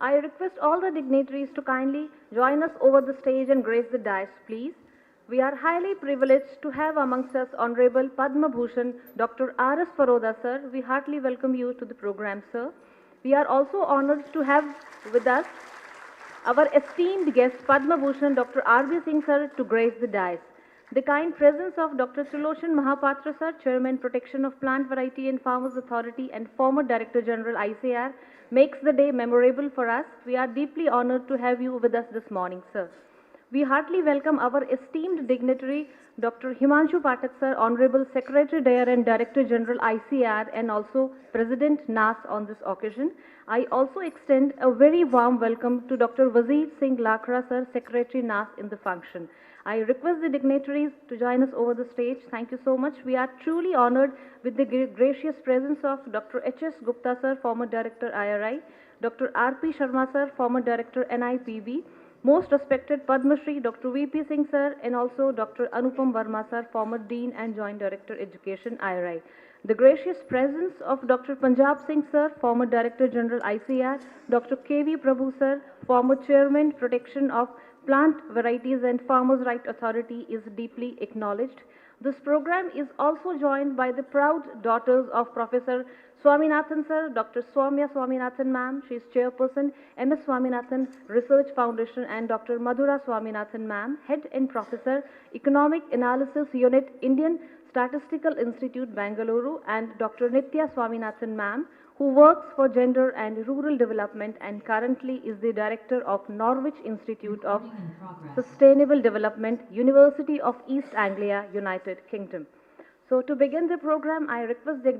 I request all the dignitaries to kindly join us over the stage and grace the dais, please. We are highly privileged to have amongst us Honorable Padma Bhushan Dr. R.S. Faroda, sir. We heartily welcome you to the program, sir. We are also honored to have with us our esteemed guest Padma Bhushan Dr. R.B. Singh, sir, to grace the dais. The kind presence of Dr. Suloshan Mahapatra, sir, Chairman Protection of Plant Variety and Farmers Authority and former Director General ICAR, makes the day memorable for us. We are deeply honored to have you with us this morning, sir. We heartily welcome our esteemed dignitary, Dr. Himanshu Pathak, sir, Honorable Secretary Dare and Director General ICAR and also President NAS on this occasion. I also extend a very warm welcome to Dr. Wazir Singh Lakra, sir, Secretary NAS in the function. I request the dignitaries to join us over the stage. Thank you so much. We are truly honored with the gracious presence of Dr. H.S. Gupta, sir, former Director IRI, Dr. R.P. Sharma, sir, former Director NIPB, most respected Padma Shri Dr. V.P. Singh, sir, and also Dr. Anupam Verma, sir, former Dean and Joint Director Education IRI. The gracious presence of Dr. Punjab Singh, sir, former Director General ICR, Dr. K.V. Prabhu, sir, former Chairman Protection of Plant Varieties and Farmers' Right Authority is deeply acknowledged. This program is also joined by the proud daughters of Professor Swaminathan, sir, Dr. Swamya Swaminathan, ma'am, she is Chairperson, MS Swaminathan Research Foundation, and Dr. Madhura Swaminathan, ma'am, Head and Professor, Economic Analysis Unit, Indian Statistical Institute, Bangalore, and Dr. Nitya Swaminathan, ma'am, who works for Gender and Rural Development and currently is the Director of Norwich Institute of Sustainable Development, University of East Anglia, United Kingdom. So to begin the program, I request the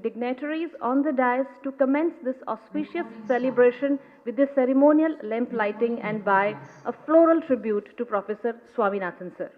dignitaries on the dais to commence this auspicious celebration with the ceremonial lamp lighting and by a floral tribute to Professor Swaminathan, sir.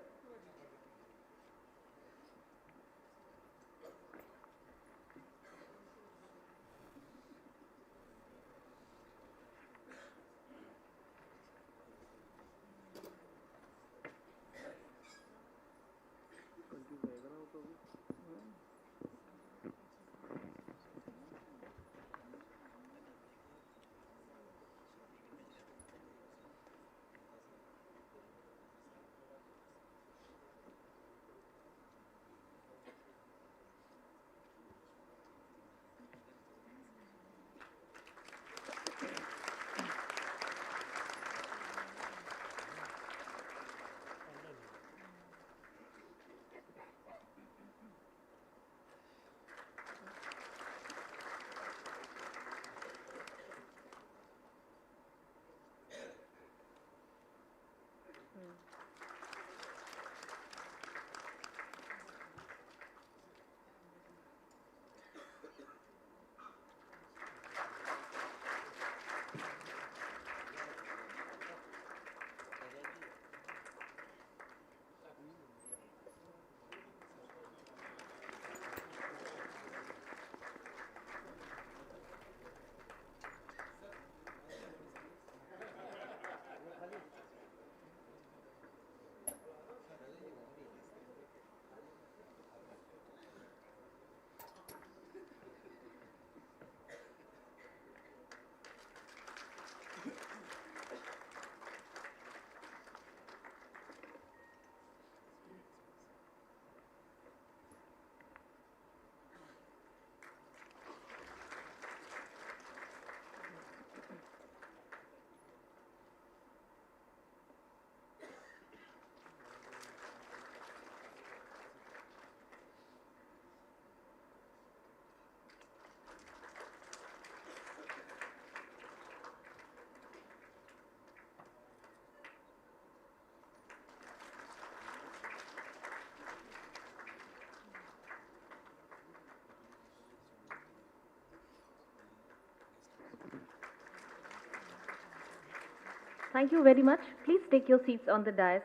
Thank you very much. Please take your seats on the dais.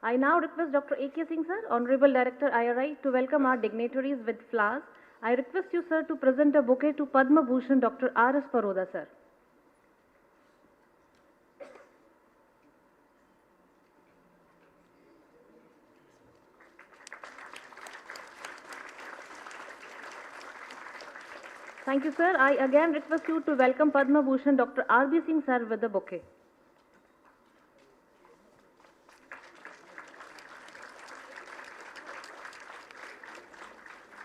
I now request Dr. A.K. Singh, sir, Honorable Director IRI, to welcome our dignitaries with flowers. I request you, sir, to present a bouquet to Padma Bhushan Dr. R.S. Paroda, sir. Thank you, sir. I again request you to welcome Padma Bhushan Dr. R.B. Singh, sir, with the bouquet.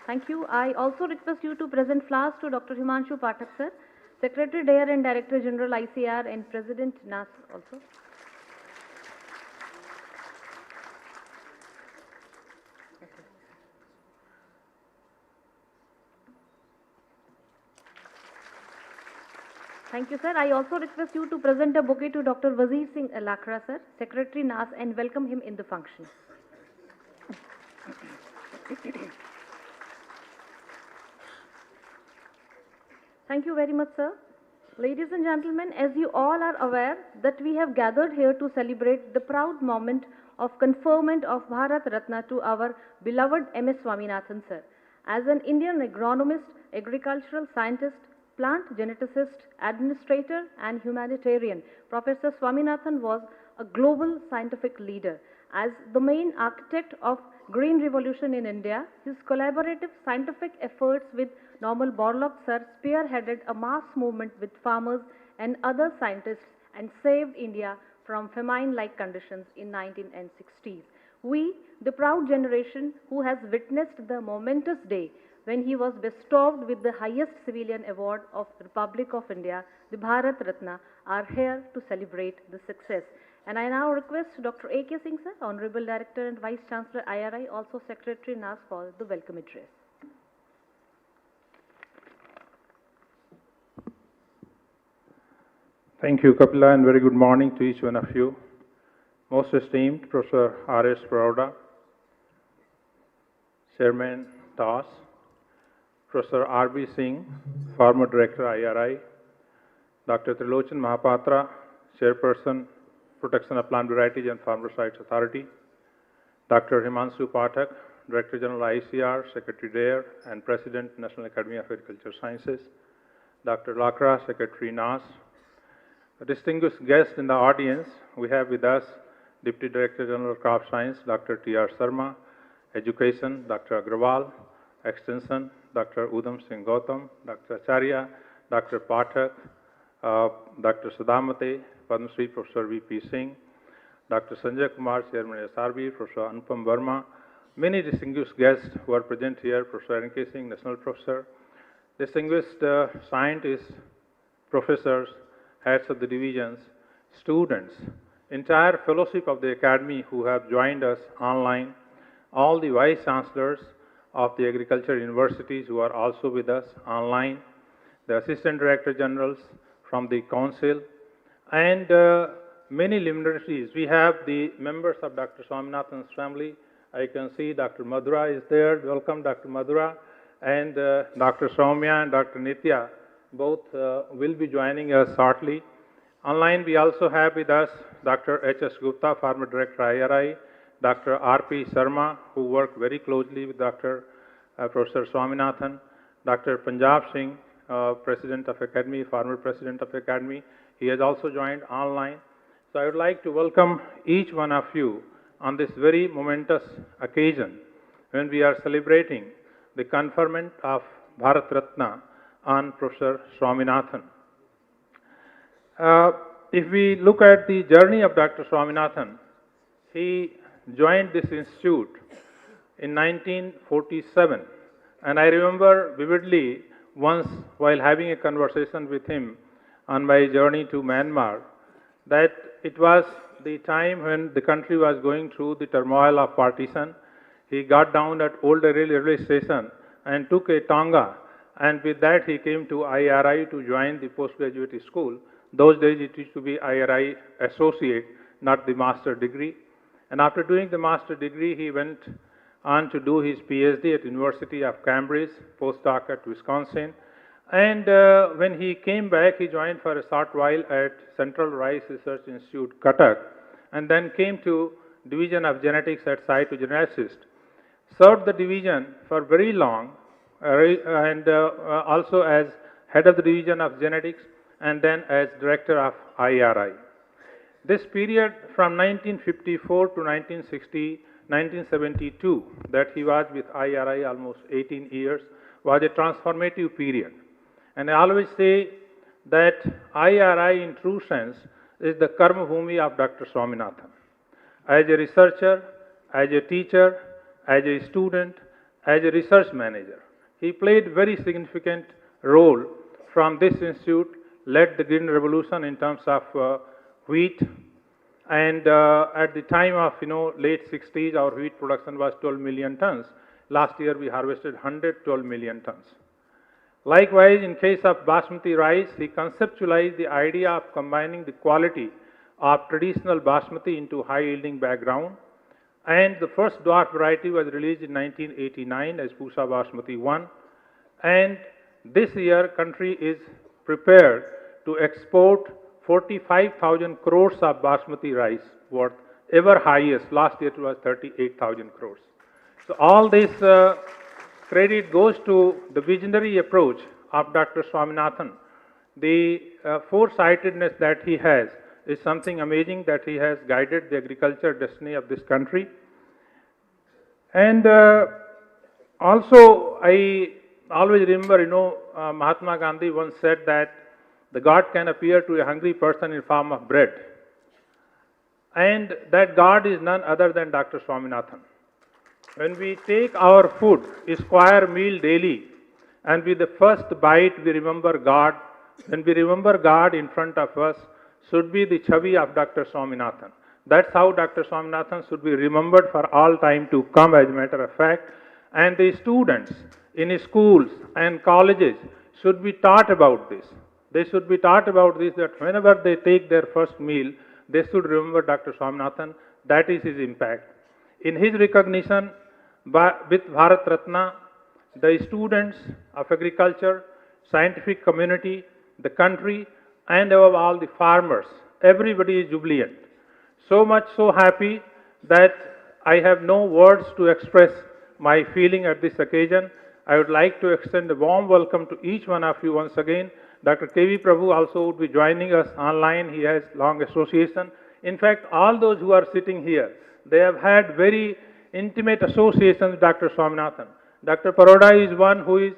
Thank you. I also request you to present flowers to Dr. Himanshu Pathak, sir, Secretary Dare and Director General ICR and President NAS also. Thank you, sir. I also request you to present a bouquet to Dr. Wazir Singh Lakra, sir, Secretary NAS, and welcome him in the function. Thank you very much, sir. Ladies and gentlemen, as you all are aware that we have gathered here to celebrate the proud moment of conferment of Bharat Ratna to our beloved M.S. Swaminathan, sir. As an Indian agronomist, agricultural scientist, plant geneticist, administrator, and humanitarian, Professor Swaminathan was a global scientific leader. As the main architect of Green Revolution in India, his collaborative scientific efforts with Normal Borlaug, sir, spearheaded a mass movement with farmers and other scientists and saved India from famine-like conditions in 1960s. We, the proud generation who has witnessed the momentous day when he was bestowed with the highest civilian award of the Republic of India, the Bharat Ratna, are here to celebrate the success. And I now request Dr. A.K. Singh, sir, Honorable Director and Vice Chancellor IRI, also Secretary NAS, for the welcome address. Thank you, Kapila, and very good morning to each one of you. Most esteemed Professor R.S. Paroda, Chairman TAS, Professor R.B. Singh, former Director IRI, Dr. Trilochan Mahapatra, Chairperson, Protection of Plant Varieties and Farmers' Rights Authority, Dr. Himanshu Pathak, Director General ICR, Secretary Dare, and President, National Academy of Agricultural Sciences, Dr. Lakra, Secretary NAS. A distinguished guest in the audience, we have with us Deputy Director General Crop Science, Dr. T.R. Sarma, Education, Dr. Agrawal, Extension, Dr. Udham Singh Gautam, Dr. Acharya, Dr. Pathak, Dr. Sadamate, Padma Shri Professor V.P. Singh, Dr. Sanjay Kumar, Chairman SRB, Professor Anupam Verma, many distinguished guests who are present here, Professor N.K. Singh, National Professor, distinguished scientists, professors, heads of the divisions, students, entire fellowship of the Academy who have joined us online, all the Vice Chancellors of the Agriculture Universities who are also with us online, the Assistant Director Generals from the Council, and many luminaries. We have the members of Dr. Swaminathan's family. I can see Dr. Madhura is there. Welcome, Dr. Madhura. And Dr. Soumya and Dr. Nitya both will be joining us shortly. Online, we also have with us Dr. H.S. Gupta, former Director IRI, Dr. R.P. Sharma, who worked very closely with Dr. Professor Swaminathan, Dr. Punjab Singh, President of Academy, former President of Academy. He has also joined online. So I would like to welcome each one of you on this very momentous occasion when we are celebrating the conferment of Bharat Ratna on Professor Swaminathan. If we look at the journey of Dr. Swaminathan, he joined this institute in 1947, and I remember vividly once while having a conversation with him on my journey to Myanmar that it was the time when the country was going through the turmoil of partition. He got down at Old Delhi railway station and took a tonga, and with that he came to IRI to join the postgraduate school. Those days it used to be IRI associate, not the master degree. And after doing the master degree, he went on to do his PhD at University of Cambridge, postdoc at Wisconsin, And when he came back, he joined for a short while at Central Rice Research Institute, Cuttack, and then came to Division of Genetics at cytogeneticist. Served the division for very long, and also as head of the Division of Genetics, and then as director of IRI. This period from 1954 to 1972, that he was with IRI almost 18 years, was a transformative period. And I always say that IRI in true sense is the karma bhumi of Dr. Swaminathan. As a researcher, as a teacher, as a student, as a research manager, he played very significant role from this institute, led the green revolution in terms of wheat, and at the time of late 60s, our wheat production was 12 million tons. Last year we harvested 112 million tons. Likewise, in case of basmati rice, he conceptualized the idea of combining the quality of traditional basmati into high-yielding background, and the first dwarf variety was released in 1989 as Pusa Basmati 1, and this year country is prepared to export 45,000 crores of basmati rice, worth ever highest. Last year it was 38,000 crores. So all this credit goes to the visionary approach of Dr. Swaminathan. The foresightedness that he has is something amazing, that he has guided the agriculture destiny of this country. And also, I always remember, Mahatma Gandhi once said that the God can appear to a hungry person in form of bread. And that God is none other than Dr. Swaminathan. When we take our food, a square meal daily, and with the first bite we remember God, when we remember God in front of us, should be the chavi of Dr. Swaminathan. That's how Dr. Swaminathan should be remembered for all time to come, as a matter of fact. And the students in schools and colleges should be taught about this. They should be taught about this, that whenever they take their first meal, they should remember Dr. Swaminathan. That is his impact. In his recognition, with Bharat Ratna, the students of agriculture, scientific community, the country, and above all the farmers, everybody is jubilant. So much so happy that I have no words to express my feeling at this occasion. I would like to extend a warm welcome to each one of you once again. Dr. K.V. Prabhu also would be joining us online. He has long association. In fact, all those who are sitting here, they have had very intimate associations with Dr. Swaminathan. Dr. Paroda is one who is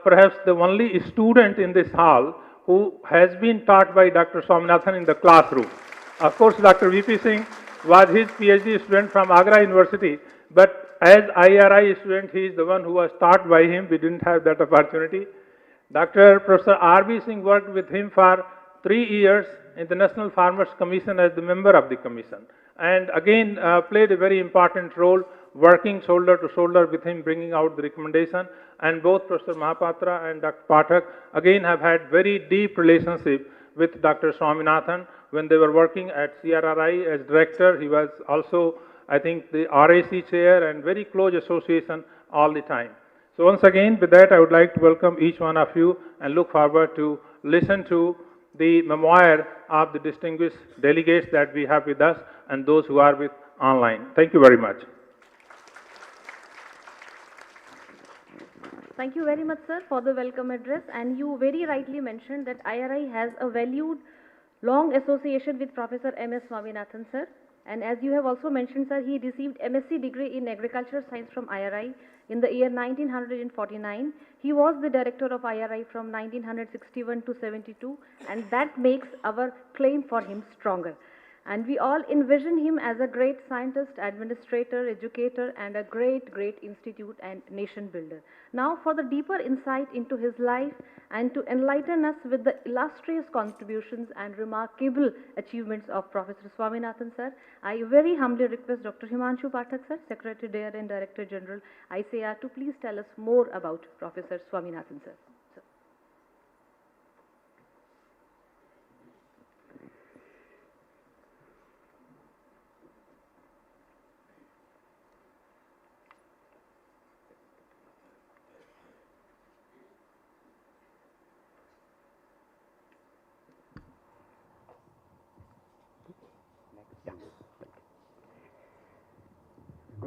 perhaps the only student in this hall who has been taught by Dr. Swaminathan in the classroom. Of course, Dr. V.P. Singh was his PhD student from Agra University, but as IRI student, he is the one who was taught by him. We didn't have that opportunity. Dr. Professor R.B. Singh worked with him for 3 years in the National Farmers Commission as the member of the commission, and again played a very important role, working shoulder to shoulder with him, bringing out the recommendation. And both Professor Mahapatra and Dr. Pathak again have had very deep relationship with Dr. Swaminathan. When they were working at CRRI as director, he was also, I think, the RAC chair, and very close association all the time. So once again, with that, I would like to welcome each one of you and look forward to listen to the memoir of the distinguished delegates that we have with us and those who are with online. Thank you very much. Thank you very much, sir, for the welcome address. And you very rightly mentioned that IRI has a valued long association with Professor M.S. Swaminathan, sir. And as you have also mentioned, sir, he received MSc degree in agricultural science from IRI in the year 1949. He was the director of IRI from 1961 to 72, and that makes our claim for him stronger. And we all envision him as a great scientist, administrator, educator, and a great, great institute and nation builder. Now, for the deeper insight into his life and to enlighten us with the illustrious contributions and remarkable achievements of Professor Swaminathan, sir, I very humbly request Dr. Himanshu Pathak, sir, Secretary Dear and Director General, ICAR, to please tell us more about Professor Swaminathan, sir.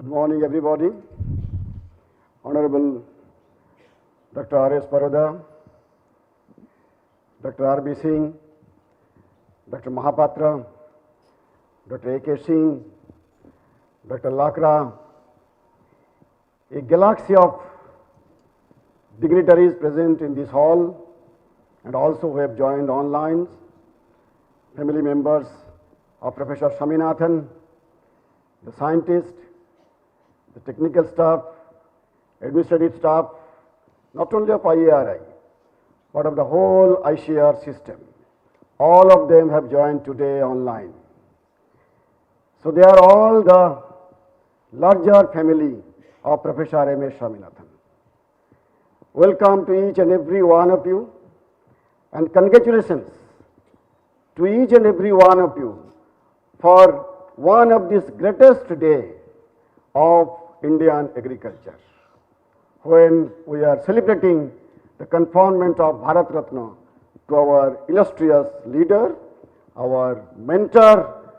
Good morning, everybody. Honorable Dr. R.S. Paroda, Dr. R.B. Singh, Dr. Mahapatra, Dr. A.K. Singh, Dr. Lakra, a galaxy of dignitaries present in this hall and also who have joined online, family members of Professor Swaminathan, the scientists, the technical staff, administrative staff, not only of IARI, but of the whole ICR system. All of them have joined today online. So they are all the larger family of Professor M.S. Swaminathan. Welcome to each and every one of you, and congratulations to each and every one of you for one of this greatest day of Indian agriculture, when we are celebrating the conferment of Bharat Ratna to our illustrious leader, our mentor,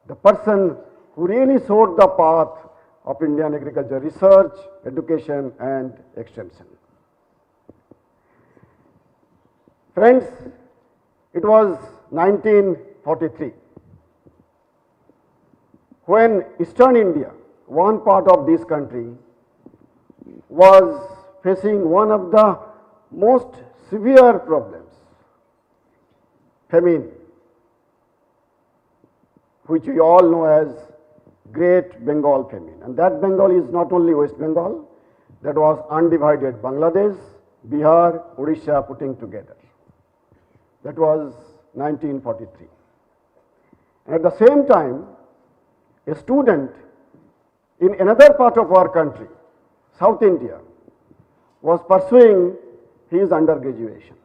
the person who really showed the path of Indian agriculture research, education and extension. Friends, it was 1943 when Eastern India, one part of this country, was facing one of the most severe problems, famine, which we all know as Great Bengal famine. And that Bengal is not only West Bengal, that was undivided Bangladesh, Bihar, Odisha putting together. That was 1943. And at the same time, a student in another part of our country, South India, was pursuing his undergraduation.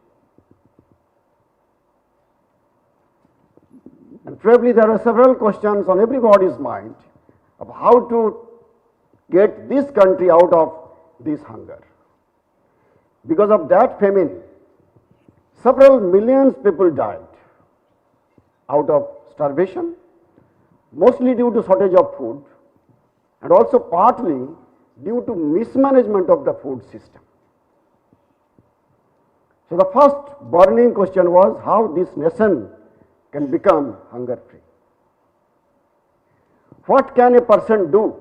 And probably there are several questions on everybody's mind of how to get this country out of this hunger. Because of that famine, several millions people died out of starvation, mostly due to shortage of food, and also partly due to mismanagement of the food system. So the first burning question was how this nation can become hunger free. What can a person do?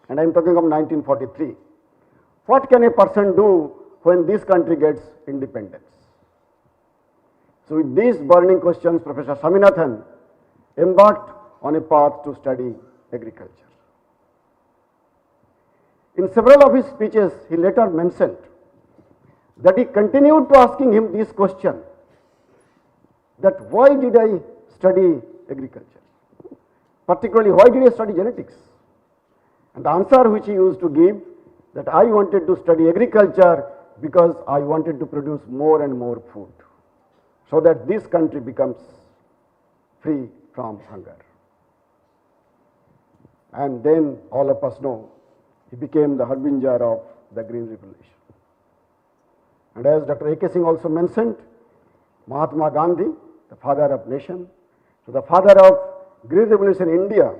And I am talking of 1943. What can a person do when this country gets independence? So with these burning questions, Professor Swaminathan embarked on a path to study agriculture. In several of his speeches, he later mentioned that he continued to asking him this question, that why did I study agriculture? Particularly, why did I study genetics? And the answer which he used to give, that I wanted to study agriculture because I wanted to produce more and more food, so that this country becomes free from hunger. And then all of us know he became the harbinger of the Green Revolution. And as Dr. A.K. Singh also mentioned, Mahatma Gandhi, the father of nation, so the father of Green Revolution in India,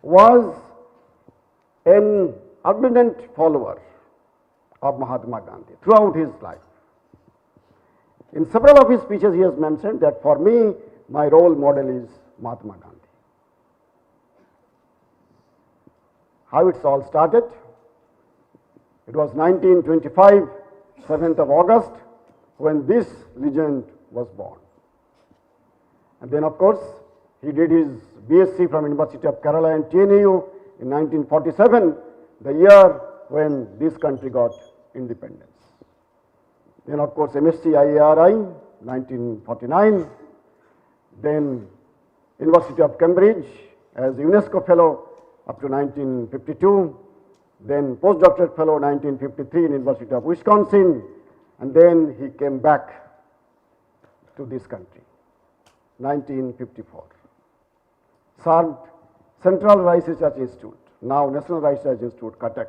was an ardent follower of Mahatma Gandhi throughout his life. In several of his speeches, he has mentioned that for me, my role model is Mahatma Gandhi. How it's all started? It was 1925, 7th of August, when this legend was born. And then, of course, he did his BSc from University of Kerala and TNU in 1947, the year when this country got independence. Then, of course, MSc IARI, 1949. Then, University of Cambridge as UNESCO Fellow up to 1952. Then, postdoctoral fellow 1953 in University of Wisconsin. And then he came back to this country, 1954. Served Central Rice Research Institute, now National Rice Research Institute, Cuttack.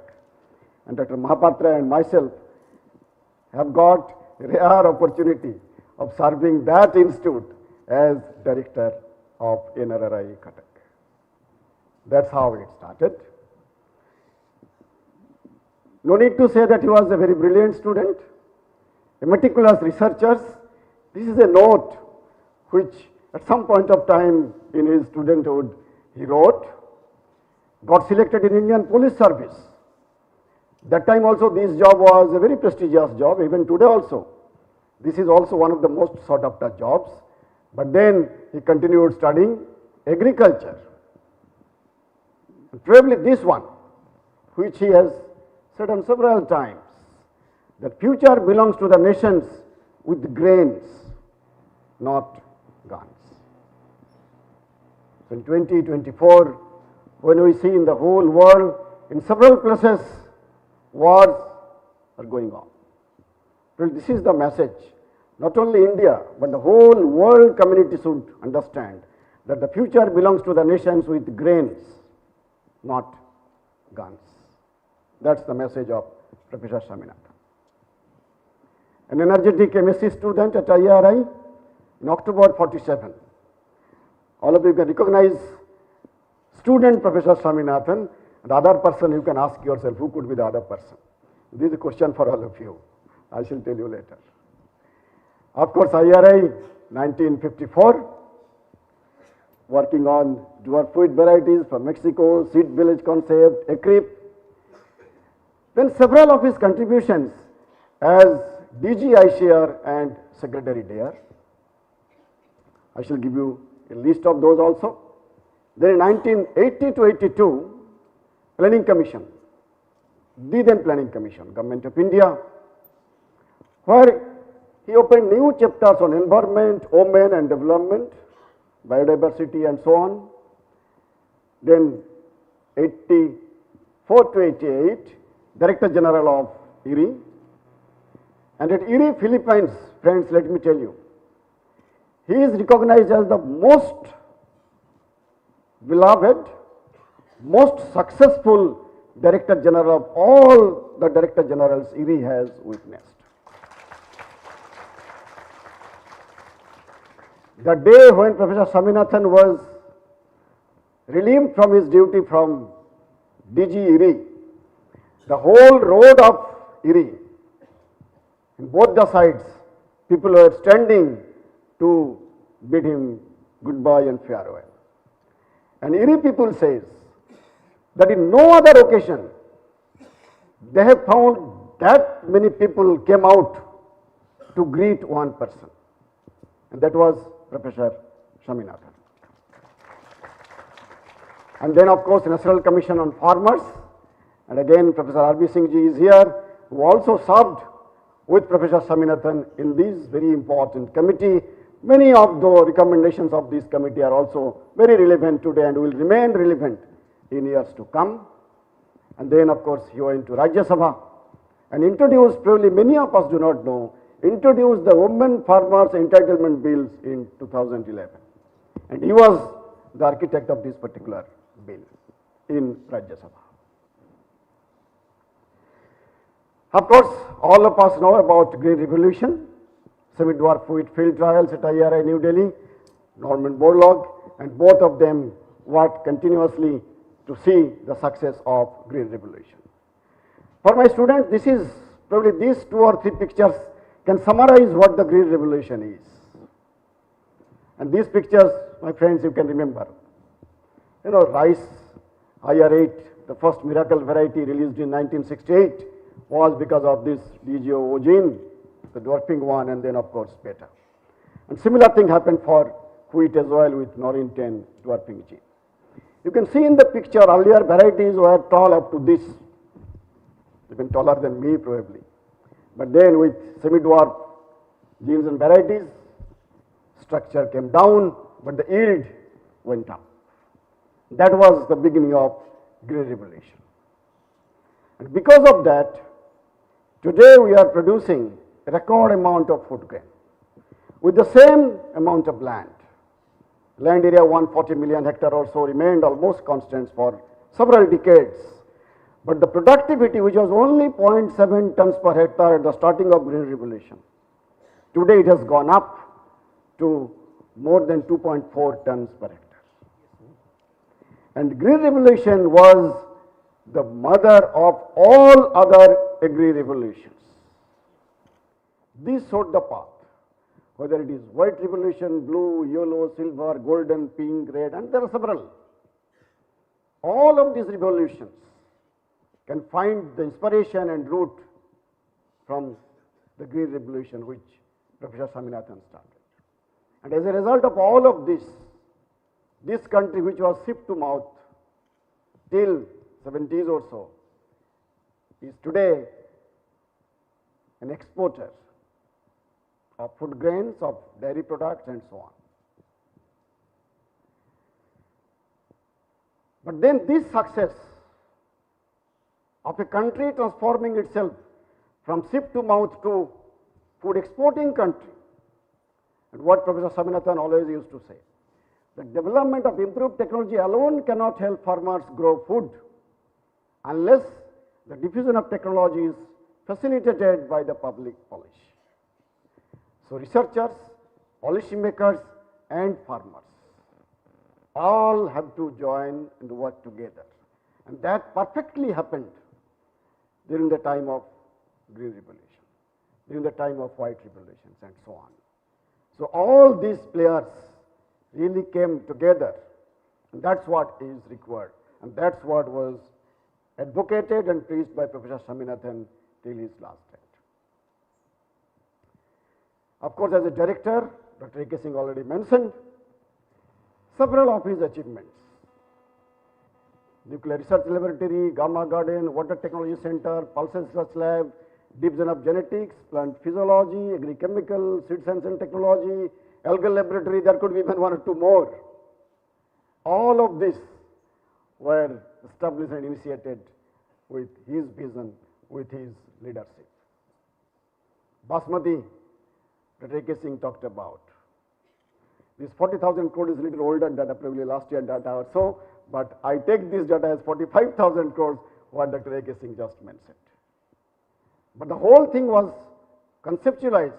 And Dr. Mahapatra and myself have got a rare opportunity of serving that institute as director of NRRI Cuttack. That's how it started. No need to say that he was a very brilliant student, a meticulous researcher. This is a note which at some point of time in his studenthood he wrote, got selected in Indian Police Service. That time also this job was a very prestigious job, even today also. This is also one of the most sought after jobs. But then he continued studying agriculture. Probably this one, which he has said on several times, that future belongs to the nations with grains, not guns. So in 2024, when we see in the whole world, in several places, wars are going on. Well, this is the message. Not only India, but the whole world community should understand that the future belongs to the nations with grains, not guns. That's the message of Professor Swaminathan. An energetic MSc student at IRI in October 47. All of you can recognize student Professor Swaminathan. The other person, you can ask yourself, who could be the other person? This is a question for all of you. I shall tell you later. Of course, IRI 1954, working on dwarf fruit varieties from Mexico, seed village concept, ECRIP. Then several of his contributions as DG iShare and Secretary DARE. I shall give you a list of those also. Then in 1980 to 82, Planning Commission, the then Planning Commission, Government of India, where he opened new chapters on environment, women and development, biodiversity and so on. Then 84 to 88, Director General of IRI. And at IRI Philippines, friends, let me tell you, he is recognized as the most beloved, most successful Director General of all the Director Generals IRI has witnessed. The day when Professor Swaminathan was relieved from his duty from DG IRI, the whole road of IRI, in both the sides, people were standing to bid him goodbye and farewell. And IRI people says that in no other occasion they have found that many people came out to greet one person, and that was Professor Swaminathan. And then of course National Commission on Farmers, and again Professor R.B. Singh ji is here, who also served with Professor Swaminathan in this very important committee. Many of the recommendations of this committee are also very relevant today and will remain relevant in years to come. And then of course he went to Rajya Sabha and introduced, probably many of us do not know, introduced the Women Farmers Entitlement Bills in 2011. And he was the architect of this particular bill in Rajya Sabha. Of course, all of us know about Green Revolution, semi-dwarf wheat field trials at IRI New Delhi, Norman Borlaug, and both of them worked continuously to see the success of Green Revolution. For my students, this is probably these 2 or 3 pictures can summarize what the Green Revolution is. And these pictures, my friends, you can remember. You know, rice, IR8, the first miracle variety released in 1968, was because of this DGO gene, the dwarfing one, and then of course beta. And similar thing happened for wheat as well with Norin 10 dwarfing gene. You can see in the picture earlier varieties were tall up to this, even taller than me probably. But then with semi-dwarf genes and varieties, structure came down, but the yield went up. That was the beginning of Green Revolution. And because of that, today we are producing a record amount of food grain with the same amount of land. Land area 140 million hectare or so remained almost constant for several decades. But the productivity, which was only 0.7 tons per hectare at the starting of Green Revolution, today it has gone up to more than 2.4 tons per hectare. And green revolution was the mother of all other agri revolutions. This showed the path, whether it is white revolution, blue, yellow, silver, golden, pink, red, and there are several. All of these revolutions can find the inspiration and root from the green revolution which Professor Swaminathan started. And as a result of all of this, this country which was ship to mouth till 70s or so is today an exporter of food grains, of dairy products and so on. But then this success of a country transforming itself from ship to mouth to food exporting country, and what Professor Swaminathan always used to say, the development of improved technology alone cannot help farmers grow food unless the diffusion of technology is facilitated by the public policy. So researchers, policymakers and farmers all have to join and work together, and that perfectly happened during the time of green revolution, during the time of white revolutions and so on. So all these players really came together, and that's what is required, and that's what was advocated and preached by Professor Swaminathan till his last day. Of course, as a director, Dr. A.K. Singh already mentioned several of his achievements. Nuclear Research Laboratory, Gamma Garden, Water Technology Center, Pulsar Research Lab, Division of Genetics, Plant Physiology, Agri-Chemical, Seed Science and Technology, Algal Laboratory, there could be even one or two more. All of this were established and initiated with his vision, with his leadership. Basmati, that A.K. Singh talked about. This 40,000 crore is a little older data, probably last year data or so, but I take this data as 45,000 crores, what Dr. A.K. Singh just mentioned. But the whole thing was conceptualized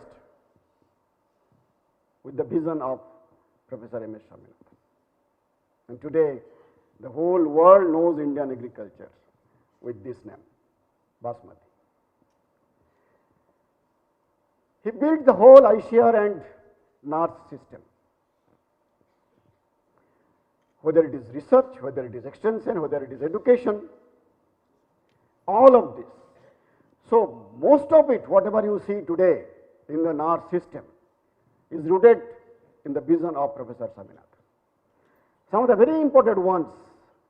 with the vision of Professor M.S. Swaminathan. And today, the whole world knows Indian agriculture with this name, Basmati. He built the whole ICR and NARS system. Whether it is research, whether it is extension, whether it is education, all of this. So most of it, whatever you see today in the NARS system, is rooted in the vision of Professor Swaminathan. Some of the very important ones,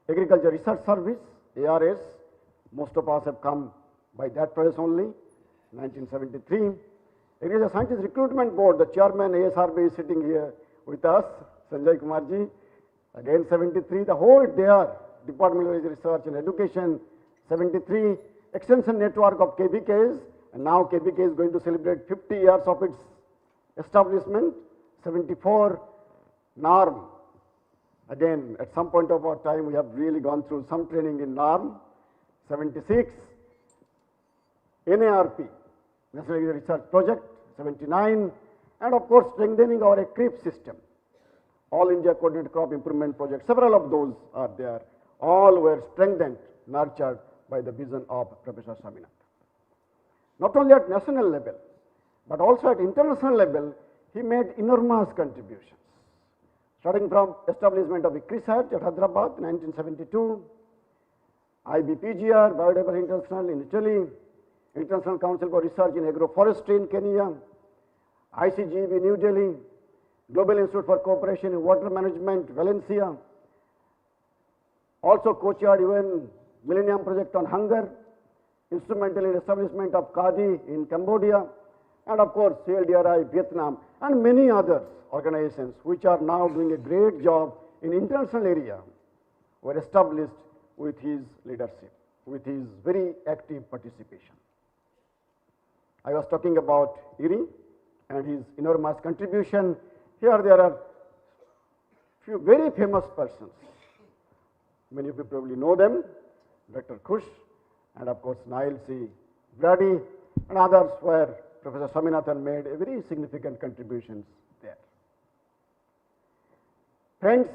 Agriculture Research Service, ARS, most of us have come by that process only, 1973. Agriculture Scientist Recruitment Board, the chairman ASRB is sitting here with us, Sanjay Kumarji, again 73, the whole DARE, Department of Research and Education, 73, extension network of KBKs, and now KBK is going to celebrate 50 years of its establishment, 74, NARM. Again, at some point of our time, we have really gone through some training in NARM, 76, NARP, National Agriculture Research Project, 79, and of course strengthening our CRIP system, All India Coordinated Crop Improvement Project, several of those are there, all were strengthened, nurtured by the vision of Professor Swaminathan. Not only at national level, but also at international level, he made enormous contributions. Starting from establishment of ICRISAT at Hyderabad, 1972, IBPGR, Biodiversity International in Italy, International Council for Research in Agroforestry in Kenya, ICGB New Delhi, Global Institute for Cooperation in Water Management, Valencia, also co-chaired UN Millennium Project on Hunger, instrumental in establishment of KADI in Cambodia, and of course CLDRI, Vietnam, and many other organizations which are now doing a great job in international area were established with his leadership, with his very active participation. I was talking about IRI and his enormous contribution. Here there are few very famous persons. Many of you probably know them, Dr. Khush, and of course Nail C. Brady, and others where Professor Swaminathan made a very significant contributions there. Friends,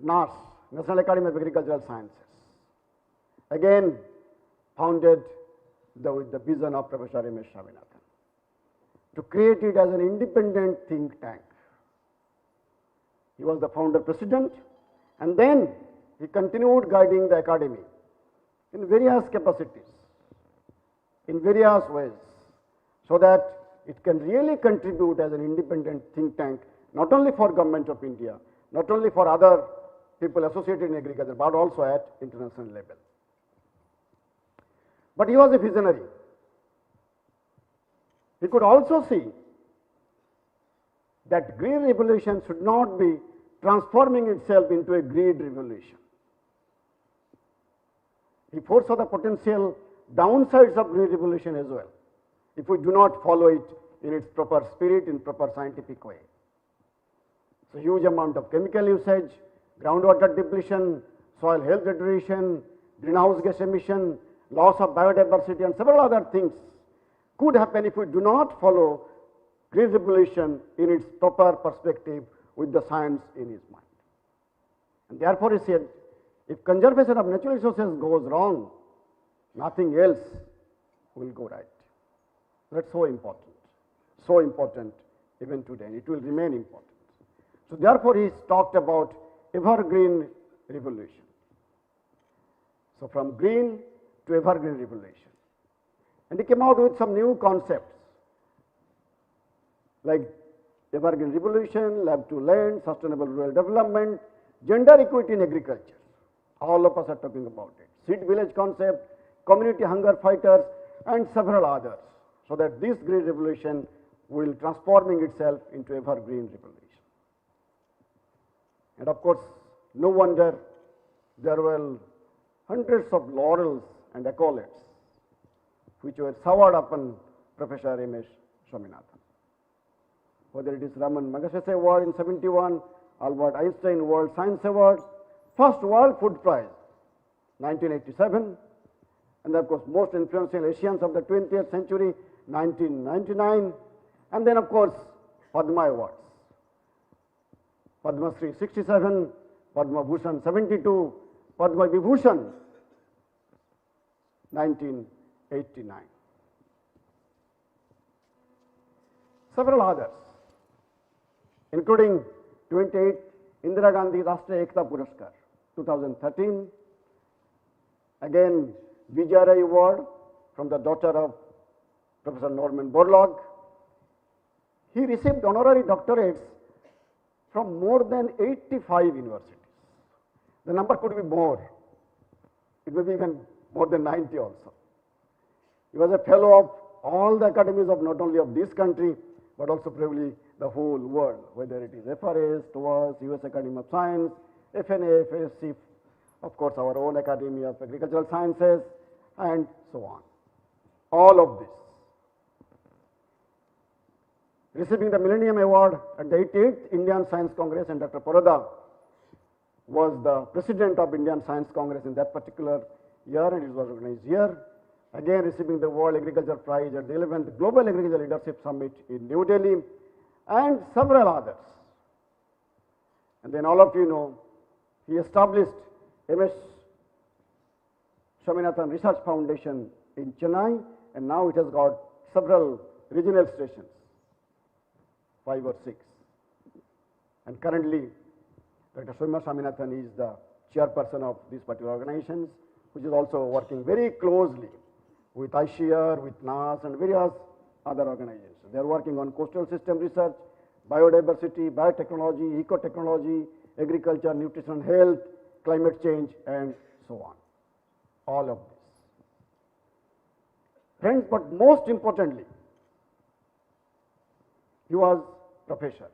NARS National Academy of Agricultural Sciences. Again, founded with the vision of Professor M.S. Swaminathan to create it as an independent think tank. He was the founder president, and then he continued guiding the academy in various capacities, in various ways, so that it can really contribute as an independent think tank, not only for Government of India, not only for other people associated in agriculture, but also at international level. But he was a visionary. He could also see that green revolution should not be transforming itself into a greed revolution. He foresaw the potential downsides of green revolution as well, if we do not follow it in its proper spirit, in proper scientific way. So huge amount of chemical usage, groundwater depletion, soil health deterioration, greenhouse gas emission, loss of biodiversity, and several other things could happen if we do not follow green revolution in its proper perspective with the science in his mind. And therefore he said, if conservation of natural resources goes wrong, nothing else will go right. That's so important even today, and it will remain important. So therefore he talked about evergreen revolution. So from green to evergreen revolution. And he came out with some new concepts like evergreen revolution, lab to land, sustainable rural development, gender equity in agriculture. All of us are talking about it. Seed village concept, community hunger fighters, and several others, so that this green revolution will transforming itself into evergreen revolution. And of course, no wonder there were hundreds of laurels and accolades which were showered upon Professor M.S. Swaminathan. Whether it is Raman Magsaysay Award in 71, Albert Einstein World Science Award, first World Food Prize, 1987, and of course most influential Asians of the 20th century, 1999, and then of course Padma Awards, Padma Shri 67, Padma Bhushan 72, Padma Vibhushan 1989. Several others, including 28th Indira Gandhi Rashtriya Ekta Puraskar, 2013. Again, Vijayara Award from the daughter of Professor Norman Borlaug. He received honorary doctorates from more than 85 universities. The number could be more. It may be even more than 90 also. He was a fellow of all the academies of not only of this country, but also probably the whole world, whether it is FRS, TOAS, US Academy of Science, FNA, FSC, of course our own Academy of Agricultural Sciences, and so on. All of this. Receiving the Millennium Award at the 88th Indian Science Congress, and Dr. Paroda was the president of Indian Science Congress in that particular year, and it was organized here. Again, receiving the World Agriculture Prize at the 11th Global Agriculture Leadership Summit in New Delhi, and several others. And then all of you know, he established M.S. Swaminathan Research Foundation in Chennai, and now it has got several regional stations, 5 or 6. And currently, Dr. Swaminathan is the chairperson of these particular organizations, which is also working very closely with ICR, with NAS, and various other organizations. They are working on coastal system research, biodiversity, biotechnology, ecotechnology, agriculture, nutrition, health, climate change, and so on. All of this. Friends, but most importantly, he was professor.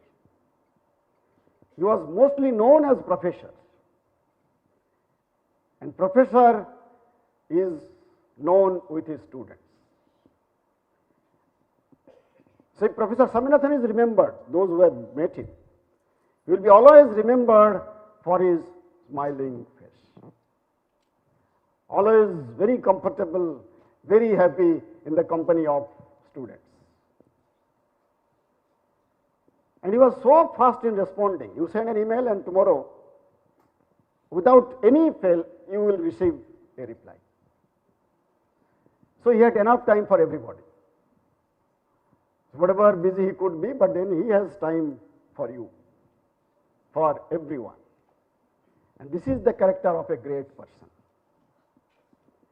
He was mostly known as professor. And professor is known with his students. So if Professor Swaminathan is remembered, those who have met him, he will be always remembered for his smiling face. Always very comfortable, very happy in the company of students. And he was so fast in responding. You send an email and tomorrow without any fail, you will receive a reply. So he had enough time for everybody. Whatever busy he could be, but then he has time for you, for everyone. And this is the character of a great person.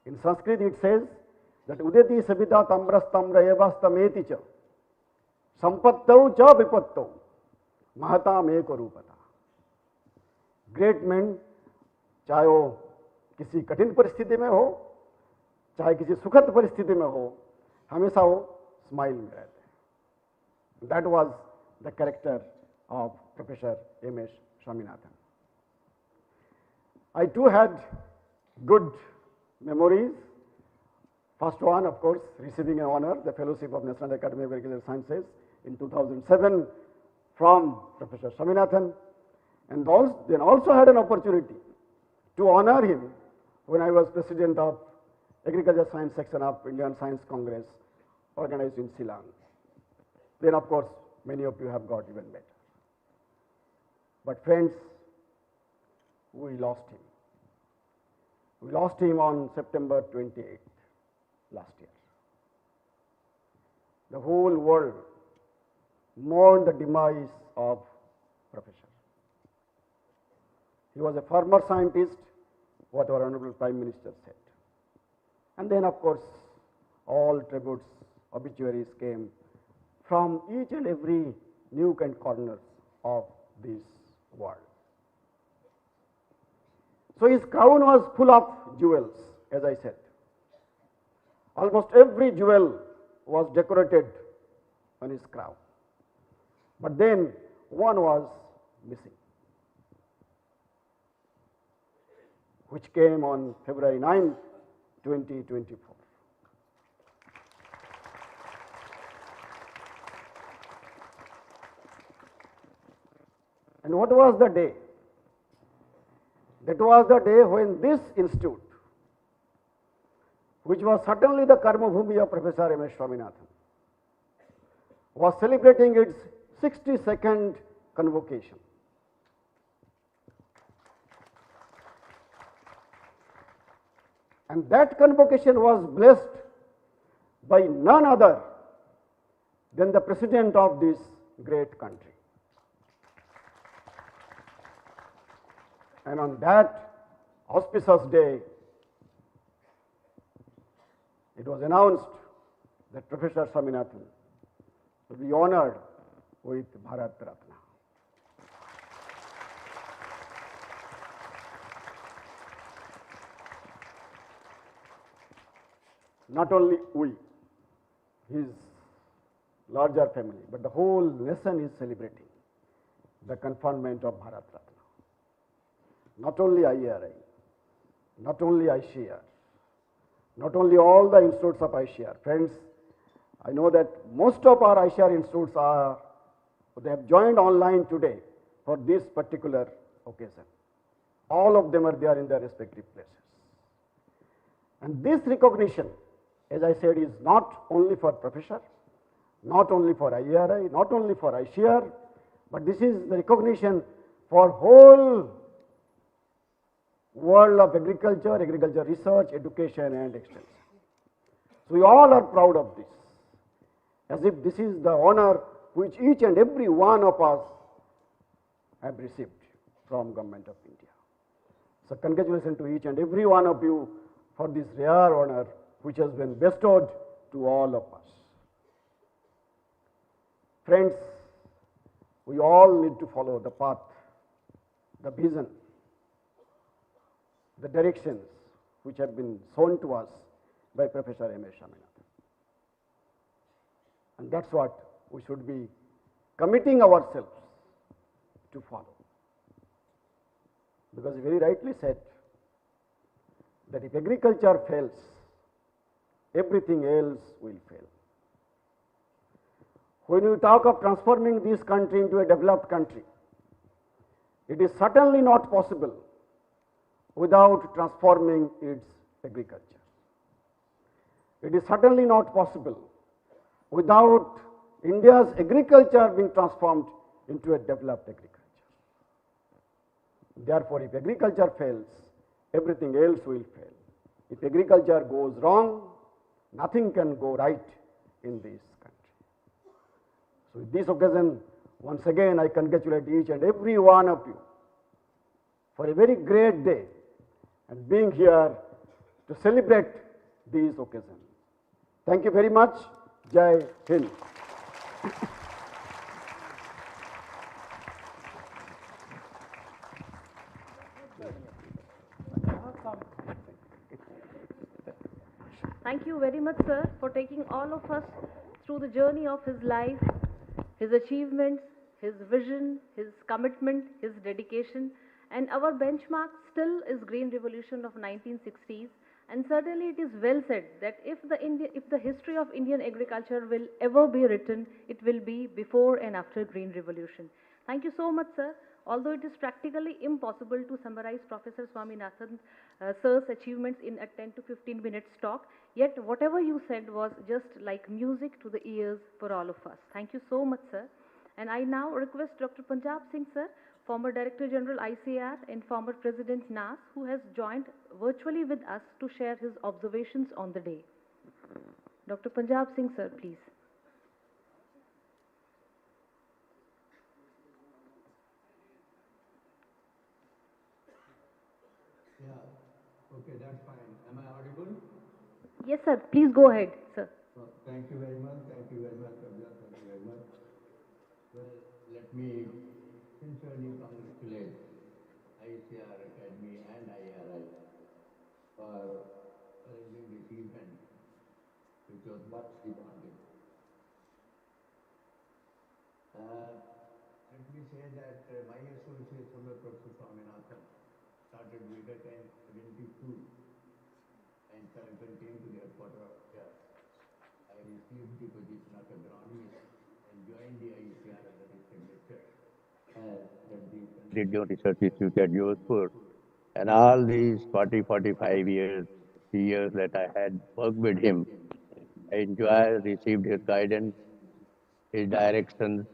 In Sanskrit it says that udeti sabita tamrastamra evastameti cha sampattau cha vipattau mahata meko rupata. Great men, चाहे वो किसी कठिन परिस्थिति में हो, चाहे किसी सुखद परिस्थिति में हो, हमेशा वो स्माइल में रहते हैं. That was the character of Professor M.S. Swaminathan. I too had good memories. First one, of course, receiving an honor, the Fellowship of National Academy of Agricultural Sciences in 2007 from Professor Swaminathan, and then also had an opportunity to honor him when I was President of Agriculture Science Section of Indian Science Congress organized in Ceylon. Then, of course, many of you have got even better. But friends, we lost him. We lost him on September 28th last year. The whole world mourned the demise of Professor. He was a former scientist, what our Honorable Prime Minister said. And then, of course, all tributes, obituaries came from each and every nook and corner of this world. So his crown was full of jewels, as I said. Almost every jewel was decorated on his crown. But then one was missing, which came on February 9, 2024. And what was the day? That was the day when this institute, which was certainly the Karma Bhumi of Professor M.S. Swaminathan, was celebrating its 62nd convocation. And that convocation was blessed by none other than the President of this great country. And on that auspicious day, it was announced that Professor Swaminathan will be honored with Bharat Ratna. Not only we, his larger family, but the whole nation is celebrating the conferment of Bharat Ratna. Not only IRI, not only ICR, not only all the institutes of ICR. Friends, I know that most of our ICR institutes they have joined online today for this particular occasion. All of them are there in their respective places. And this recognition, as I said, is not only for Professor, not only for IRI, not only for ICR, but this is the recognition for whole world of agriculture, agriculture research, education and extension. So we all are proud of this, as if this is the honor which each and every one of us have received from Government of India. So congratulations to each and every one of you for this rare honor which has been bestowed to all of us. Friends, we all need to follow the path, the vision, the directions which have been shown to us by Professor M.S. Swaminathan. And that's what we should be committing ourselves to follow. Because he very rightly said that if agriculture fails, everything else will fail. When you talk of transforming this country into a developed country, it is certainly not possible without transforming its agriculture. It is certainly not possible without India's agriculture being transformed into a developed agriculture. Therefore, if agriculture fails, everything else will fail. If agriculture goes wrong, nothing can go right in this country. So, with this occasion, once again, I congratulate each and every one of you for a very great day and being here to celebrate this occasion. Thank you very much. Jai Hind. Thank you very much, sir, for taking all of us through the journey of his life, his achievements, his vision, his commitment, his dedication. And our benchmark still is Green Revolution of 1960s. And certainly it is well said that if the history of Indian agriculture will ever be written, it will be before and after Green Revolution. Thank you so much, sir. Although it is practically impossible to summarize Professor Swaminathan sir's achievements in a 10 to 15 minutes talk, yet whatever you said was just like music to the ears for all of us. Thank you so much, sir. And I now request Dr. Punjab Singh, sir, former Director General ICAR and former President NAS, who has joined virtually with us to share his observations on the day. Dr. Punjab Singh, sir, please. Yeah, okay, that's fine. Am I audible? Yes, sir. Please go ahead, sir. Thank you very much. Thank you very much, Abha. Thank you very much. Well, let me sincerely congratulate ICR Academy and IRI for arranging this event, which was much demanding. Let me say that my association with Professor Swaminathan started with at 1972 and came to the headquarters of here. I received the position of agronomist and joined the ICR as a research lecturer at the Radio Research Institute at Jodhpur. And all these 40, 45 years, 3 years that I had worked with him, I enjoyed, received his guidance, his directions,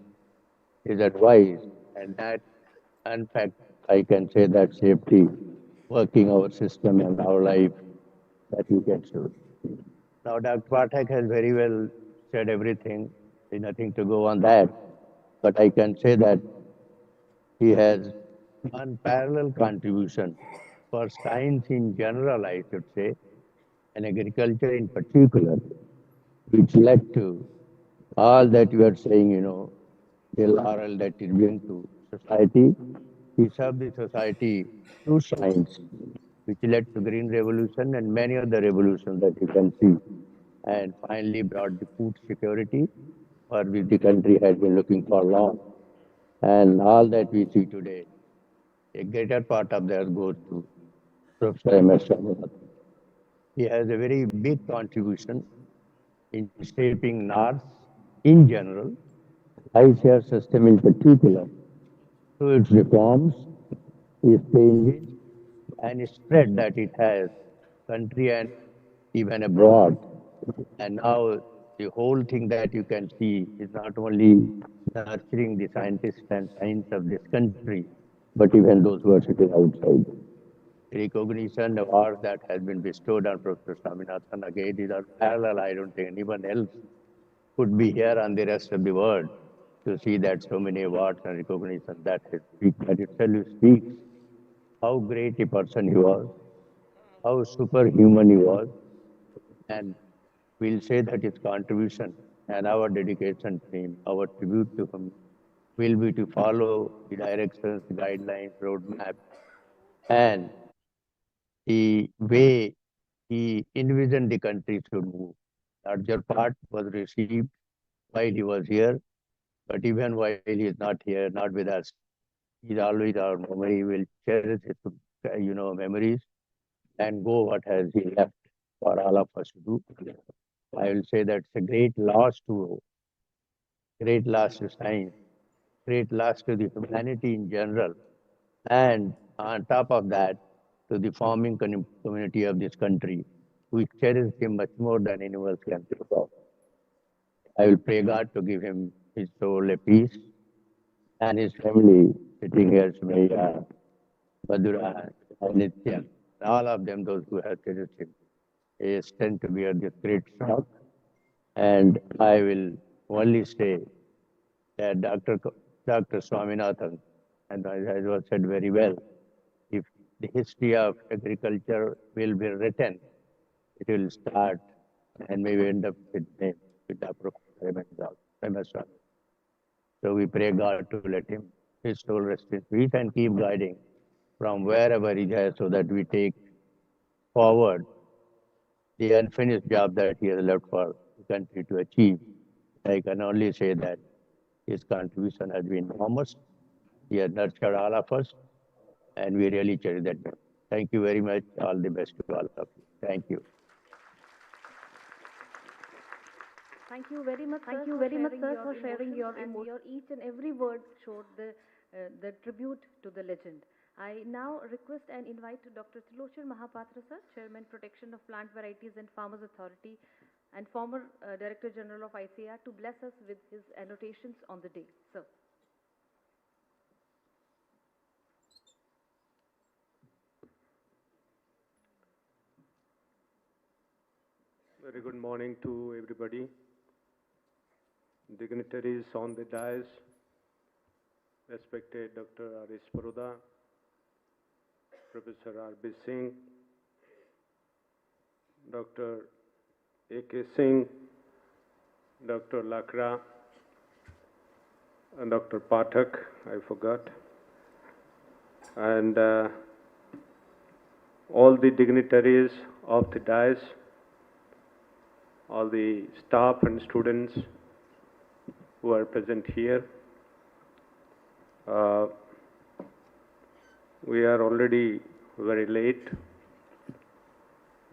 his advice, and that, in fact, I can say that safety, working our system and our life, that you get through. Now, Dr. Pathak has very well said everything. There's nothing to go on that. But I can say that he has unparalleled contribution for science in general, I should say, and agriculture in particular, which led to all that you are saying, the laurel that is given to society. He served the society through science, which led to Green Revolution and many other revolutions that you can see, and finally brought the food security for which the country had been looking for long. And all that we see today, a greater part of that goes to Professor M.S. Swaminathan. He has a very big contribution in shaping North in general, ICR system in particular, through its reforms, its changes, and its spread that it has, country and even abroad. And now the whole thing that you can see is not only nurturing the scientists and science of this country, but even those who are sitting outside. Recognition awards that has been bestowed on Professor Swaminathan, again, these are parallel. I don't think anyone else could be here on the rest of the world to see that so many awards and recognition that itself speaks how great a person he was, how superhuman he was, and we'll say that his contribution and our dedication to him, our tribute to him, will be to follow the directions, guidelines, roadmap, and the way he envisioned the country should move. Larger part was received while he was here, but even while he is not here, not with us, he's always our memory. We'll cherish his, memories and go what has he left for all of us to do. I will say that's a great loss to science, great loss to the humanity in general, and on top of that, to the farming community of this country, we cherish him much more than anyone else can think of. I will pray God to give him his soul a peace and his family sitting here, Sumaya, Madhura, and Nitya, all of them, those who have treated him, is tend to bear this great shock. And I will only say that Dr. Swaminathan, and as was said very well, if the history of agriculture will be written, it will start and maybe end up with name, with the famous one. So we pray God to let him, his soul rest in peace and keep guiding from wherever he has so that we take forward the unfinished job that he has left for the country to achieve. I can only say that his contribution has been enormous. He has nurtured all of us, and we really cherish that. Thank you very much. All the best to all of you. Thank you. Thank you very much, Thank sir, you for very much, sharing sir, your for sharing your emotions, and your each and every word showed the tribute to the legend. I now request and invite Dr. Trilochan Mahapatra, sir, Chairman Protection of Plant Varieties and Farmers Authority and former Director General of ICAR, to bless us with his annotations on the day. Sir. Very good morning to everybody. Dignitaries on the dais, respected Dr. R.S. Paroda, Professor R.B. Singh, Dr. A.K. Singh, Dr. Lakra, and Dr. Pathak, I forgot, and all the dignitaries of the dais, all the staff and students who are present here. We are already very late,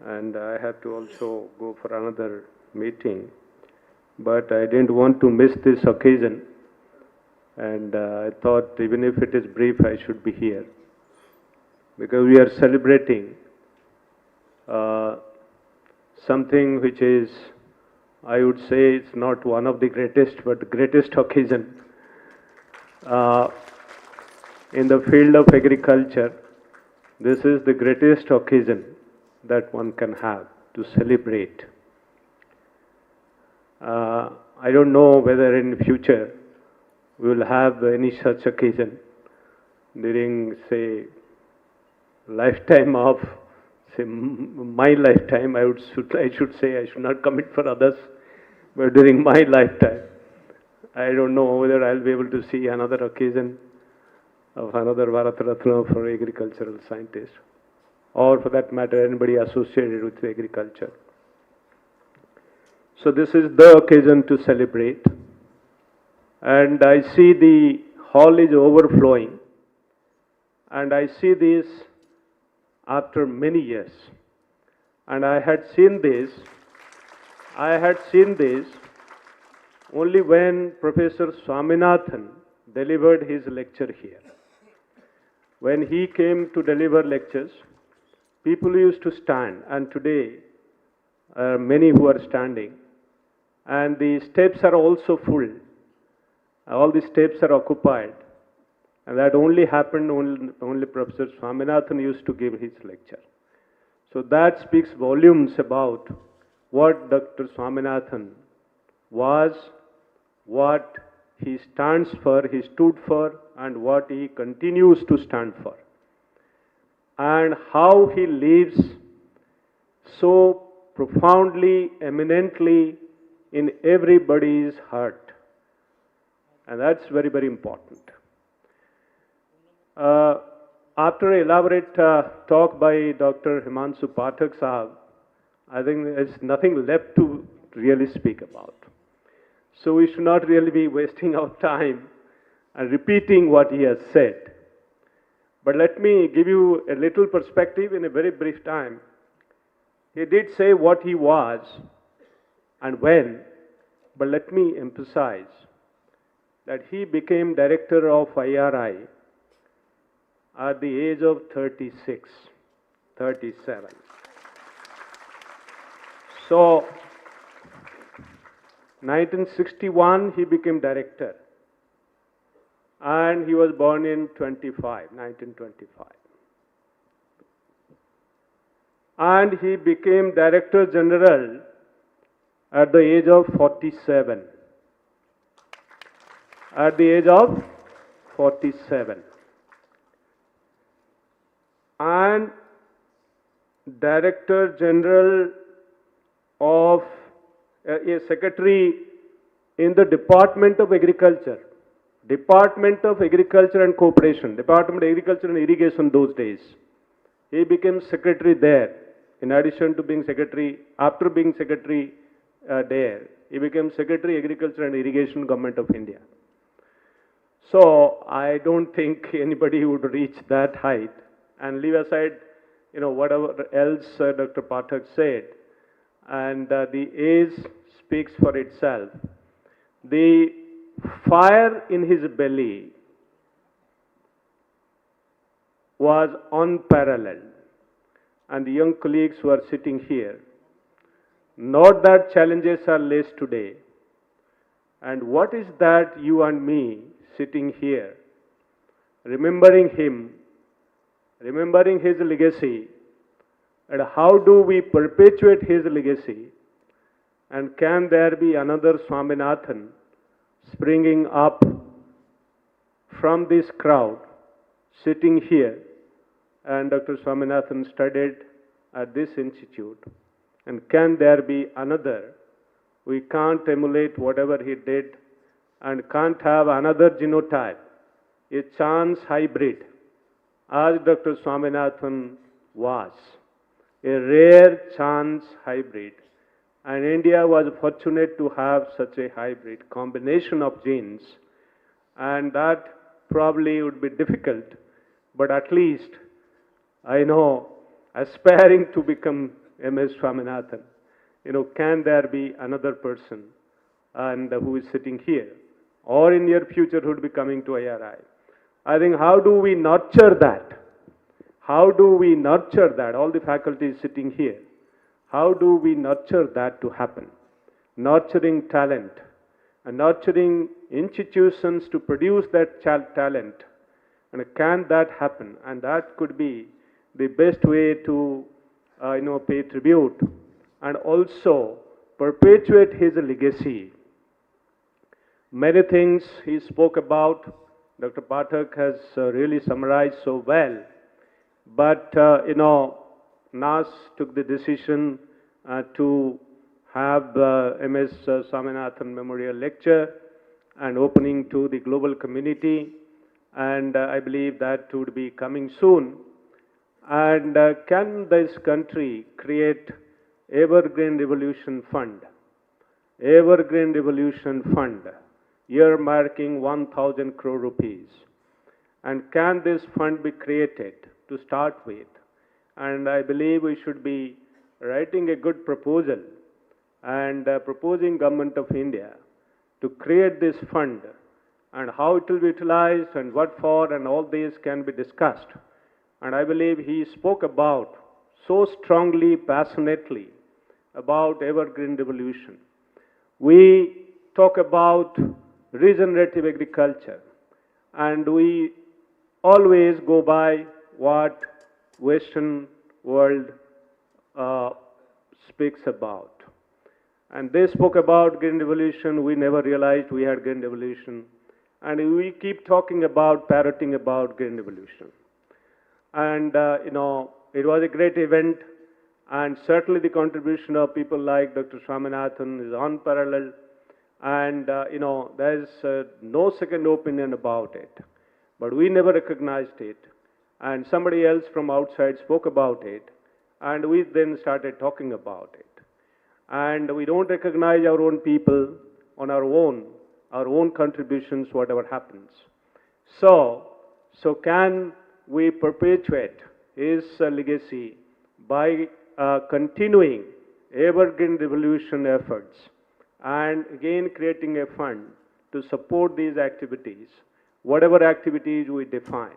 and I have to also go for another meeting, but I didn't want to miss this occasion, and I thought even if it is brief, I should be here, because we are celebrating something which is, I would say, it's not one of the greatest, but the greatest occasion in the field of agriculture. This is the greatest occasion that one can have to celebrate. I don't know whether in future we will have any such occasion during, say, lifetime of, say, my lifetime. I should say, I should not commit for others, but during my lifetime, I don't know whether I'll be able to see another occasion of another Bharat Ratna for agricultural scientist, or for that matter, anybody associated with agriculture. So this is the occasion to celebrate, and I see the hall is overflowing, and I see this after many years, and I had seen this only when Professor Swaminathan delivered his lecture here. When he came to deliver lectures, people used to stand, and today many who are standing, and the steps are also full. All the steps are occupied, and that only happened only Professor Swaminathan used to give his lecture. So that speaks volumes about what Dr. Swaminathan was, what he stands for, he stood for, and what he continues to stand for, and how he lives so profoundly, eminently in everybody's heart. And that's very, very important. After an elaborate talk by Dr. Himanshu Pathak Sahab, I think there's nothing left to really speak about. So we should not really be wasting our time and repeating what he has said. But let me give you a little perspective in a very brief time. He did say what he was and when, but let me emphasize that he became director of IRI at the age of 36, 37. So, 1961 he became director, and he was born in 1925. and he became Director General at the age of 47. At the age of 47. And Director General of a Secretary in the Department of Agriculture. Department of Agriculture and Cooperation, Department of Agriculture and Irrigation those days. He became secretary there. In addition to being secretary, after being secretary there, he became Secretary Agriculture and Irrigation, Government of India. So I don't think anybody would reach that height. And leave aside, whatever else Dr. Pathak said, and the age speaks for itself. The fire in his belly was unparalleled. And the young colleagues who are sitting here, not that challenges are less today. And what is that you and me sitting here, remembering him, remembering his legacy, and how do we perpetuate his legacy? And can there be another Swaminathan springing up from this crowd, sitting here? And Dr. Swaminathan studied at this institute. And can there be another? We can't emulate whatever he did and can't have another genotype, a chance hybrid, as Dr. Swaminathan was, a rare chance hybrid. And India was fortunate to have such a hybrid combination of genes. And that probably would be difficult, but at least I know, aspiring to become M.S. Swaminathan, can there be another person and who is sitting here, or in near future who would be coming to IRI? I think, how do we nurture that? How do we nurture that? All the faculty is sitting here. How do we nurture that to happen? Nurturing talent and nurturing institutions to produce that talent. And can that happen? And that could be the best way to pay tribute and also perpetuate his legacy. Many things he spoke about, Dr. Pathak has really summarized so well. But, NAS took the decision to have M.S. Swaminathan Memorial Lecture and opening to the global community. And I believe that would be coming soon. And can this country create Evergreen Revolution Fund? Evergreen Revolution Fund, earmarking 1,000 crore rupees. And can this fund be created to start with? And I believe we should be writing a good proposal and proposing Government of India to create this fund and how it will be utilized and what for, and all these can be discussed. And I believe he spoke about so strongly, passionately about Evergreen Revolution. We talk about regenerative agriculture, and we always go by what Western world speaks about. And they spoke about Green Revolution. We never realized we had Green Revolution. And we keep talking about, parroting about Green Revolution. And, it was a great event. And certainly the contribution of people like Dr. Swaminathan is unparalleled. And, there is no second opinion about it. But we never recognized it. And somebody else from outside spoke about it. And we then started talking about it. And we don't recognize our own people on our own contributions, whatever happens. So can we perpetuate his legacy by continuing Evergreen Revolution efforts and again creating a fund to support these activities, whatever activities we define.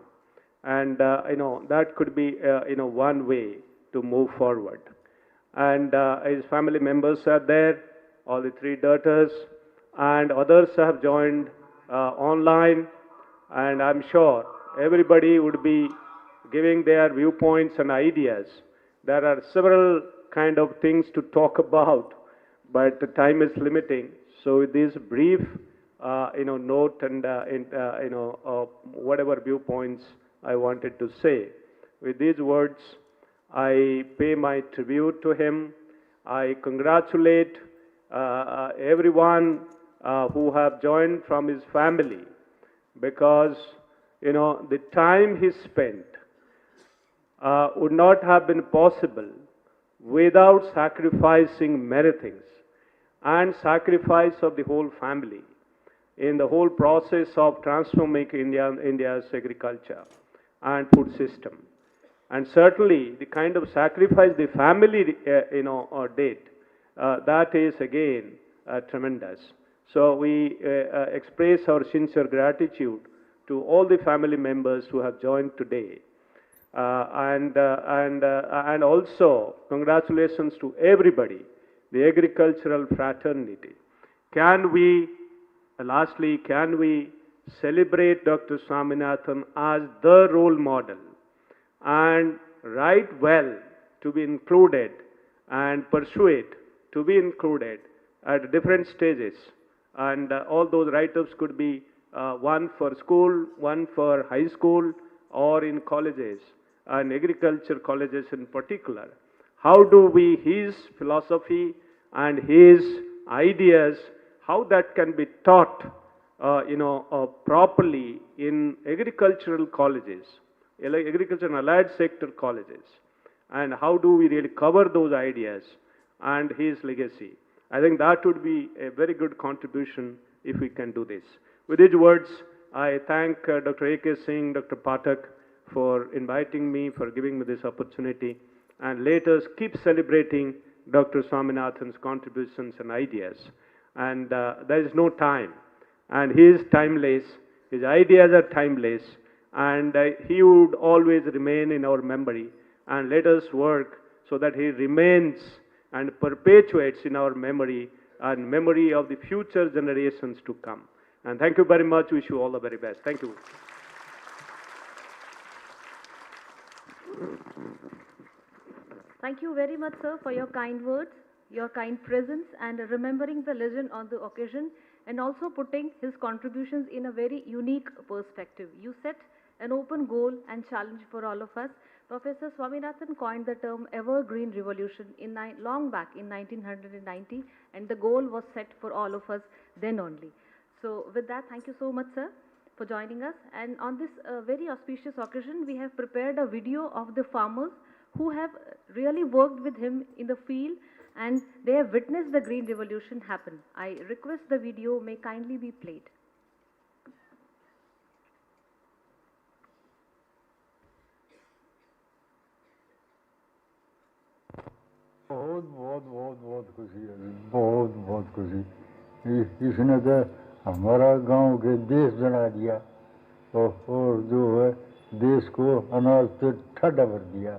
And, that could be, one way to move forward. And his family members are there, all the three daughters, and others have joined online. And I'm sure everybody would be giving their viewpoints and ideas there are several kind of things to talk about, but the time is limiting. So with this brief, note and whatever viewpoints I wanted to say, with these words, I pay my tribute to him. I congratulate everyone who have joined from his family, because the time he spent would not have been possible without sacrificing many things and sacrifice of the whole family in the whole process of transforming India's agriculture and food system. And certainly the kind of sacrifice the family did, that is again tremendous. So we express our sincere gratitude to all the family members who have joined today. And also congratulations to everybody, the agricultural fraternity. Lastly, can we celebrate Dr. Swaminathan as the role model and write well to be included and persuade to be included at different stages. And all those write-ups could be one for school, one for high school, or in colleges, and agriculture colleges in particular. How do we, his philosophy and his ideas, how that can be taught properly in agricultural colleges, agriculture and allied sector colleges, and how do we really cover those ideas and his legacy. I think that would be a very good contribution if we can do this. With these words, I thank Dr. A.K. Singh, Dr. Pathak for inviting me, for giving me this opportunity, and let us keep celebrating Dr. Swaminathan's contributions and ideas. And there is no time, and he is timeless, his ideas are timeless, and he would always remain in our memory. And let us work so that he remains and perpetuates in our memory and memory of the future generations to come. And thank you very much. Wish you all the very best. Thank you. Thank you very much, sir, for your kind words, your kind presence, and remembering the legend on the occasion, and also putting his contributions in a very unique perspective. You set an open goal and challenge for all of us. Professor Swaminathan coined the term evergreen revolution long back in 1990, and the goal was set for all of us then only. So with that, thank you so much, sir, for joining us. And on this very auspicious occasion, we have prepared a video of the farmers who have really worked with him in the field, and they have witnessed the green revolution happen. I request the video may kindly be played. बहुत बहुत बहुत बहुत खुशी है, बहुत बहुत खुशी। इसने तो हमारा गांव के देश बना दिया, और जो है देश को अनाज से ठंडा कर दिया।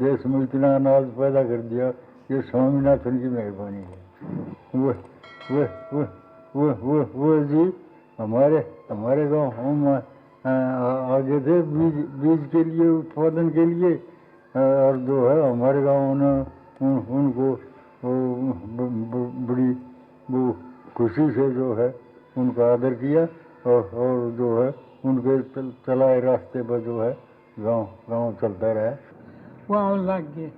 देश में इतना अनाज पैदा कर दिया, ये स्वामीनाथन की मेहरबानी है। वो जी हमारे गांव हम आगे थे बीज के लिए, उत्पादन के लिए, और जो है हमारे गांव ने उनको बड़ी वो खुशी से जो है उनका आदर किया, और जो है उनके चलाए रास्ते पर जो है गांव चलता रहा। वहाँ लग गए,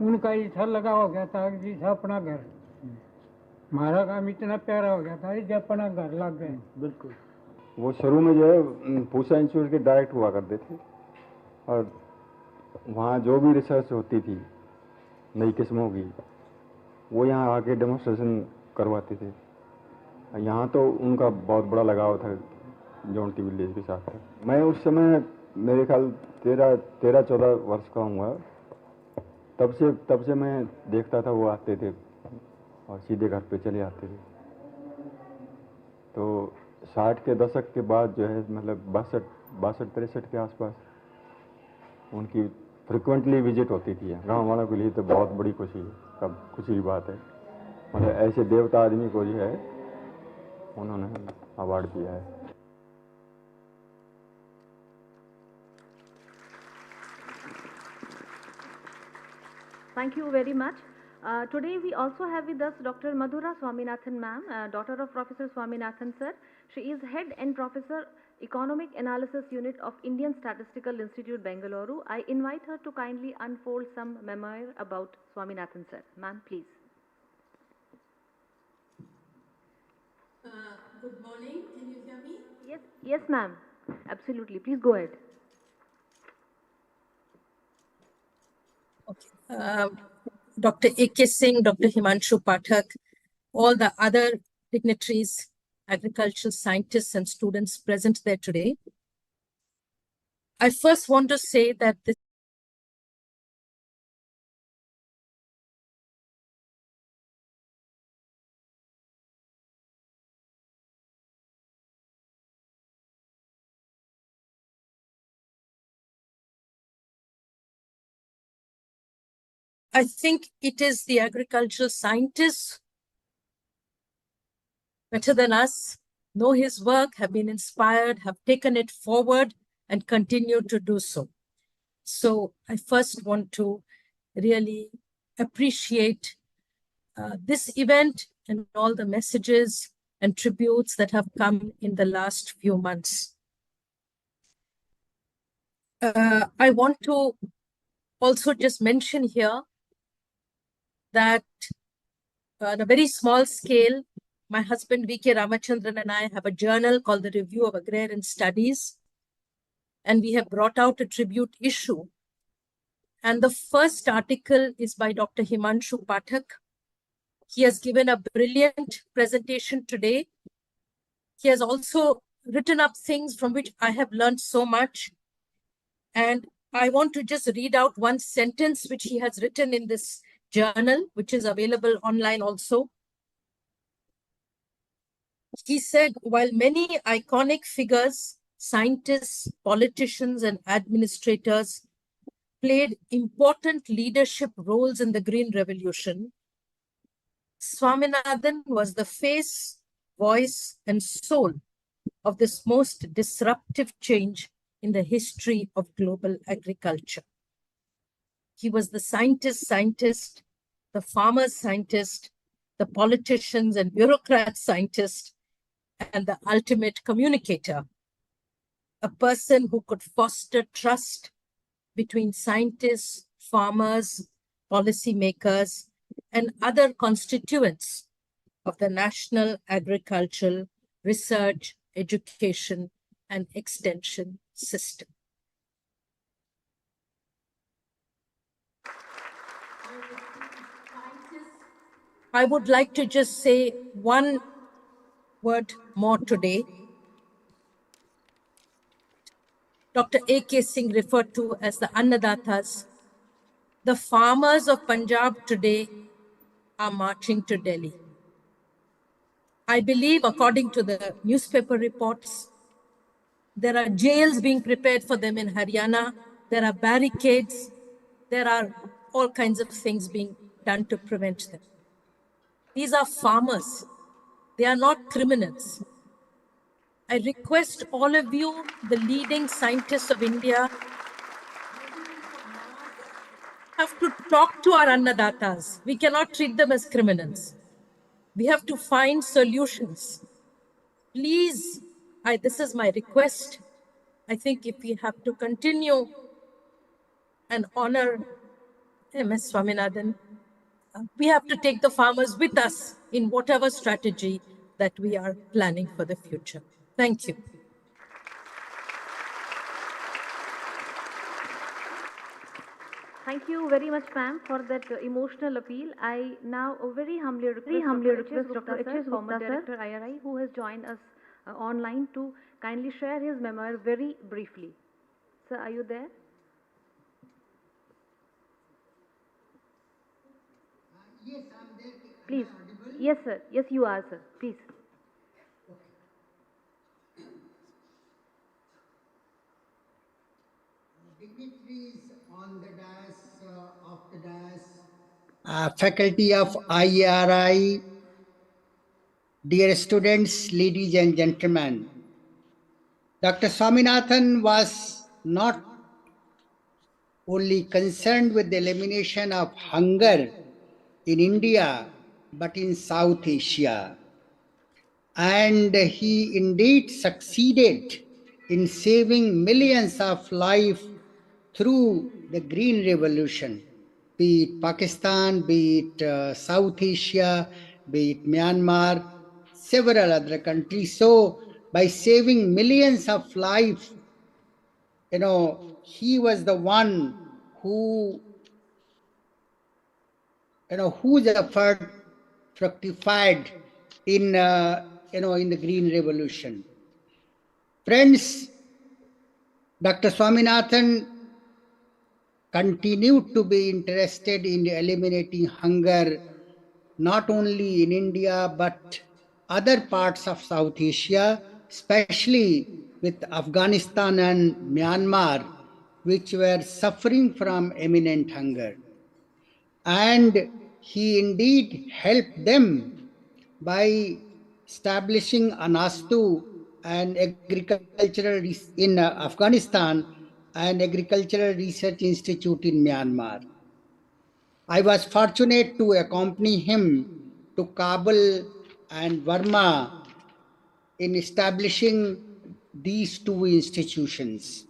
उनका ऐसा लगा हो गया था कि जैसा अपना घर। हमारा काम इतना प्यारा हो गया था जब अपना घर लग गए। बिल्कुल। वो शुरू में जो है पूसा इंस्टीट्यूट के डायरेक्ट हुआ करते थे, और वहाँ जो भी रिसर्च होती थी नई किस्मों की, वो यहाँ आके डेमोन्स्ट्रेशन करवाते थे। यहाँ तो उनका बहुत बड़ा लगाव था जॉन्टी विलेज के साथ। मैं उस समय मेरे ख्याल 13-14 वर्ष का हूँ, तब से मैं देखता था वो आते थे और सीधे घर पे चले आते थे। तो 60 के दशक के बाद जो है, मतलब 62-63 के आसपास उनकी फ्रिक्वेंटली विजिट होती थी। गाँव वालों के लिए तो बहुत बड़ी खुशी की बात है। मतलब ऐसे देवता आदमी को जो है उन्होंने अवार्ड दिया है। Thank you very much. Today we also have with us Dr. Madhura Swaminathan ma'am, daughter of Professor Swaminathan sir. She is head and professor Economic Analysis Unit of Indian Statistical Institute, Bengaluru. I invite her to kindly unfold some memoir about Swaminathan sir. Ma'am, please. Good morning. Can you hear me? Yes, ma'am. Absolutely. Please go ahead. Okay. Dr. A.K. Singh, Dr. Himanshu Pathak, all the other dignitaries, agricultural scientists and students present there today. I first want to say that this I think it is the agricultural scientists better than us, know his work, have been inspired, have taken it forward and continue to do so. So I first want to really appreciate this event and all the messages and tributes that have come in the last few months. I want to also just mention here that on a very small scale, my husband V.K. Ramachandran and I have a journal called the Review of Agrarian Studies, and we have brought out a tribute issue. And the first article is by Dr. Himanshu Pathak. He has given a brilliant presentation today. He has also written up things from which I have learned so much. And I want to just read out one sentence which he has written in this journal, which is available online also. He said, while many iconic figures, scientists, politicians, and administrators played important leadership roles in the Green Revolution, Swaminathan was the face, voice, and soul of this most disruptive change in the history of global agriculture. He was the scientist, the farmer's scientist, the politicians and bureaucrats scientist, and the ultimate communicator, a person who could foster trust between scientists, farmers, policymakers, and other constituents of the national agricultural research, education, and extension system. I would like to just say one word more today. Dr. A.K. Singh referred to as the Annadatas. The farmers of Punjab today are marching to Delhi. I believe, according to the newspaper reports, there are jails being prepared for them in Haryana. There are barricades. There are all kinds of things being done to prevent them. These are farmers. They are not criminals. I request all of you, the leading scientists of India, have to talk to our Annadatas. We cannot treat them as criminals. We have to find solutions. Please, this is my request. I think if we have to continue and honor M.S. Swaminathan, we have to take the farmers with us in whatever strategy that we are planning for the future. Thank you. Thank you very much, ma'am, for that emotional appeal. I now very humbly request Dr. H.S. former Director IRI, who has joined us online, to kindly share his memoir very briefly. Sir, are you there? Yes, I'm there. Please. Yes, sir. Yes, you are, sir. Please. Dignitaries on the dais, faculty of IRI, dear students, ladies and gentlemen. Dr. Swaminathan was not only concerned with the elimination of hunger in India, but in South Asia. And he indeed succeeded in saving millions of lives through the Green Revolution, be it Pakistan, be it South Asia, be it Myanmar, several other countries. So by saving millions of lives, he was the one who, whose effort fructified in, in the Green Revolution. Friends, Dr. Swaminathan continued to be interested in eliminating hunger, not only in India, but other parts of South Asia, especially with Afghanistan and Myanmar, which were suffering from imminent hunger. And he indeed helped them by establishing Anastu and agricultural in Afghanistan and Agricultural Research Institute in Myanmar. I was fortunate to accompany him to Kabul and Burma in establishing these two institutions.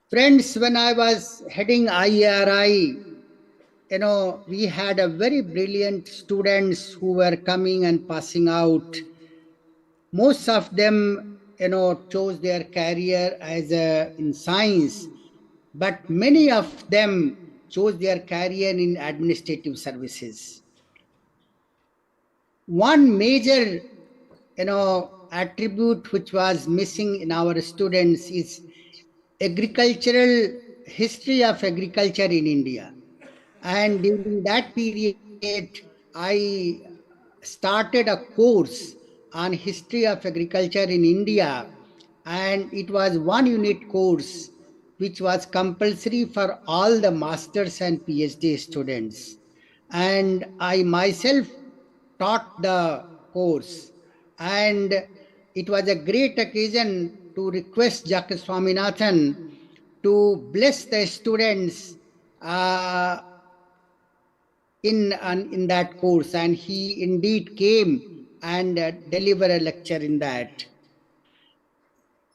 Friends, when I was heading IRI, we had a very brilliant students who were coming and passing out. Most of them, chose their career as in science, but many of them chose their career in administrative services. One major, attribute which was missing in our students is history of agriculture in India. And during that period, I started a course on history of agriculture in India, and it was 1 unit course which was compulsory for all the masters and PhD students. And I myself taught the course, and it was a great occasion to request Dr. Swaminathan to bless the students in that course, and he indeed came and delivered a lecture in that.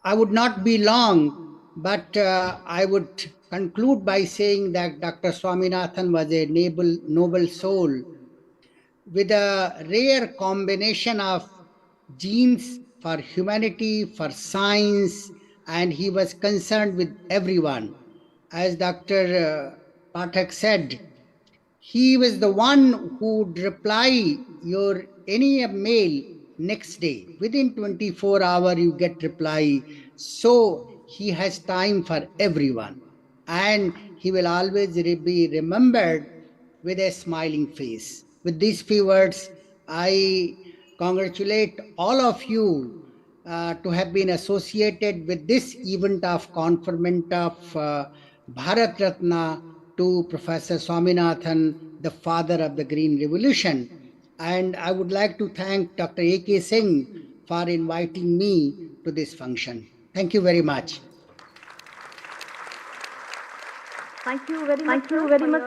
I would not be long, but I would conclude by saying that Dr. Swaminathan was a noble soul with a rare combination of genes for humanity, for science, and he was concerned with everyone. As Dr. Pathak said, he was the one who would reply your any mail next day. Within 24 hours, you get reply. So he has time for everyone. And he will always be remembered with a smiling face. With these few words, I congratulate all of you to have been associated with this event of conferment of Bharat Ratna to Professor Swaminathan, the father of the Green Revolution. And I would like to thank Dr. A.K. Singh for inviting me to this function. Thank you very much. Thank you very much,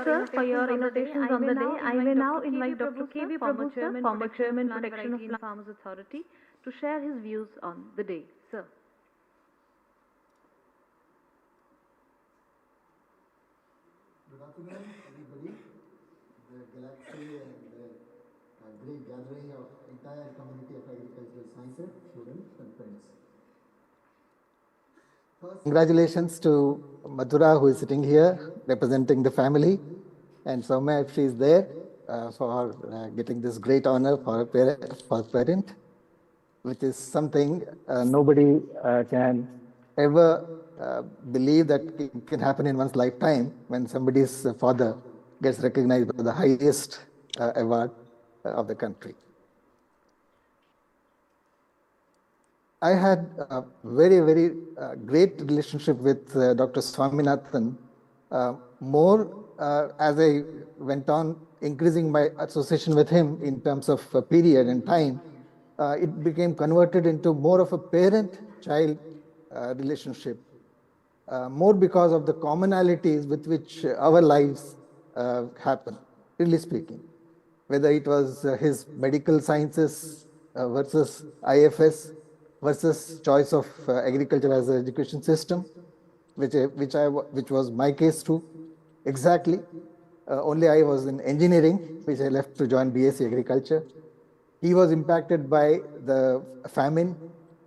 sir, for your invitations on the day. I may now invite Dr. K.V. Prabhu, former Chairman, Protection of Farmers Authority, to share his views on the day. Sir. Good afternoon, everybody. The galaxy and the great gathering of entire community of agricultural sciences, students and friends. First, congratulations to Madhura, who is sitting here representing the family, and Soumya, if she is there, for getting this great honor for a parent, which is something nobody can ever believe that it can happen in one's lifetime when somebody's father gets recognized by the highest award of the country. I had a very, very great relationship with Dr. Swaminathan, more as I went on increasing my association with him in terms of period and time. It became converted into more of a parent-child relationship. more because of the commonalities with which our lives happen, really speaking. Whether it was his medical sciences versus IFS versus choice of agriculture as an education system, which was my case too, exactly. Only I was in engineering, which I left to join BSc Agriculture. He was impacted by the famine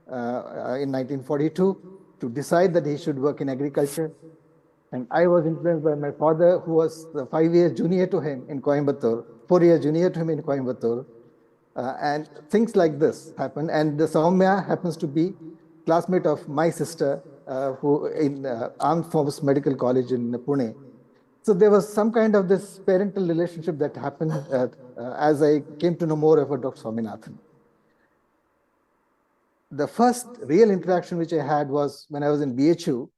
in 1942 to decide that he should work in agriculture. And I was influenced by my father, who was 5 years junior to him in Coimbatore, 4 years junior to him in Coimbatore. And things like this happen. And the Soumya happens to be classmate of my sister, who in Armed Forces Medical College in Pune. So there was some kind of this parental relationship that happened as I came to know more about Dr. Swaminathan. The first real interaction which I had was when I was in BHU.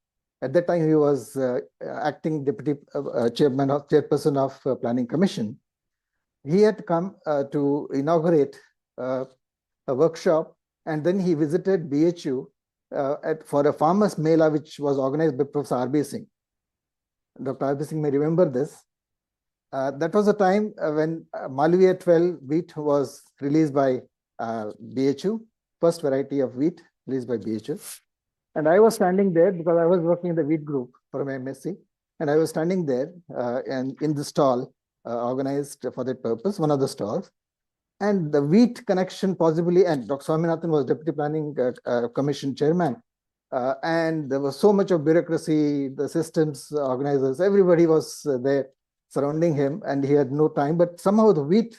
At that time, he was acting deputy chairperson of Planning Commission. He had come to inaugurate a workshop, and then he visited BHU for a farmers' mela, which was organized by Professor R.B. Singh. Dr. R.B. Singh may remember this. That was a time when Malviya 12 wheat was released by BHU, first variety of wheat released by BHU. And I was standing there because I was working in the wheat group for my MSc. And I was standing there and in the stall organized for that purpose, one of the stalls. And the wheat connection possibly, and Dr. Swaminathan was Deputy Planning Commission Chairman. And there was so much of bureaucracy, the systems organizers, everybody was there surrounding him, and he had no time. But somehow the wheat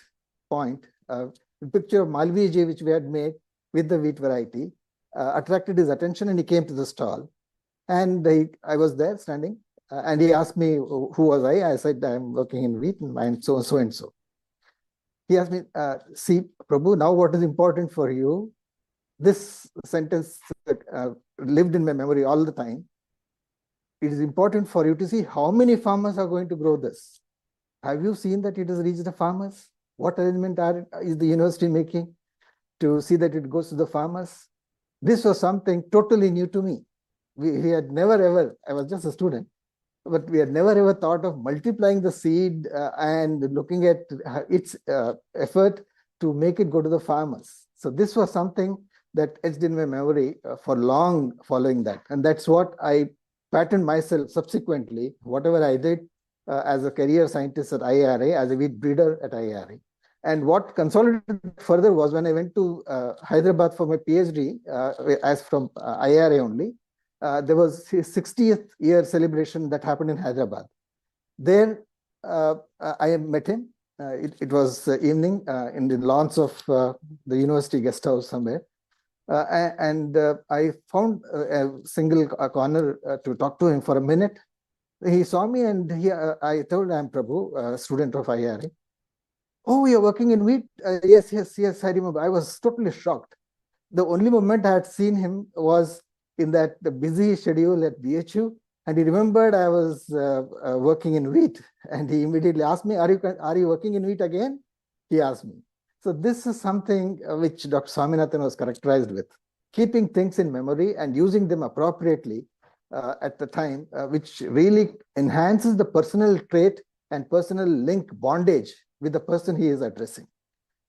point, the picture of Malviya, which we had made with the wheat variety, attracted his attention, and he came to the stall. And I was there standing, and he asked me who was I. I said, I'm working in wheat, and I'm so and so. He asked me, see, Prabhu, now what is important for you? This sentence lived in my memory all the time. It is important for you to see how many farmers are going to grow this. Have you seen that it has reached the farmers? What arrangement is the university making to see that it goes to the farmers? This was something totally new to me. We had never ever, I was just a student, but we had never ever thought of multiplying the seed and looking at its effort to make it go to the farmers. So this was something that etched in my memory for long following that. And that's what I patterned myself subsequently, whatever I did as a career scientist at IIRA, as a wheat breeder at IIRA. And what consolidated further was when I went to Hyderabad for my PhD, as from IIRA only, there was his 60th year celebration that happened in Hyderabad. There, I met him. It was evening in the lawns of the university guest house somewhere. And I found a single corner to talk to him for a minute. He saw me, and I told him, I'm Prabhu, student of IIRA. Oh, you're working in wheat? Yes, I remember. I was totally shocked. The only moment I had seen him was in that busy schedule at BHU, and he remembered I was working in wheat, and he immediately asked me, are you working in wheat again? He asked me. So this is something which Dr. Swaminathan was characterized with, keeping things in memory and using them appropriately at the time, which really enhances the personal trait and personal link bondage with the person he is addressing.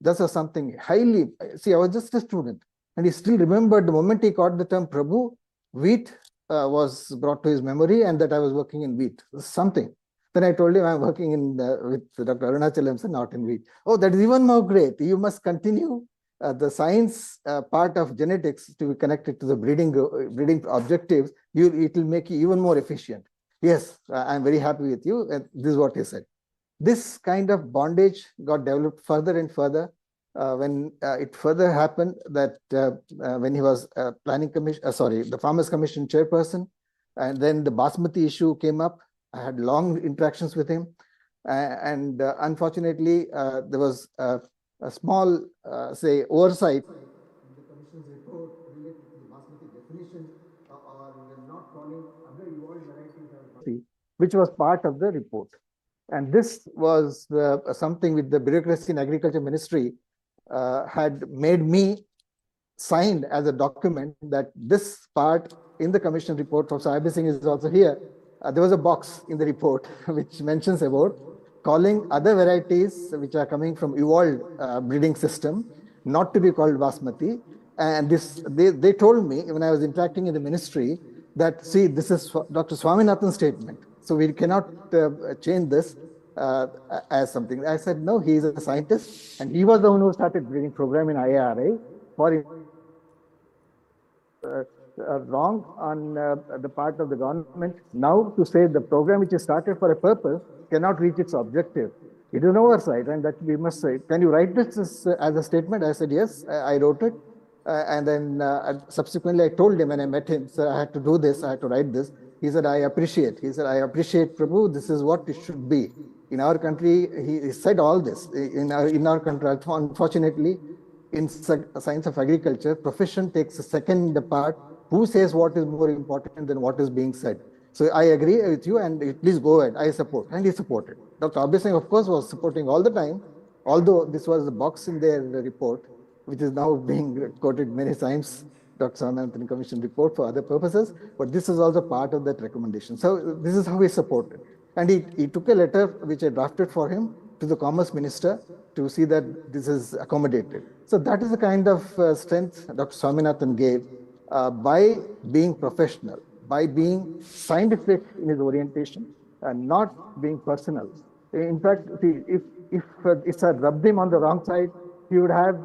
This was something highly, see, I was just a student, and he still remembered the moment he caught the term Prabhu, wheat was brought to his memory, and that I was working in wheat. Something. Then I told him I'm working in with Dr. Arunachalam, not in wheat. Oh, that is even more great. You must continue the science part of genetics to be connected to the breeding objectives. It will make you even more efficient. Yes, I'm very happy with you. And this is what he said. This kind of bondage got developed further and further when it further happened that when he was planning commission, the Farmers Commission chairperson, and then the Basmati issue came up. I had long interactions with him, and unfortunately, there was a small, say, oversight in the commission's report related to the Basmati definition or not calling other evolved varieties as Basmati, which was part of the report. And this was something with the bureaucracy in Agriculture Ministry had made me signed as a document that this part in the commission report, Professor IB Singh is also here. There was a box in the report which mentions about calling other varieties which are coming from evolved breeding system not to be called basmati. And this, they told me when I was interacting in the ministry that, see, this is Dr. Swaminathan's statement. So we cannot change this as something. I said, no, he is a scientist and he was the one who started breeding program in IARA for wrong on the part of the government. Now to say the program which is started for a purpose cannot reach its objective. It is an oversight, and that we must say. Can you write this as a statement? I said, yes, I wrote it. And then subsequently I told him when I met him, sir, I had to do this, I had to write this. He said, I appreciate. He said, I appreciate, Prabhu, this is what it should be. In our country, he said all this. In our country, unfortunately, in science of agriculture, profession takes a second part. Who says what is more important than what is being said? So I agree with you, and please go ahead. I support, and he supported. Dr. Abhay Singh, of course, was supporting all the time, although this was a box in their report, which is now being quoted many times, Dr. Swaminathan Commission report for other purposes, but this is also part of that recommendation. So this is how he supported. And he took a letter which I drafted for him to the Commerce Minister to see that this is accommodated. So that is the kind of strength Dr. Swaminathan gave by being professional, by being scientific in his orientation, and not being personal. In fact, see, if it's rubbed him on the wrong side, he would have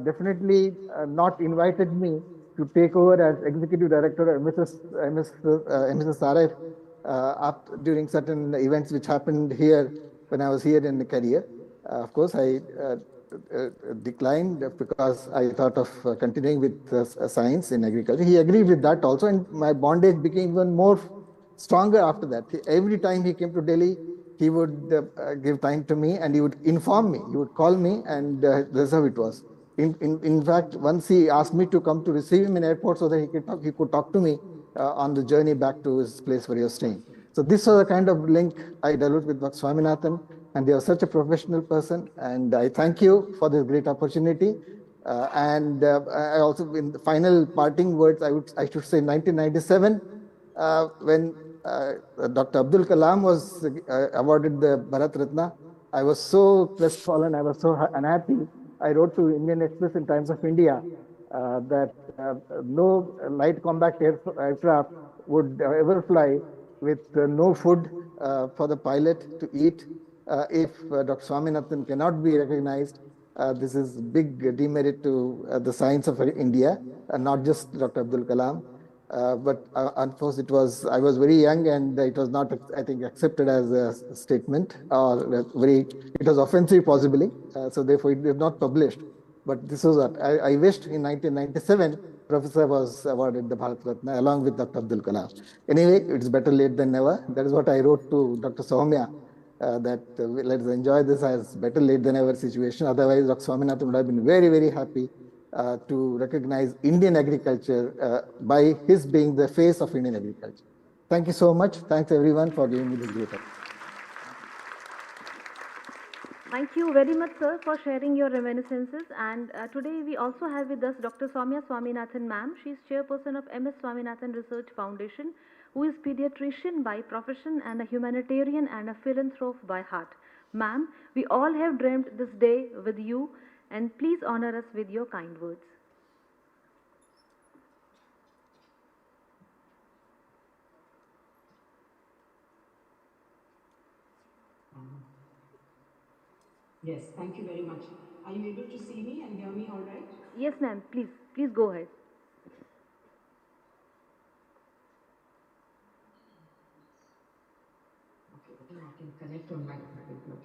definitely not invited me to take over as executive director of MSSRF during certain events which happened here when I was here in the career. Of course, I declined because I thought of continuing with science in agriculture. He agreed with that also, and my bondage became even more stronger after that. Every time he came to Delhi, he would give time to me and he would inform me. He would call me, and that's how it was. In fact, once he asked me to come to receive him in airport so that he could talk to me on the journey back to his place where he was staying. So this was the kind of link I developed with Dr. Swaminathan, and they are such a professional person. And I thank you for this great opportunity. I also, in the final parting words, I should say 1997, when Dr. Abdul Kalam was awarded the Bharat Ratna, I was so crestfallen, I was so unhappy. I wrote to Indian Express in Times of India that no light combat aircraft would ever fly with no food for the pilot to eat if Dr. Swaminathan cannot be recognized. This is big demerit to the science of India, not just Dr. Abdul Kalam. But unfortunately, I was very young, and it was not, I think, accepted as a statement, or it was offensive possibly. So therefore, it was not published. But this was what I wished in 1997, Professor was awarded the Bharat Ratna along with Dr. Abdul Kalam. Anyway, it's better late than never. That is what I wrote to Dr. Soumya, that let's enjoy this as better late than ever situation. Otherwise, Dr. Swaminathan would have been very, very happy to recognize Indian agriculture by his being the face of Indian agriculture. Thank you so much. Thanks everyone for giving me this great opportunity. Thank you very much, sir, for sharing your reminiscences. And today we also have with us Dr. Soumya Swaminathan, ma'am. She is chairperson of MS Swaminathan Research Foundation, who is pediatrician by profession and a humanitarian and a philanthrope by heart. Ma'am, we all have dreamed this day with you, and please honor us with your kind words. Yes, thank you very much. Are you able to see me and hear me all right? Yes, ma'am. Please go ahead. Okay, I think I can connect on my computer.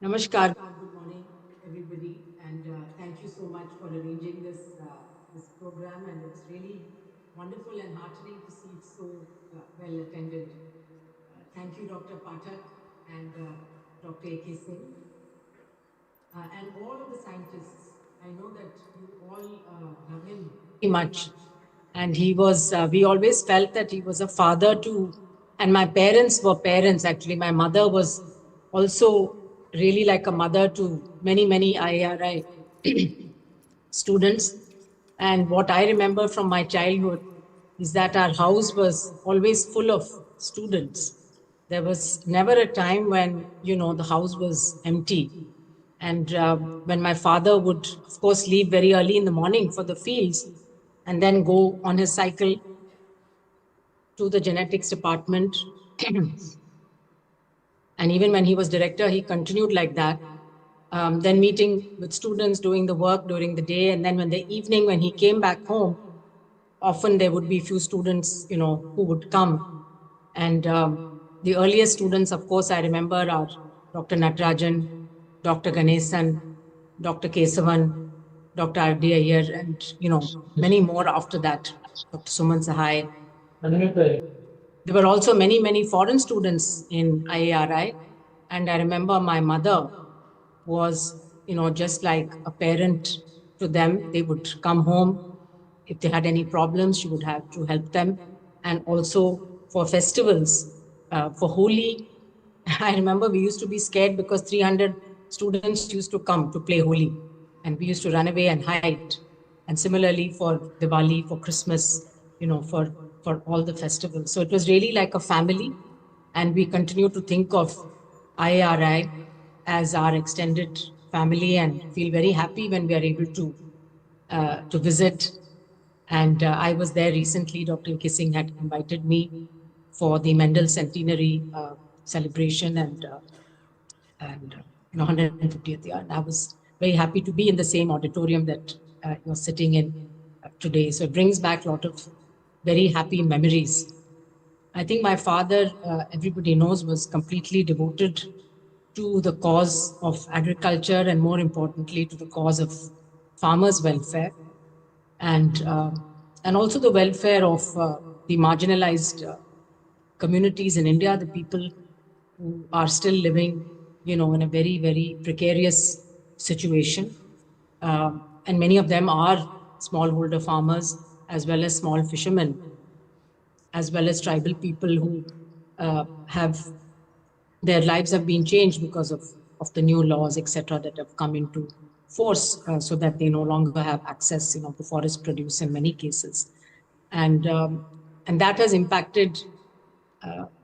Namaskar, good morning, everybody, and thank you so much for arranging this program. And it's really wonderful and heartening to see it so well attended. Thank you, Dr. Pathak and Dr. A.K. Singh, and all of the scientists I know that you all love him very much. And he was, we always felt that he was a father to, and my parents were parents actually. My mother was also really like a mother to many, many IRI students. And what I remember from my childhood is that our house was always full of students. There was never a time when, you know, the house was empty. And when my father would, of course, leave very early in the morning for the fields and then go on his cycle to the genetics department. And even when he was director, he continued like that. Then meeting with students, doing the work during the day. And then when the evening, when he came back home, often there would be few students, you know, who would come. And the earliest students, of course, I remember are Dr. Natarajan, Dr. Ganesan, Dr. Kesavan, Dr. R.D. Iyer, and, you know, many more after that, Dr. Suman Sahai. There were also many, many foreign students in IARI. And I remember my mother was, you know, just like a parent to them. They would come home. If they had any problems, she would have to help them. And also for festivals, for Holi, I remember we used to be scared because 300 students used to come to play Holi. And we used to run away and hide. And similarly for Diwali, for Christmas, you know, for all the festivals. So it was really like a family. And we continue to think of IARI as our extended family and feel very happy when we are able to visit. And I was there recently. Dr. K. Singh had invited me for the Mendel centenary celebration and you know, 150th year. And I was very happy to be in the same auditorium that you're sitting in today. So it brings back a lot of very happy memories. I think my father, everybody knows, was completely devoted to the cause of agriculture and more importantly to the cause of farmers' welfare and also the welfare of the marginalized communities in India, the people who are still living, you know, in a very, very precarious situation. And many of them are smallholder farmers as well as small fishermen, as well as tribal people who have their lives have been changed because of the new laws, etc., that have come into force, so that they no longer have access, you know, to forest produce in many cases, and that has impacted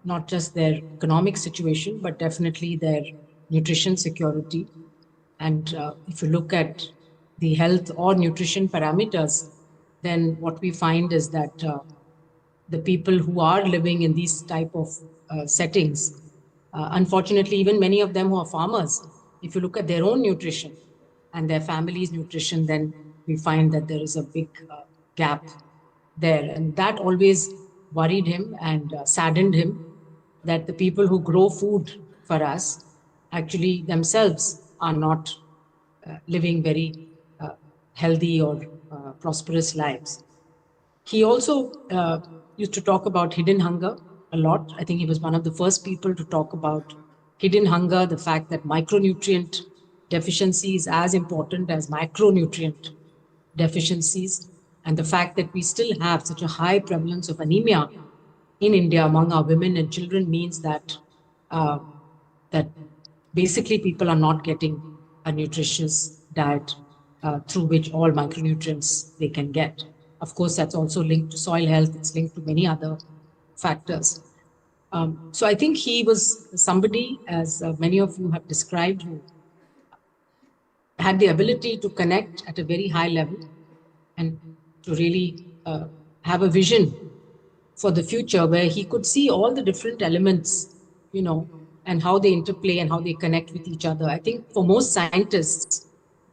not just their economic situation, but definitely their nutrition security. And if you look at the health or nutrition parameters, then what we find is that the people who are living in these type of settings, unfortunately, even many of them who are farmers, if you look at their own nutrition and their family's nutrition, then we find that there is a big gap there. And that always worried him and saddened him, that the people who grow food for us actually themselves are not living very healthy or prosperous lives. He also used to talk about hidden hunger a lot. I think he was one of the first people to talk about hidden hunger, the fact that micronutrient deficiency is as important as macronutrient deficiencies, and the fact that we still have such a high prevalence of anemia in India among our women and children means that that basically people are not getting a nutritious diet through which all micronutrients they can get. Of course, that's also linked to soil health. It's linked to many other factors. So I think he was somebody, as many of you have described, who had the ability to connect at a very high level and to really have a vision for the future where he could see all the different elements, you know, and how they interplay and how they connect with each other. I think for most scientists,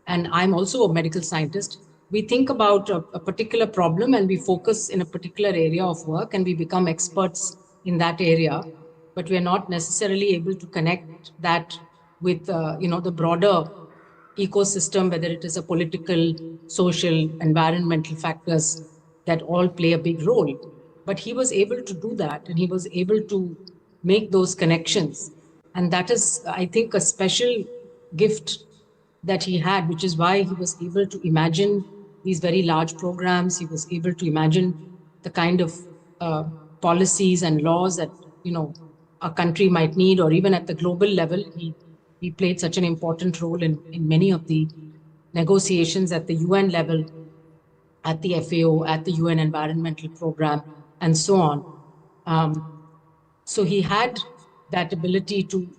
and I'm also a medical scientist, we think about a particular problem and we focus in a particular area of work and we become experts in that area, but we're not necessarily able to connect that with, you know, the broader ecosystem, whether it is a political, social, environmental factors that all play a big role. But he was able to do that and he was able to make those connections. And that is, I think, a special gift that he had, which is why he was able to imagine these very large programs. He was able to imagine the kind of policies and laws that, a country might need, or even at the global level. He played such an important role in many of the negotiations at the UN level, at the FAO, at the UN Environmental Program, and so on. So he had that ability to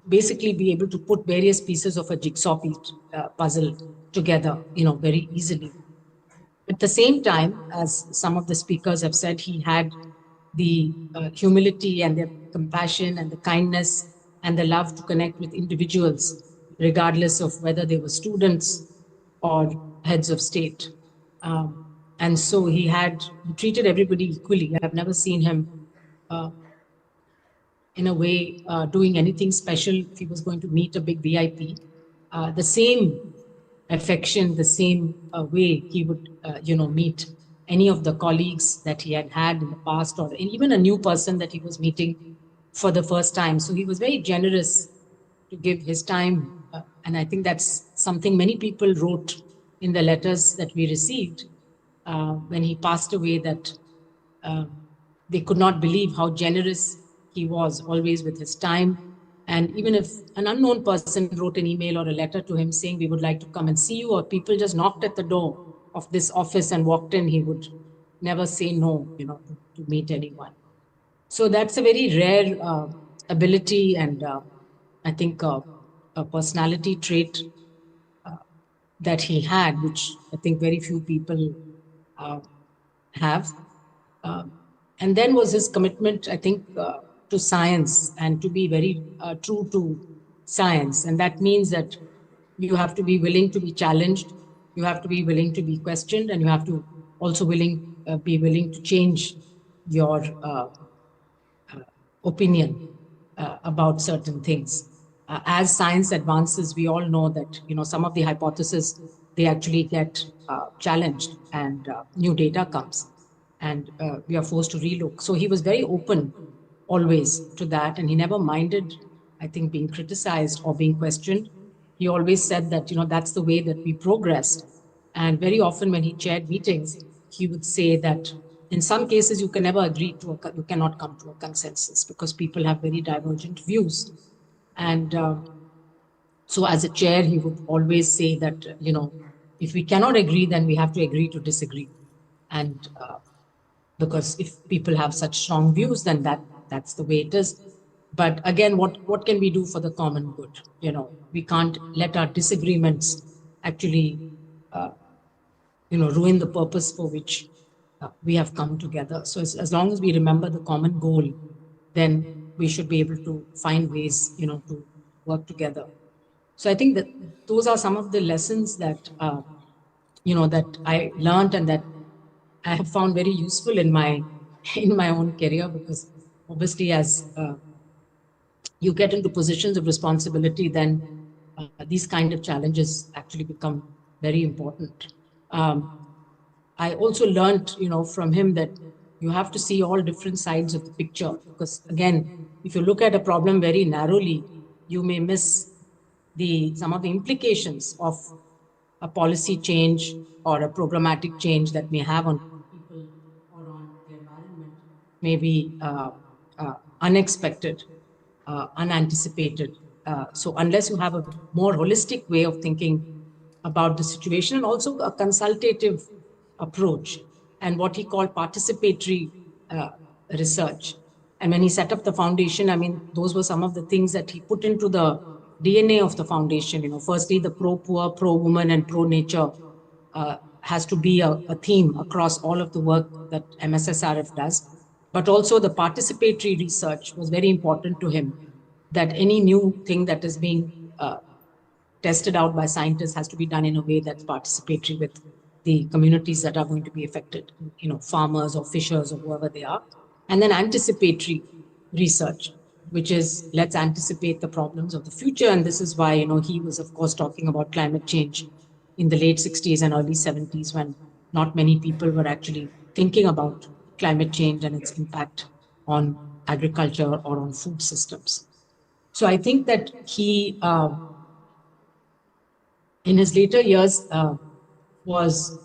basically be able to put various pieces of a jigsaw puzzle together, very easily. At the same time, as some of the speakers have said, he had the humility and the compassion and the kindness and the love to connect with individuals, regardless of whether they were students or heads of state. And so he treated everybody equally. I've never seen him in a way doing anything special. If he was going to meet a big VIP, the same affection, the same way he would, meet any of the colleagues that he had in the past, or even a new person that he was meeting for the first time. So he was very generous to give his time. And I think that's something many people wrote in the letters that we received when he passed away, that they could not believe how generous he was always with his time. And even if an unknown person wrote an email or a letter to him saying, we would like to come and see you, or people just knocked at the door of this office and walked in, he would never say no, to meet anyone. So that's a very rare ability, and I think a personality trait that he had, which I think very few people have. And then was his commitment, I think, to science, and to be very true to science. And that means that you have to be willing to be challenged, you have to be willing to be questioned, and you have to also be willing to change your opinion about certain things. As science advances, we all know that some of the hypotheses, they actually get challenged, and new data comes, and we are forced to relook. So he was very open always to that, and he never minded, I think, being criticized or being questioned. He always said that that's the way that we progress. And very often when he chaired meetings, he would say that in some cases you can never you cannot come to a consensus, because people have very divergent views. And so as a chair, he would always say that, if we cannot agree, then we have to agree to disagree. And because if people have such strong views, then that's the way it is. But again, what can we do for the common good? We can't let our disagreements actually ruin the purpose for which we have come together. So as long as we remember the common goal, then we should be able to find ways, to work together. So I think that those are some of the lessons that, that I learned, and that I have found very useful in my own career, because obviously as you get into positions of responsibility, then these kind of challenges actually become very important. I also learned, from him, that you have to see all different sides of the picture, because again, if you look at a problem very narrowly, you may miss some of the implications of a policy change or a programmatic change that may have on people or on the environment, may be unexpected, unanticipated. So unless you have a more holistic way of thinking about the situation, and also a consultative approach, and what he called participatory research. And when he set up the foundation, I mean, those were some of the things that he put into the DNA of the foundation. Firstly, the pro-poor, pro-woman, and pro-nature has to be a theme across all of the work that MSSRF does. But also the participatory research was very important to him, that any new thing that is being tested out by scientists has to be done in a way that's participatory with the communities that are going to be affected, farmers or fishers or whoever they are. And then anticipatory research, which is, let's anticipate the problems of the future. And this is why, he was, of course, talking about climate change in the late 60s and early 70s, when not many people were actually thinking about climate change and its impact on agriculture or on food systems. So I think that he in his later years was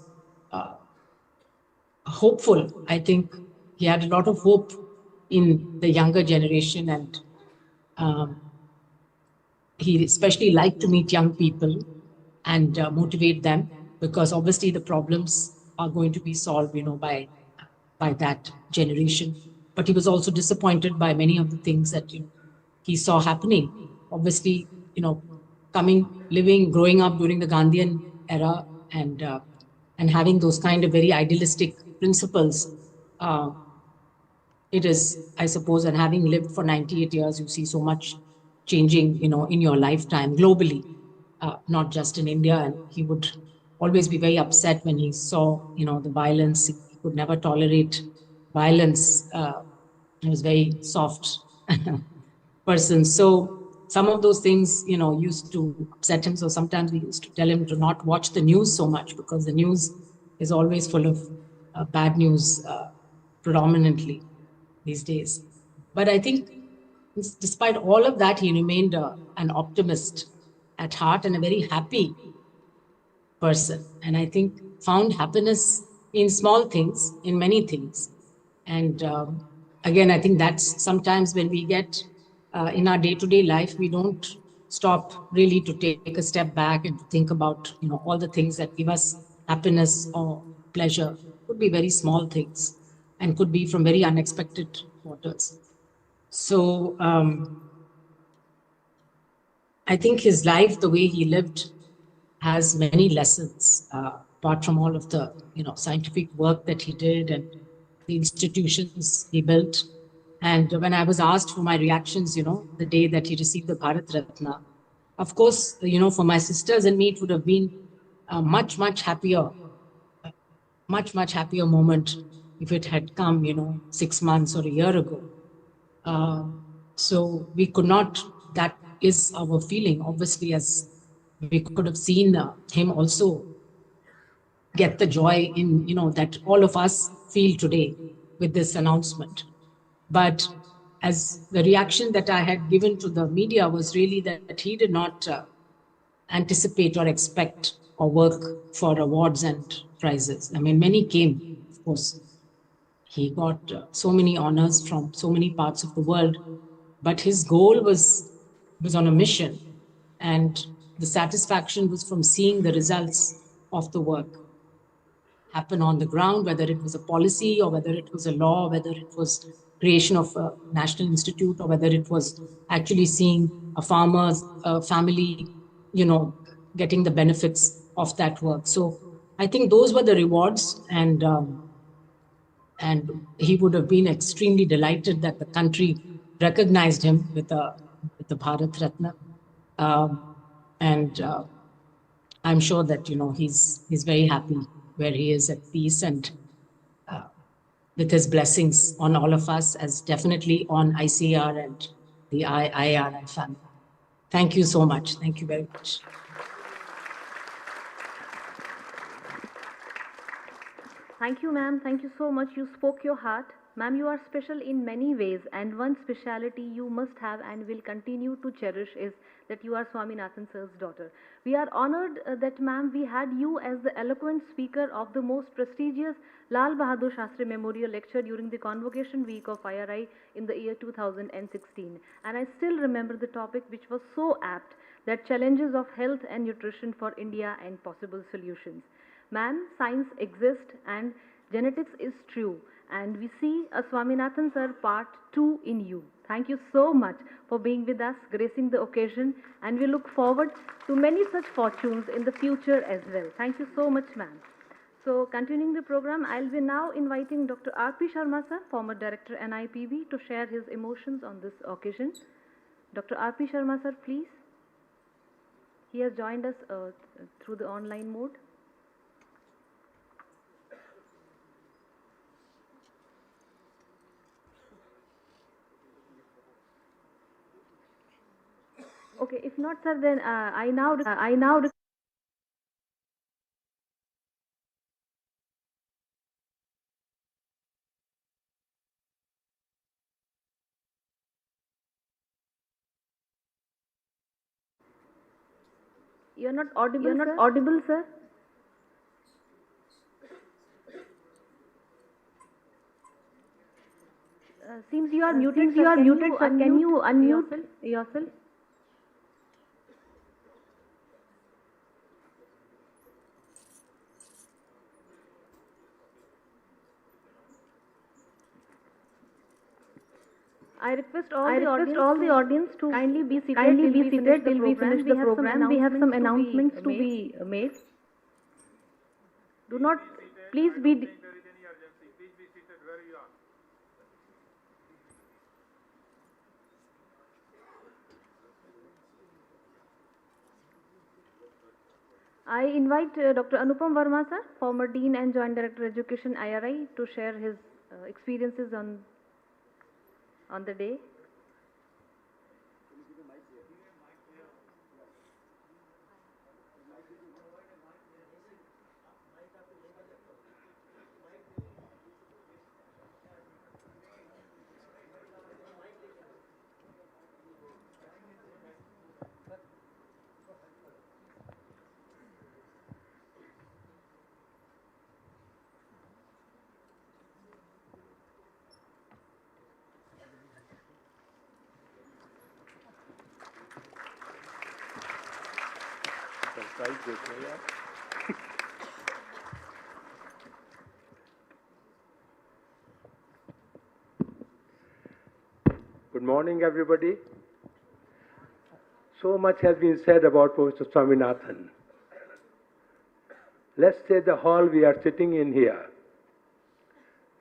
hopeful. I think he had a lot of hope in the younger generation, and um, he especially liked to meet young people and motivate them, because obviously the problems are going to be solved, by that generation. But he was also disappointed by many of the things that he saw happening. Obviously, growing up during the Gandhian era, and having those kind of very idealistic principles. Uh, it is, I suppose, and having lived for 98 years, you see so much changing, in your lifetime globally, not just in India. And he would always be very upset when he saw, the violence. He could never tolerate violence. He was very soft person. So some of those things, used to upset him. So sometimes we used to tell him to not watch the news so much, because the news is always full of bad news, predominantly these days. But I think despite all of that, he remained an optimist at heart and a very happy person. And I think found happiness in small things, in many things. And again, I think that's sometimes when we get in our day-to-day life, we don't stop really to take a step back and to think about, all the things that give us happiness or pleasure. Could be very small things and could be from very unexpected quarters. So I think his life, the way he lived, has many lessons, apart from all of the scientific work that he did and the institutions he built. And when I was asked for my reactions, the day that he received the Bharat Ratna, of course, for my sisters and me, it would have been a much, much happier moment if it had come, 6 months or a year ago. So we could not, that is our feeling, obviously, as we could have seen him also get the joy in, that all of us feel today with this announcement. But as the reaction that I had given to the media was really that he did not anticipate or expect or work for awards and prizes. I mean, many came, of course. He got so many honors from so many parts of the world, but his goal was on a mission, and the satisfaction was from seeing the results of the work happen on the ground, whether it was a policy or whether it was a law, whether it was creation of a national institute, or whether it was actually seeing a farmer's family, getting the benefits of that work. So I think those were the rewards, and he would have been extremely delighted that the country recognized him with the Bharat Ratna. And I'm sure that he's very happy where he is, at peace, and with his blessings on all of us, as definitely on ICR and the IRI family. Thank you so much. Thank you very much. Thank you, ma'am. Thank you so much. You spoke your heart. Ma'am, you are special in many ways, and one speciality you must have and will continue to cherish is that you are Swaminathan sir's daughter. We are honored that, ma'am, we had you as the eloquent speaker of the most prestigious Lal Bahadur Shastri Memorial Lecture during the Convocation Week of IRI in the year 2016. And I still remember the topic, which was so apt, that challenges of health and nutrition for India and possible solutions. Ma'am, science exists and genetics is true, and we see a Swaminathan sir part 2 in you. Thank you so much for being with us, gracing the occasion, and we look forward to many such fortunes in the future as well. Thank you so much, ma'am. So, continuing the program, I'll be now inviting Dr. R.P. Sharma sir, former director NIPB, to share his emotions on this occasion. Dr. R.P. Sharma sir, please. He has joined us through the online mode. Okay, if not, sir, then I now You're not audible, You're not sir. audible, sir. Seems you are muted, Seems sir. you are Can muted, you sir. Can you unmute yourself? I request all the audience to kindly be seated till we finish the program. We have some announcements to be made. Do not, please be. Please be seated where you are. I invite Dr. Anupam Verma, sir, former Dean and Joint Director Education IRI, to share his experiences on the day. Good morning, everybody. So much has been said about Professor Swaminathan. Let's say the hall we are sitting in here.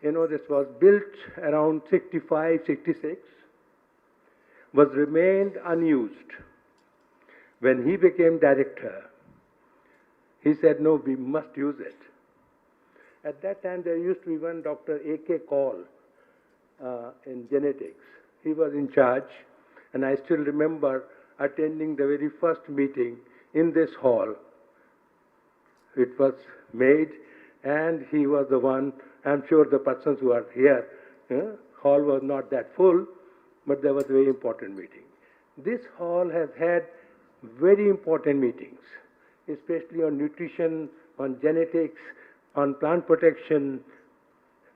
You know, this was built around 65, 66, was remained unused. When he became director, he said, no, we must use it. At that time, there used to be one Dr. A.K. Kaul in genetics. He was in charge, and I still remember attending the very first meeting in this hall. It was made, and he was the one. I'm sure the persons who are here, hall was not that full, but there was a very important meeting. This hall has had very important meetings, especially on nutrition, on genetics, on plant protection,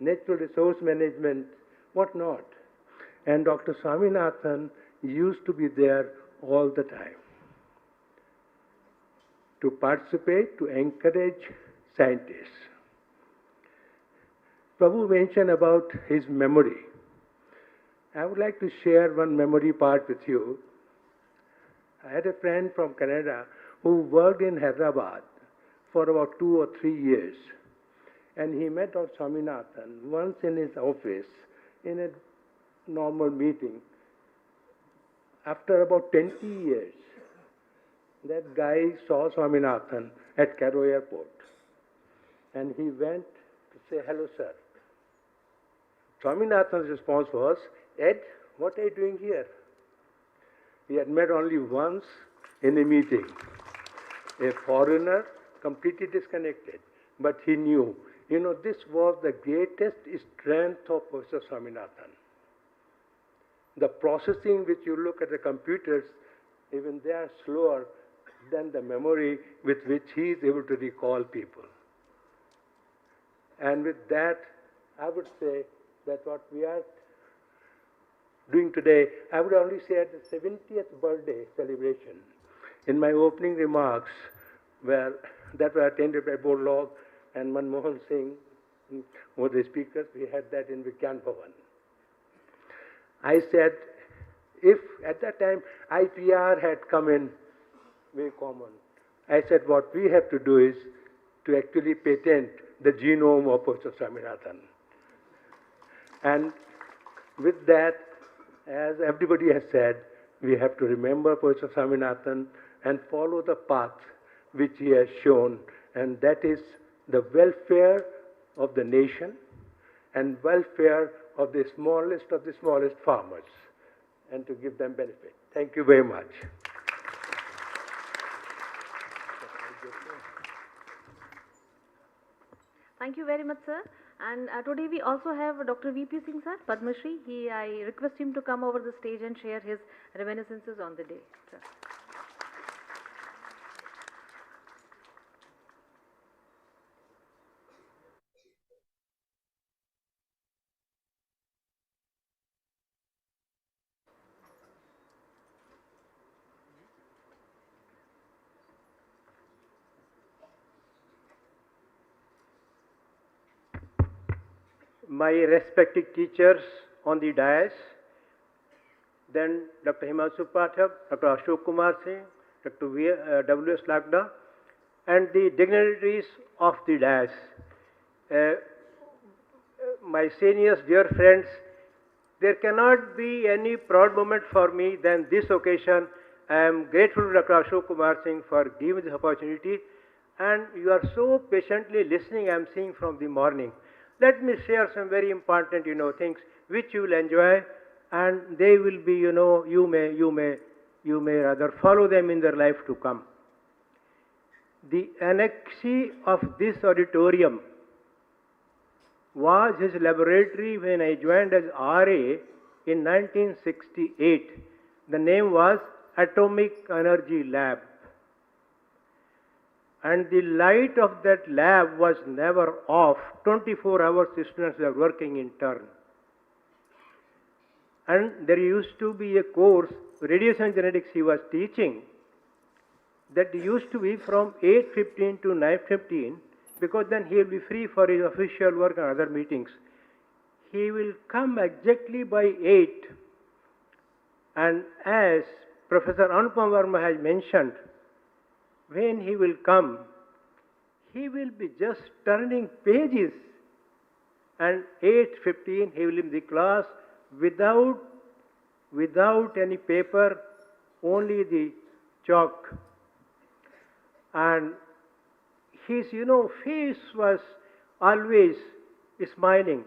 natural resource management, whatnot. And Dr. Swaminathan used to be there all the time to participate, to encourage scientists. Prabhu mentioned about his memory. I would like to share one memory part with you. I had a friend from Canada who worked in Hyderabad for about 2 or 3 years. And he met Dr. Swaminathan once in his office in a normal meeting. After about 20 years, that guy saw Swaminathan at Cairo Airport. And he went to say, hello, sir. Swaminathan's response was, Ed, what are you doing here? He had met only once in a meeting. A foreigner, completely disconnected. But he knew. You know, this was the greatest strength of Professor Swaminathan. The processing which you look at the computers, even they are slower than the memory with which he is able to recall people. And with that, I would say that what we are doing today, I would only say at the 70th birthday celebration, in my opening remarks, that were attended by Borlaug and Manmohan Singh were the speakers, we had that in Vigyan Bhavan. I said, if at that time IPR had come in very common, I said what we have to do is to actually patent the genome of Professor Swaminathan. And with that, as everybody has said, we have to remember Professor Swaminathan and follow the path which he has shown, and that is the welfare of the nation and welfare of the smallest farmers, and to give them benefit. Thank you very much. Thank you very much, sir. And today we also have Dr. V.P. Singh, sir, Padma Shri. I request him to come over the stage and share his reminiscences on the day. Sir. my respected teachers on the dais, then Dr. Himanshu Pathak, Dr. Ashok Kumar Singh, Dr. W.S. Lagda, and the dignitaries of the dais. My seniors, dear friends, there cannot be any proud moment for me than this occasion. I am grateful to Dr. Ashok Kumar Singh for giving this opportunity, and you are so patiently listening, I am seeing from the morning. Let me share some very important, things which you will enjoy, and they will be, you may rather follow them in their life to come. The annexee of this auditorium was his laboratory when I joined as RA in 1968. The name was Atomic Energy Lab. And the light of that lab was never off. 24 hours students were working in turn. And there used to be a course, radiation genetics he was teaching, that used to be from 8:15 to 9:15, because then he will be free for his official work and other meetings. He will come exactly by 8. And as Professor Anupam Verma has mentioned, when he will come, he will be just turning pages. And 8:15 he will in the class without any paper, only the chalk. And his, face was always smiling.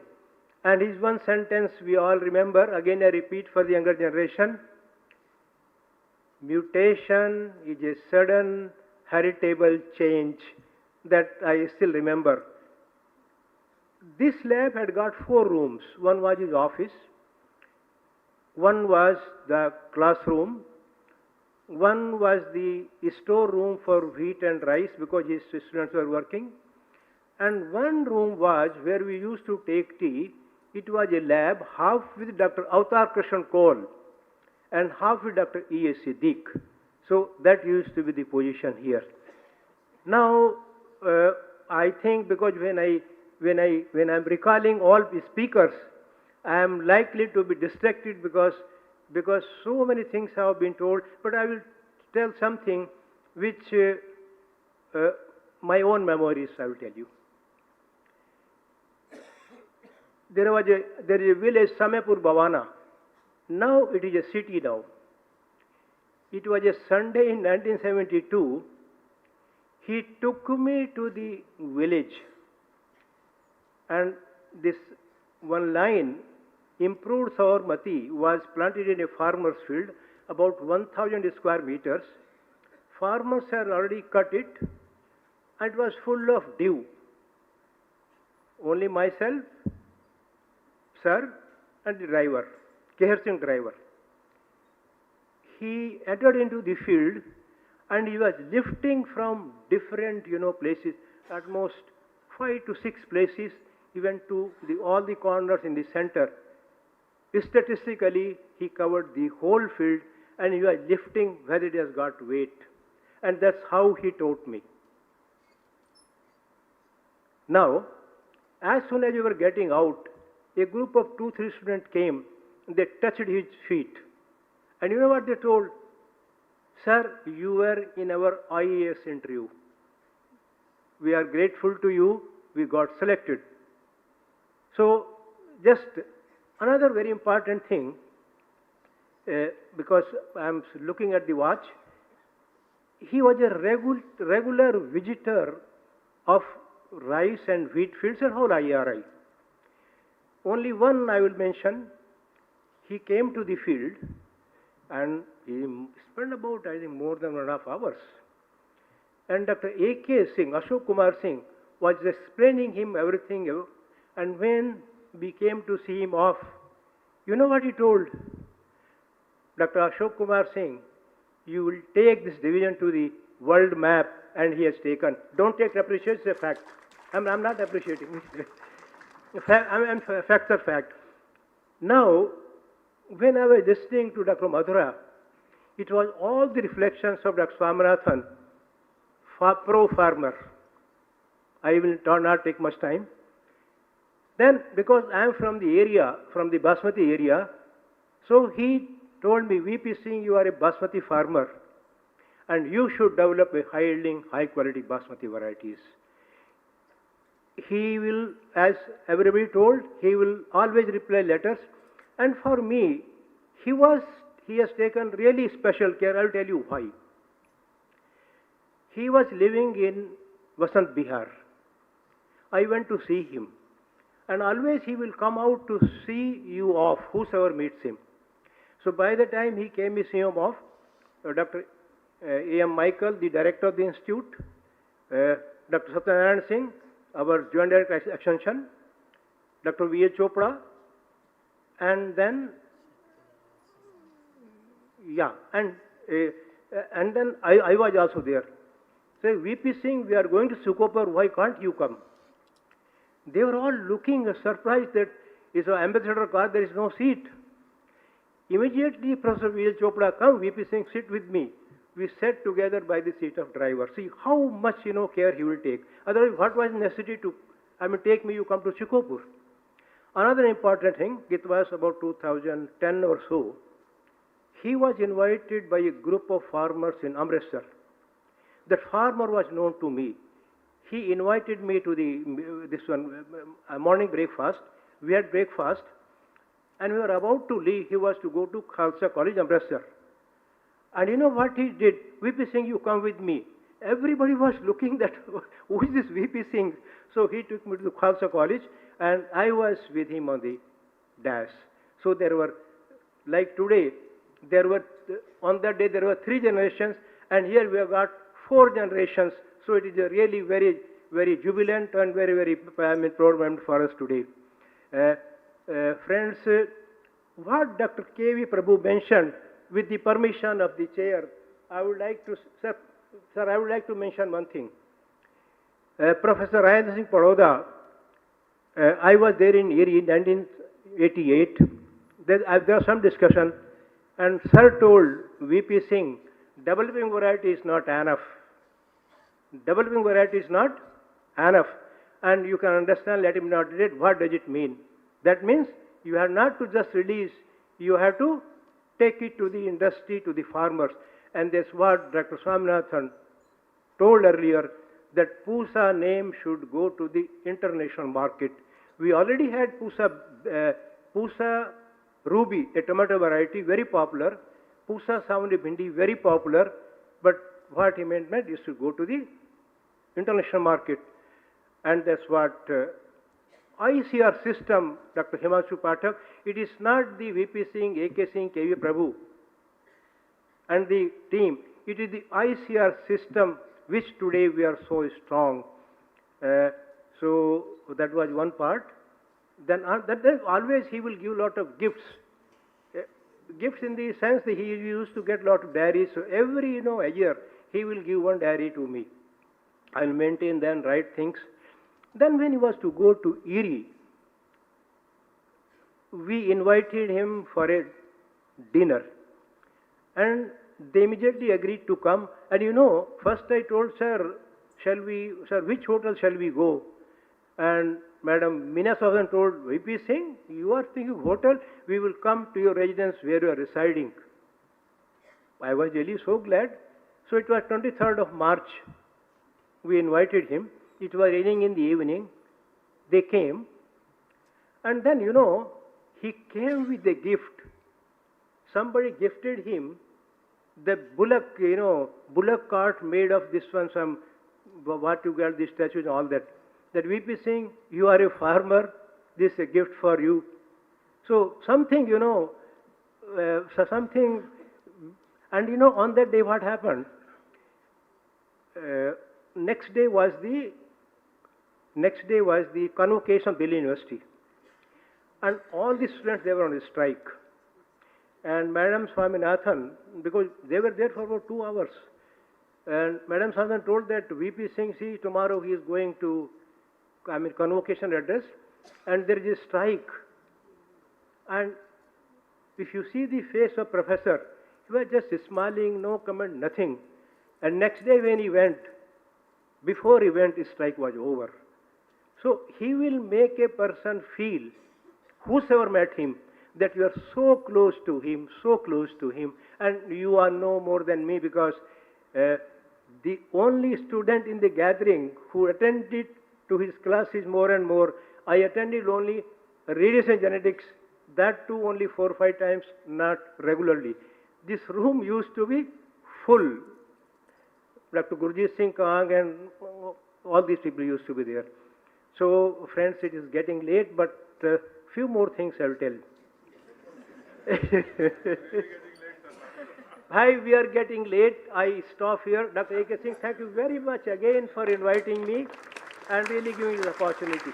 And his one sentence we all remember, again I repeat for the younger generation: mutation is a sudden heritable change. That I still remember. This lab had got 4 rooms. One was his office, one was the classroom, one was the storeroom for wheat and rice because his students were working, and one room was where we used to take tea. It was a lab, half with Dr. Avatar Krishan Kaul and half with Dr. E. A. Siddiq. So that used to be the position here. Now, I think because when I'm recalling all the speakers, I am likely to be distracted because so many things have been told. But I will tell something which my own memories I will tell you. There is a village, Samepur Bhavana. Now it is a city now. It was a Sunday in 1972. He took me to the village, and this one line, improved Savarmati, was planted in a farmer's field, about 1,000 square meters. Farmers had already cut it, and it was full of dew. Only myself, sir, and the driver, Keher Singh driver. He entered into the field, and he was lifting from different, places, at most 5 to 6 places. He went to all the corners in the center. Statistically, he covered the whole field, and he was lifting where it has got weight. And that's how he taught me. Now, as soon as we were getting out, a group of 2-3 students came, and they touched his feet. And you know what they told? Sir, you were in our IAS interview. We are grateful to you. We got selected. So, just another very important thing, because I am looking at the watch, he was a regular visitor of rice and wheat fields and whole IRI. Only one I will mention. He came to the field and he spent about, I think, more than 1.5 hours. And Dr. A.K. Singh, Ashok Kumar Singh, was explaining him everything. And when we came to see him off, you know what he told? Dr. Ashok Kumar Singh, you will take this division to the world map, and he has taken. Don't take appreciation, it's a fact. I'm not appreciating it. Facts are fact. Now, when I was listening to Dr. Madhura, it was all the reflections of Dr. Swaminathan, pro-farmer. I will not take much time. Then, because I am from the area, from the Basmati area, so he told me, VP Singh, you are a Basmati farmer and you should develop a high-yielding, high-quality Basmati varieties. He will, as everybody told, he will always reply letters. And for me, he has taken really special care. I will tell you why. He was living in Vasant Bihar. I went to see him. And always he will come out to see you off, whosoever meets him. So by the time he came, he saw him off, Dr. A.M. Michael, the director of the institute, Dr. Satyanarayan Singh, our joint director extension, Dr. V.A. Chopra, and then, and then I was also there. So VP Singh, we are going to Sukhopur, why can't you come? They were all looking surprised that it's an ambassador car, there is no seat. Immediately, Professor V.A. Chopra, come, VP Singh, sit with me. We sat together by the seat of driver. See how much, care he will take. Otherwise, what was necessity to, take me, you come to Sukhopur. Another important thing, it was about 2010 or so, he was invited by a group of farmers in Amritsar. That farmer was known to me. He invited me to morning breakfast. We had breakfast, and we were about to leave. He was to go to Khalsa College, Amritsar. And you know what he did? VP Singh, you come with me. Everybody was looking that, who is this VP Singh? So he took me to Khalsa College, and I was with him on the dash. So there were, like today, on that day there were 3 generations, and here we have got 4 generations. So it is a really very, very jubilant and very, very proud moment for us today. Friends, what Dr. K.V. Prabhu mentioned, with the permission of the chair, I would like to, sir, I would like to mention one thing. Professor Rajendra Singh Paroda, I was there in Erie in 1988. There was some discussion, and sir told VP Singh, developing variety is not enough. Developing variety is not enough. And you can understand, let him not read it, what does it mean? That means you have not to just release, you have to take it to the industry, to the farmers. And that's what Dr. Swaminathan told earlier, that Pusa name should go to the international market. We already had Pusa Ruby, a tomato variety, very popular. Pusa Savani Bhindi, very popular. But what he meant is to go to the international market. And that's what ICR system, Dr. Himanshu Pathak, it is not the VP Singh, AK Singh, KV Prabhu and the team. It is the ICR system which today we are so strong. So that was one part. Then always he will give a lot of gifts. Gifts in the sense that he used to get a lot of dairies. So every a year he will give one dairy to me. I will maintain then write things. Then when he was to go to Erie, we invited him for a dinner. And they immediately agreed to come. And first I told, sir, which hotel shall we go? And Madam Meena Sahajan told, VP Singh, you are thinking of hotel? We will come to your residence where you are residing. I was really so glad. So it was 23rd of March. We invited him. It was raining in the evening. They came. And then, he came with a gift. Somebody gifted him the bullock cart made of this one, what you get, the statues and all that. That VP Singh, you are a farmer, this is a gift for you. So something, something, and on that day what happened? Next day was the convocation of Delhi University. And all the students, they were on a strike. And Madam Swaminathan, because they were there for about 2 hours, and Madam Swaminathan told that VP Singh, see, tomorrow he is going to, convocation address, and there is a strike. And if you see the face of professor, he was just smiling, no comment, nothing. And next day when he went, before he went, his strike was over. So he will make a person feel, whosoever met him, that you are so close to him, so close to him, and you are no more than me, because the only student in the gathering who attended to his classes more and more, I attended only radiation genetics, that too only 4 or 5 times, not regularly. This room used to be full. Dr. Gurjeet Singh Kang and all these people used to be there. So, friends, it is getting late, but few more things I will tell. Hi, we are getting late. I stop here. Dr. A.K. Singh, thank you very much again for inviting me and really giving me the opportunity.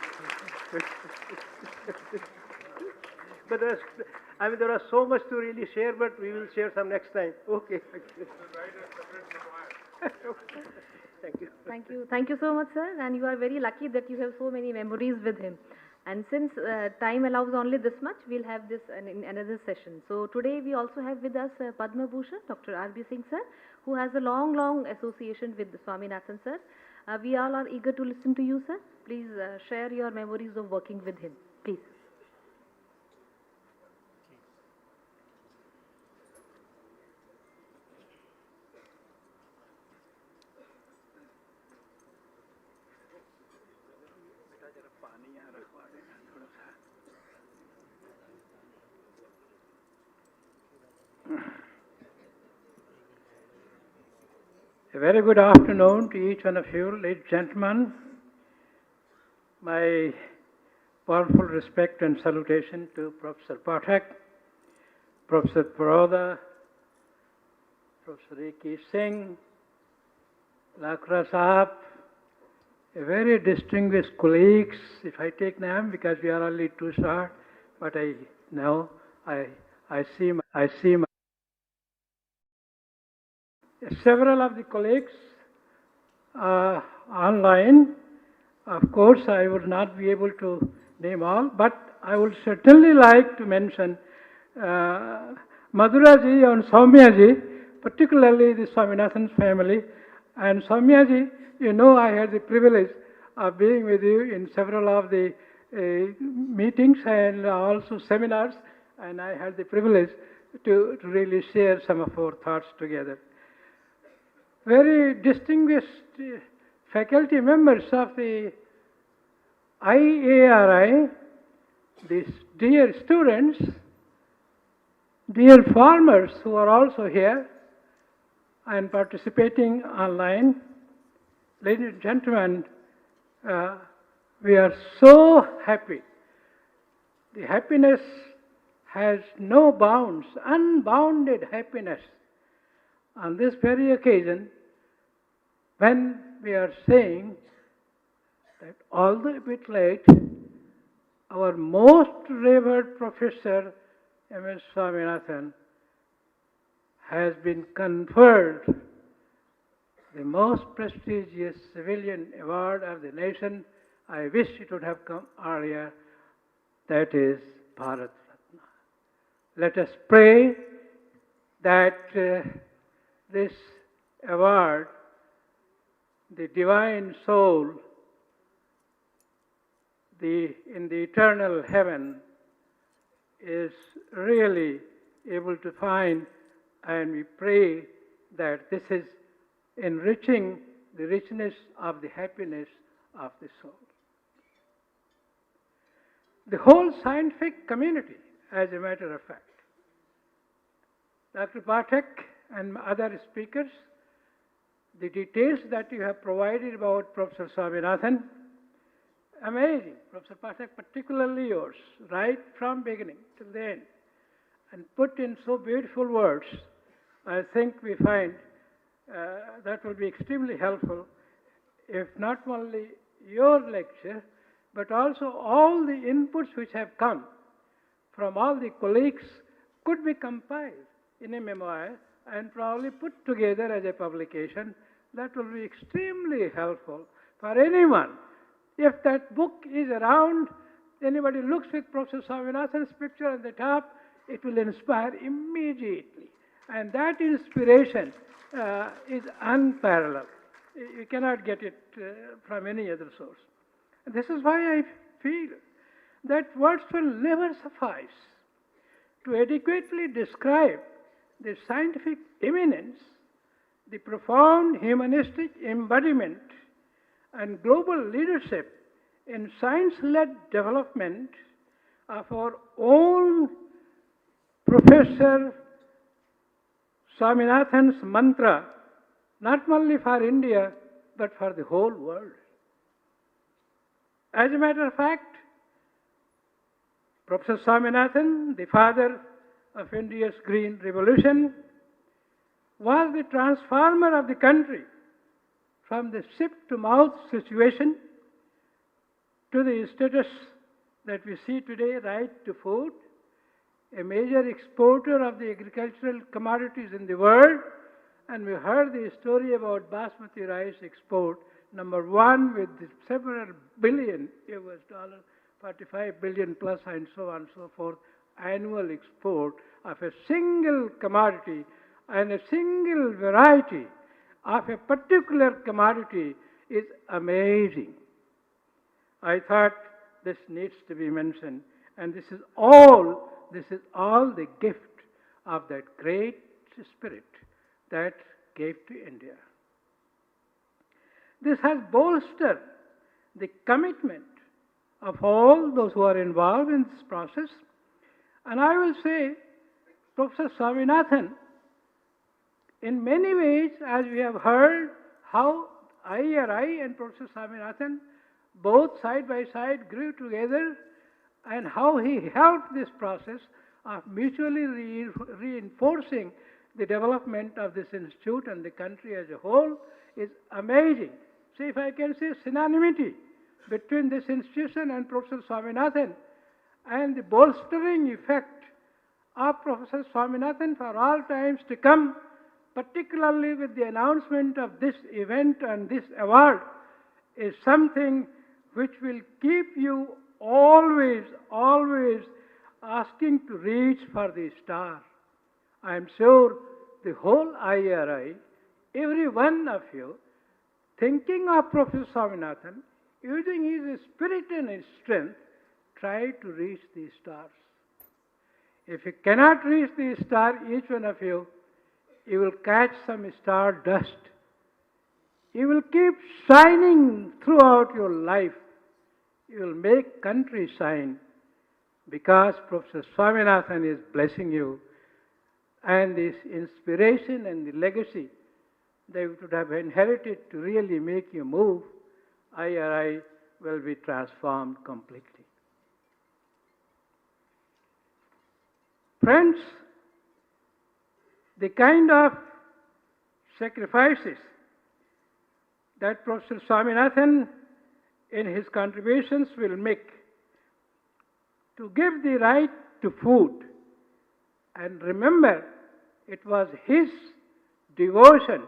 But there are so much to really share, but we will share some next time. Okay. Thank you. Thank you. Thank you so much, sir. And you are very lucky that you have so many memories with him. And since time allows only this much, we'll have this in another session. So today we also have with us Padma Bhushan, Dr. R.B. Singh, sir, who has a long, long association with Swaminathan, sir. We all are eager to listen to you, sir. Please share your memories of working with him. Please. A very good afternoon to each one of you, ladies and gentlemen. My powerful respect and salutation to Professor Pathak, Professor Baroda, Professor A.K. Singh, Lakra Sahab, a very distinguished colleagues, if I take name, because we are only 2 short, but I know, I see several of the colleagues online. Of course, I would not be able to name all, but I would certainly like to mention Madhura ji and Soumya ji, particularly the Swaminathan family. And Soumya ji, you know, I had the privilege of being with you in several of the meetings and also seminars, and I had the privilege to really share some of our thoughts together. Very distinguished faculty members of the IARI, these dear students, dear farmers who are also here and participating online, ladies and gentlemen, we are so happy. The happiness has no bounds, unbounded happiness. On this very occasion, when we are saying that although a bit late, our most revered professor, M.S. Swaminathan, has been conferred the most prestigious civilian award of the nation. I wish it would have come earlier. That is Bharat Ratna. Let us pray that this award, the divine soul, in the eternal heaven, is really able to find, and we pray that this is enriching the richness of the happiness of the soul. The whole scientific community, as a matter of fact, Dr. Pathak and other speakers, the details that you have provided about Professor Swaminathan, amazing. Professor Pathak, particularly yours, right from beginning till the end, and put in so beautiful words. I think we find that will be extremely helpful if not only your lecture, but also all the inputs which have come from all the colleagues could be compiled in a memoir and probably put together as a publication. That will be extremely helpful for anyone. If that book is around, anybody looks with Professor Swaminathan's picture at the top, it will inspire immediately. And that inspiration is unparalleled. You cannot get it from any other source. This is why I feel that words will never suffice to adequately describe the scientific eminence, the profound humanistic embodiment, and global leadership in science-led development of our own Professor Swaminathan's mantra, not only for India, but for the whole world. As a matter of fact, Professor Swaminathan, the father of India's Green Revolution, was the transformer of the country from the ship-to-mouth situation to the status that we see today, right to food, a major exporter of the agricultural commodities in the world, and we heard the story about basmati rice export, number one with several billion US dollars, 45 billion plus and so on and so forth, annual export of a single commodity and a single variety of a particular commodity is amazing. I thought this needs to be mentioned, and this is all the gift of that great spirit that gave to India. This has bolstered the commitment of all those who are involved in this process. And I will say, Professor Swaminathan, in many ways, as we have heard, how IRI and Professor Swaminathan both side by side grew together, and how he helped this process of mutually reinforcing the development of this institute and the country as a whole is amazing. So if I can say synonymity between this institution and Professor Swaminathan, and the bolstering effect of Professor Swaminathan for all times to come, particularly with the announcement of this event and this award, is something which will keep you always asking to reach for the star. I am sure the whole IRI, every one of you, thinking of Professor Swaminathan, using his spirit and his strength, try to reach the stars. If you cannot reach the star, each one of you, you will catch some star dust. You will keep shining throughout your life. You will make country shine because Professor Swaminathan is blessing you, and this inspiration and the legacy they would have inherited to really make you move, IRI will be transformed completely. Friends, the kind of sacrifices that Professor Swaminathan in his contributions will make to give the right to food. And remember, it was his devotion,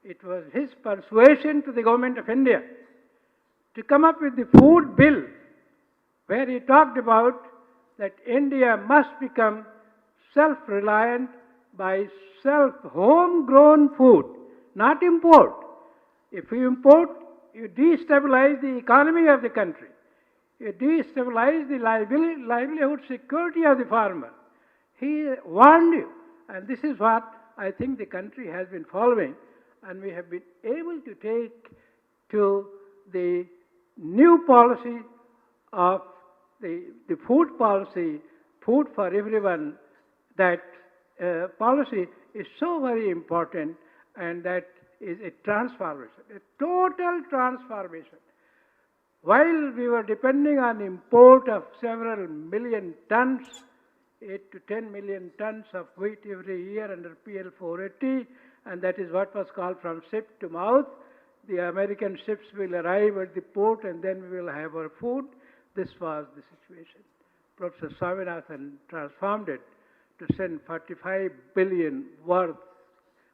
it was his persuasion to the government of India to come up with the food bill, where he talked about that India must become self-reliant by homegrown food, not import. If you import, you destabilize the economy of the country. You destabilize the livelihood security of the farmer. He warned you, and this is what I think the country has been following, and we have been able to take to the new policy of the food policy, food for everyone. That policy is so very important, and that is a transformation, a total transformation. While we were depending on import of several million tons, 8 to 10 million tons of wheat every year under PL 480, and that is what was called from ship to mouth. The American ships will arrive at the port and then we will have our food. This was the situation. Professor Swaminathan transformed it to send 45 billion worth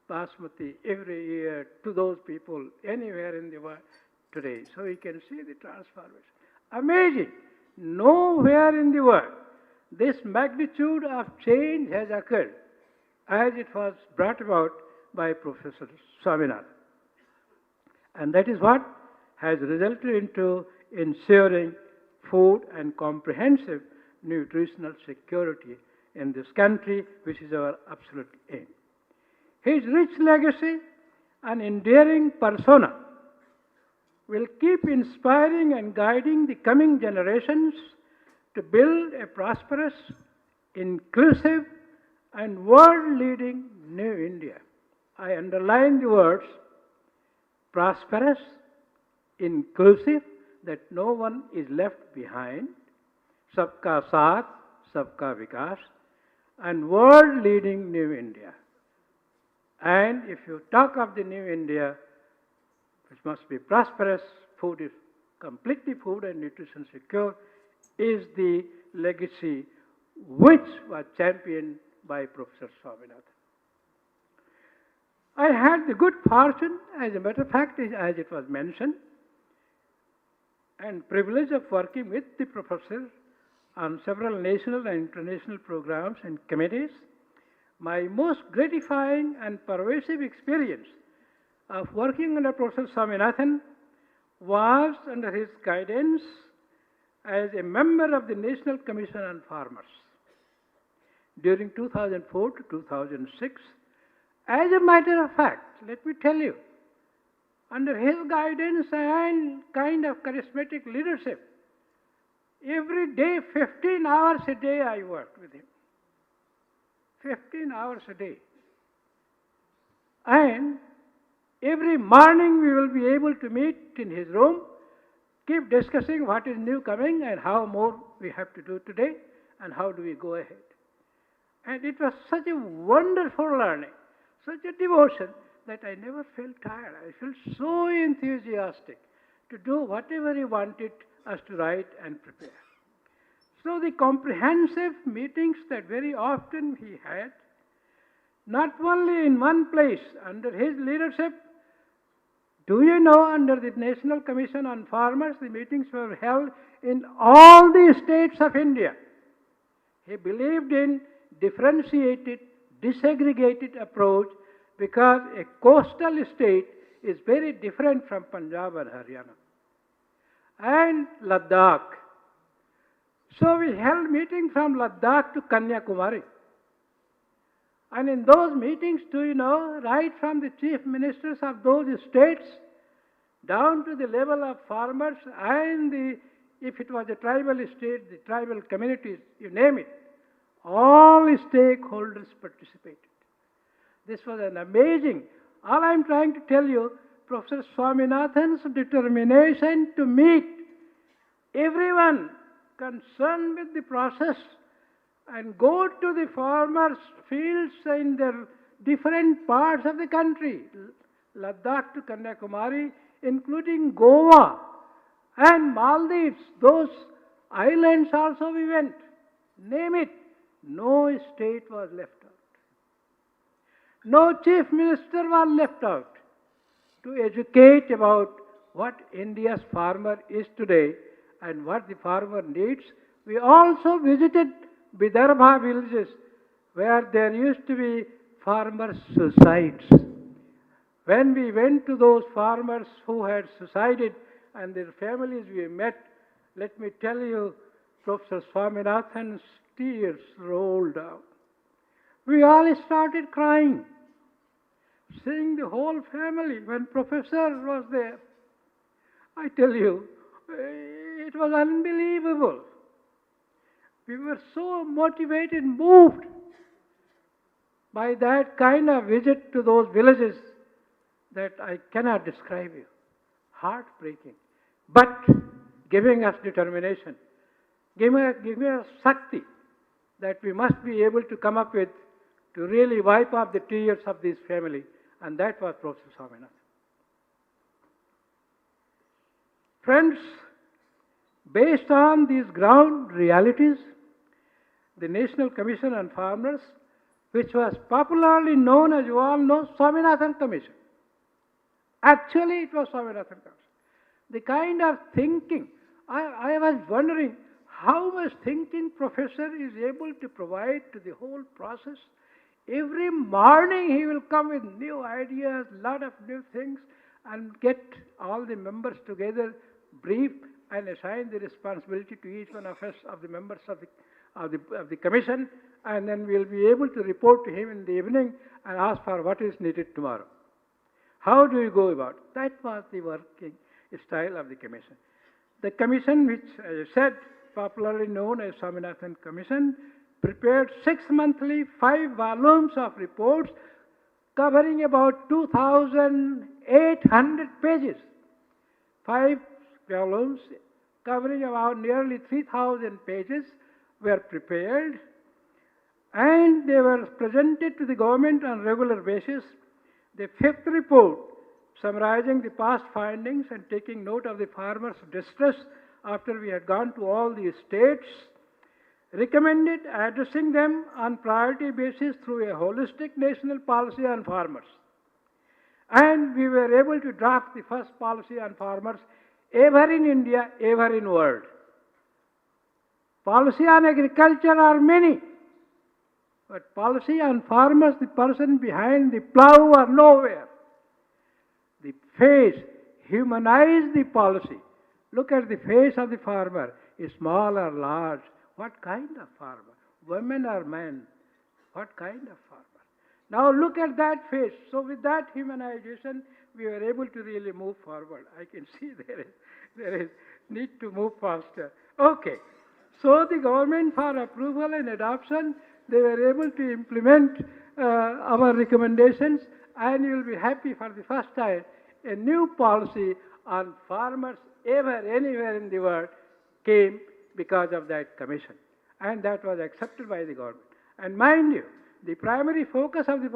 basmati every year to those people anywhere in the world today. So we can see the transformation. Amazing. Nowhere in the world this magnitude of change has occurred as it was brought about by Professor Swaminathan. And that is what has resulted into ensuring food and comprehensive nutritional security in this country, which is our absolute aim. His rich legacy and enduring persona will keep inspiring and guiding the coming generations to build a prosperous, inclusive, and world-leading New India. I underline the words prosperous, inclusive, that no one is left behind, sabka saath, sabka vikas, and world-leading New India. And if you talk of the New India, which must be prosperous, food is completely food and nutrition secure, is the legacy which was championed by Professor Swaminathan. I had the good fortune, as a matter of fact, as it was mentioned, and privilege of working with the professor on several national and international programs and committees. My most gratifying and pervasive experience of working under Professor Swaminathan was under his guidance as a member of the National Commission on Farmers during 2004 to 2006. As a matter of fact, let me tell you, under his guidance and kind of charismatic leadership, every day, 15 hours a day, I worked with him. 15 hours a day. And every morning we will be able to meet in his room, keep discussing what is new coming and how more we have to do today and how do we go ahead. And it was such a wonderful learning, such a devotion that I never felt tired. I felt so enthusiastic to do whatever he wanted us to write and prepare. So the comprehensive meetings that very often he had, not only in one place, under his leadership, do you know, under the National Commission on Farmers, the meetings were held in all the states of India. He believed in differentiated, disaggregated approach because a coastal state is very different from Punjab and Haryana and Ladakh. So we held meetings from Ladakh to Kanyakumari. And in those meetings, do you know, right from the chief ministers of those states down to the level of farmers and if it was a tribal state, the tribal communities, you name it, all stakeholders participated. This was an amazing, all I'm trying to tell you, Professor Swaminathan's determination to meet everyone concerned with the process and go to the farmers' fields in their different parts of the country, Ladakh to Kanyakumari, including Goa and Maldives, those islands also we went. Name it, no state was left out. No chief minister was left out to educate about what India's farmer is today and what the farmer needs. We also visited Vidarbha villages where there used to be farmer suicides. When we went to those farmers who had suicided and their families we met, let me tell you, Professor Swaminathan's tears rolled down. We all started crying, seeing the whole family when Professor was there. I tell you, it was unbelievable. We were so motivated, moved by that kind of visit to those villages that I cannot describe you. Heartbreaking. But giving us determination, giving us Shakti that we must be able to come up with to really wipe off the tears of this family. And that was Professor Swaminathan. Friends, based on these ground realities, the National Commission on Farmers, which was popularly known, as you all know, Swaminathan Commission. Actually, it was Swaminathan Commission. The kind of thinking, I was wondering how much thinking professor is able to provide to the whole process. Every morning he will come with new ideas, lot of new things, and get all the members together, brief, and assign the responsibility to each one of us, of the members of the commission, and then we'll be able to report to him in the evening and ask for what is needed tomorrow. How do you go about it? That was the working style of the commission. The commission, which, as I said, popularly known as Swaminathan Commission, prepared 6 monthly, 5 volumes of reports covering about 2,800 pages. 5 volumes covering about nearly 3,000 pages were prepared, and they were presented to the government on regular basis. The 5th report, summarizing the past findings and taking note of the farmers' distress after we had gone to all the states, recommended addressing them on priority basis through a holistic national policy on farmers. And we were able to draft the first policy on farmers ever in India, ever in world. Policy on agriculture are many, but policy on farmers, the person behind the plough, are nowhere. The face, humanize the policy. Look at the face of the farmer, is small or large. What kind of farmer? Women or men? What kind of farmer? Now look at that face. So with that humanization, we were able to really move forward. I can see there is need to move faster. Okay. So the government, for approval and adoption, they were able to implement our recommendations, and you will be happy for the first time a new policy on farmers ever, anywhere in the world came because of that commission. And that was accepted by the government. And mind you, the primary focus of the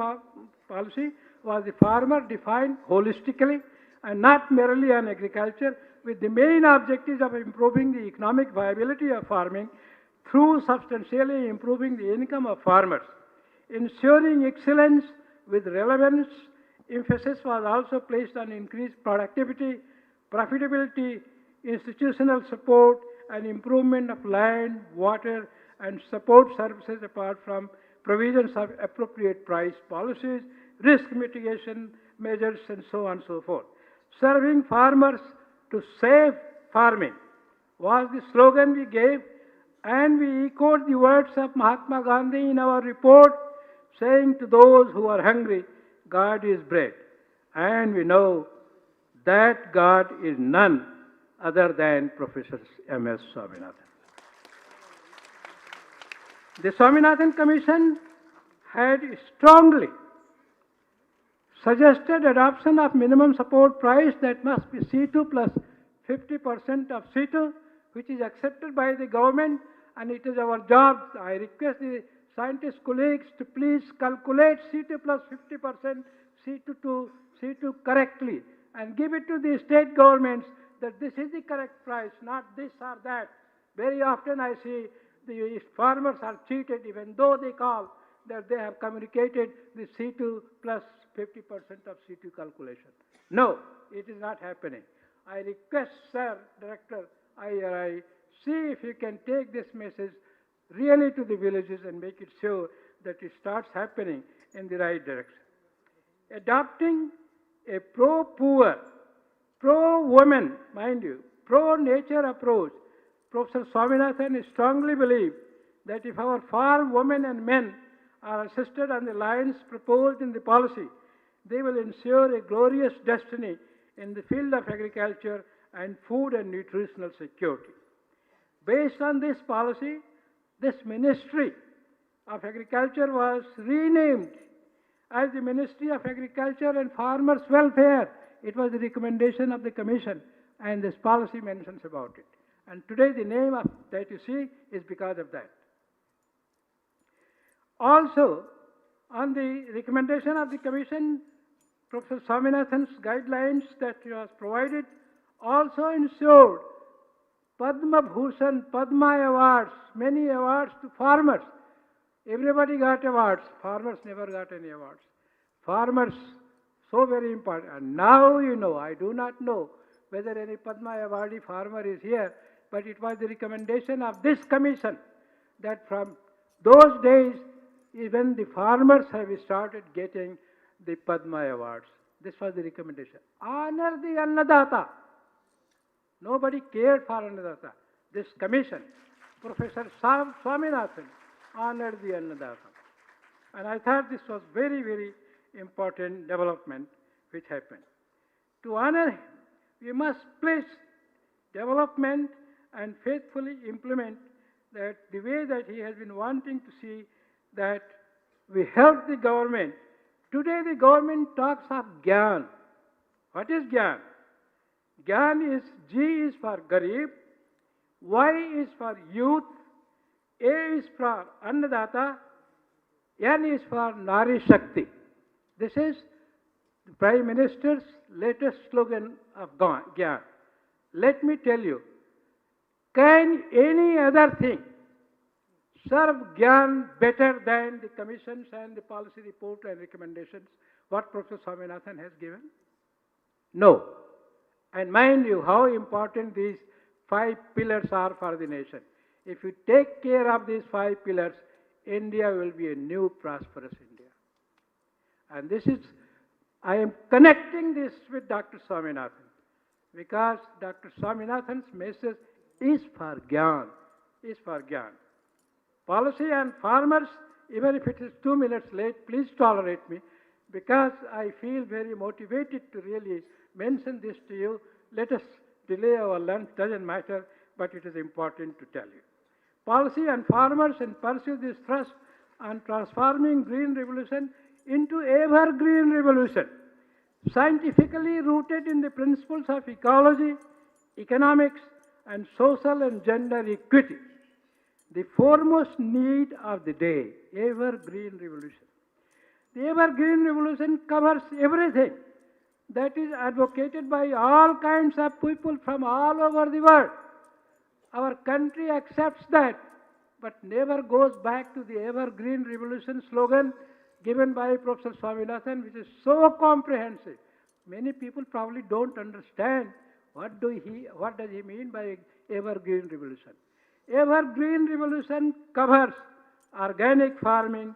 policy was the farmer defined holistically and not merely on agriculture, with the main objectives of improving the economic viability of farming through substantially improving the income of farmers. Ensuring excellence with relevance, emphasis was also placed on increased productivity, profitability, institutional support, and improvement of land, water, and support services apart from provisions of appropriate price policies, risk mitigation measures, and so on and so forth. Serving farmers to save farming was the slogan we gave, and we echoed the words of Mahatma Gandhi in our report, saying to those who are hungry, God is bread. And we know that God is none other than Professor M.S. Swaminathan. The Swaminathan Commission had strongly suggested adoption of minimum support price that must be C2 plus 50% of C2, which is accepted by the government, and it is our job. I request the scientist colleagues to please calculate C2 plus 50% C2 to C2 correctly and give it to the state governments that this is the correct price, not this or that. Very often I see the farmers are cheated even though they call that they have communicated the C2 plus 50% of C2 calculation. No, it is not happening. I request, Sir, Director, IRI, see if you can take this message really to the villages and make it sure that it starts happening in the right direction. Adopting a pro-poor, pro-woman, mind you, pro-nature approach, Professor Swaminathan strongly believes that if our farm women and men are assisted on the lines proposed in the policy, they will ensure a glorious destiny in the field of agriculture and food and nutritional security. Based on this policy, this Ministry of Agriculture was renamed as the Ministry of Agriculture and Farmers' Welfare. It was the recommendation of the Commission, and this policy mentions about it. And today the name of that you see is because of that. Also, on the recommendation of the Commission, Professor Swaminathan's guidelines that he was provided also ensured Padma Bhushan, Padma awards, many awards to farmers. Everybody got awards. Farmers never got any awards. Farmers, so very important. And now you know, I do not know whether any Padma awardee farmer is here, but it was the recommendation of this commission that from those days, even the farmers have started getting the Padma awards. This was the recommendation. Honor the Annadata. Nobody cared for Annadata. This commission, Professor Swaminathan, honored the Annadata. And I thought this was very, very important development which happened. To honor him, we must place development and faithfully implement that the way that he has been wanting to see that we help the government. Today the government talks of Gyan. What is Gyan? Gyan is, G is for Garib, Y is for youth, A is for Annadata, N is for Nari Shakti. This is the Prime Minister's latest slogan of Gyan. Let me tell you, can any other thing serve Gyan better than the commissions and the policy report and recommendations what Professor Swaminathan has given? No. And mind you how important these 5 pillars are for the nation. If you take care of these 5 pillars, India will be a new prosperous India. And this is, I am connecting this with Dr. Swaminathan because Dr. Swaminathan's message is for Gyan, is for Gyan. Policy and farmers, even if it is 2 minutes late, please tolerate me because I feel very motivated to really mention this to you. Let us delay our lunch, doesn't matter, but it is important to tell you. Policy and farmers and pursue this thrust on transforming green revolution into evergreen revolution, scientifically rooted in the principles of ecology, economics, and social and gender equity. The foremost need of the day, evergreen revolution. The evergreen revolution covers everything that is advocated by all kinds of people from all over the world. Our country accepts that, but never goes back to the evergreen revolution slogan given by Professor Swaminathan, which is so comprehensive. Many people probably don't understand what does he mean by evergreen revolution. Evergreen revolution covers organic farming,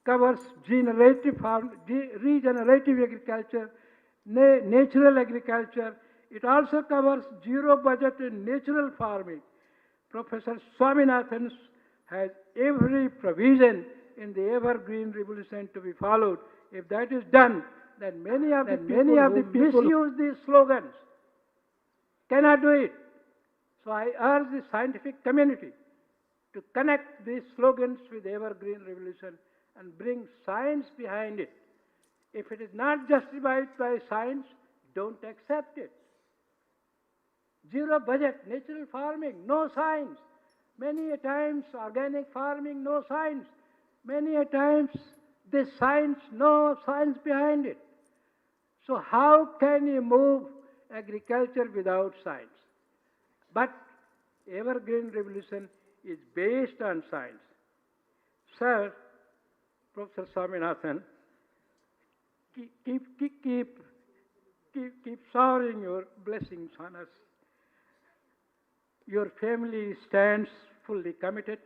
covers regenerative agriculture, natural agriculture. It also covers zero budget and natural farming. Professor Swaminathan has every provision in the evergreen revolution to be followed. If that is done, then many of the people misuse these slogans cannot do it. So I urge the scientific community to connect these slogans with evergreen revolution and bring science behind it. If it is not justified by science, don't accept it. Zero budget, natural farming, no science. Many a times organic farming, no science. Many a times this science, no science behind it. So how can you move agriculture without science? But evergreen revolution is based on science. Sir, Professor Swaminathan, keep showering your blessings on us. Your family stands fully committed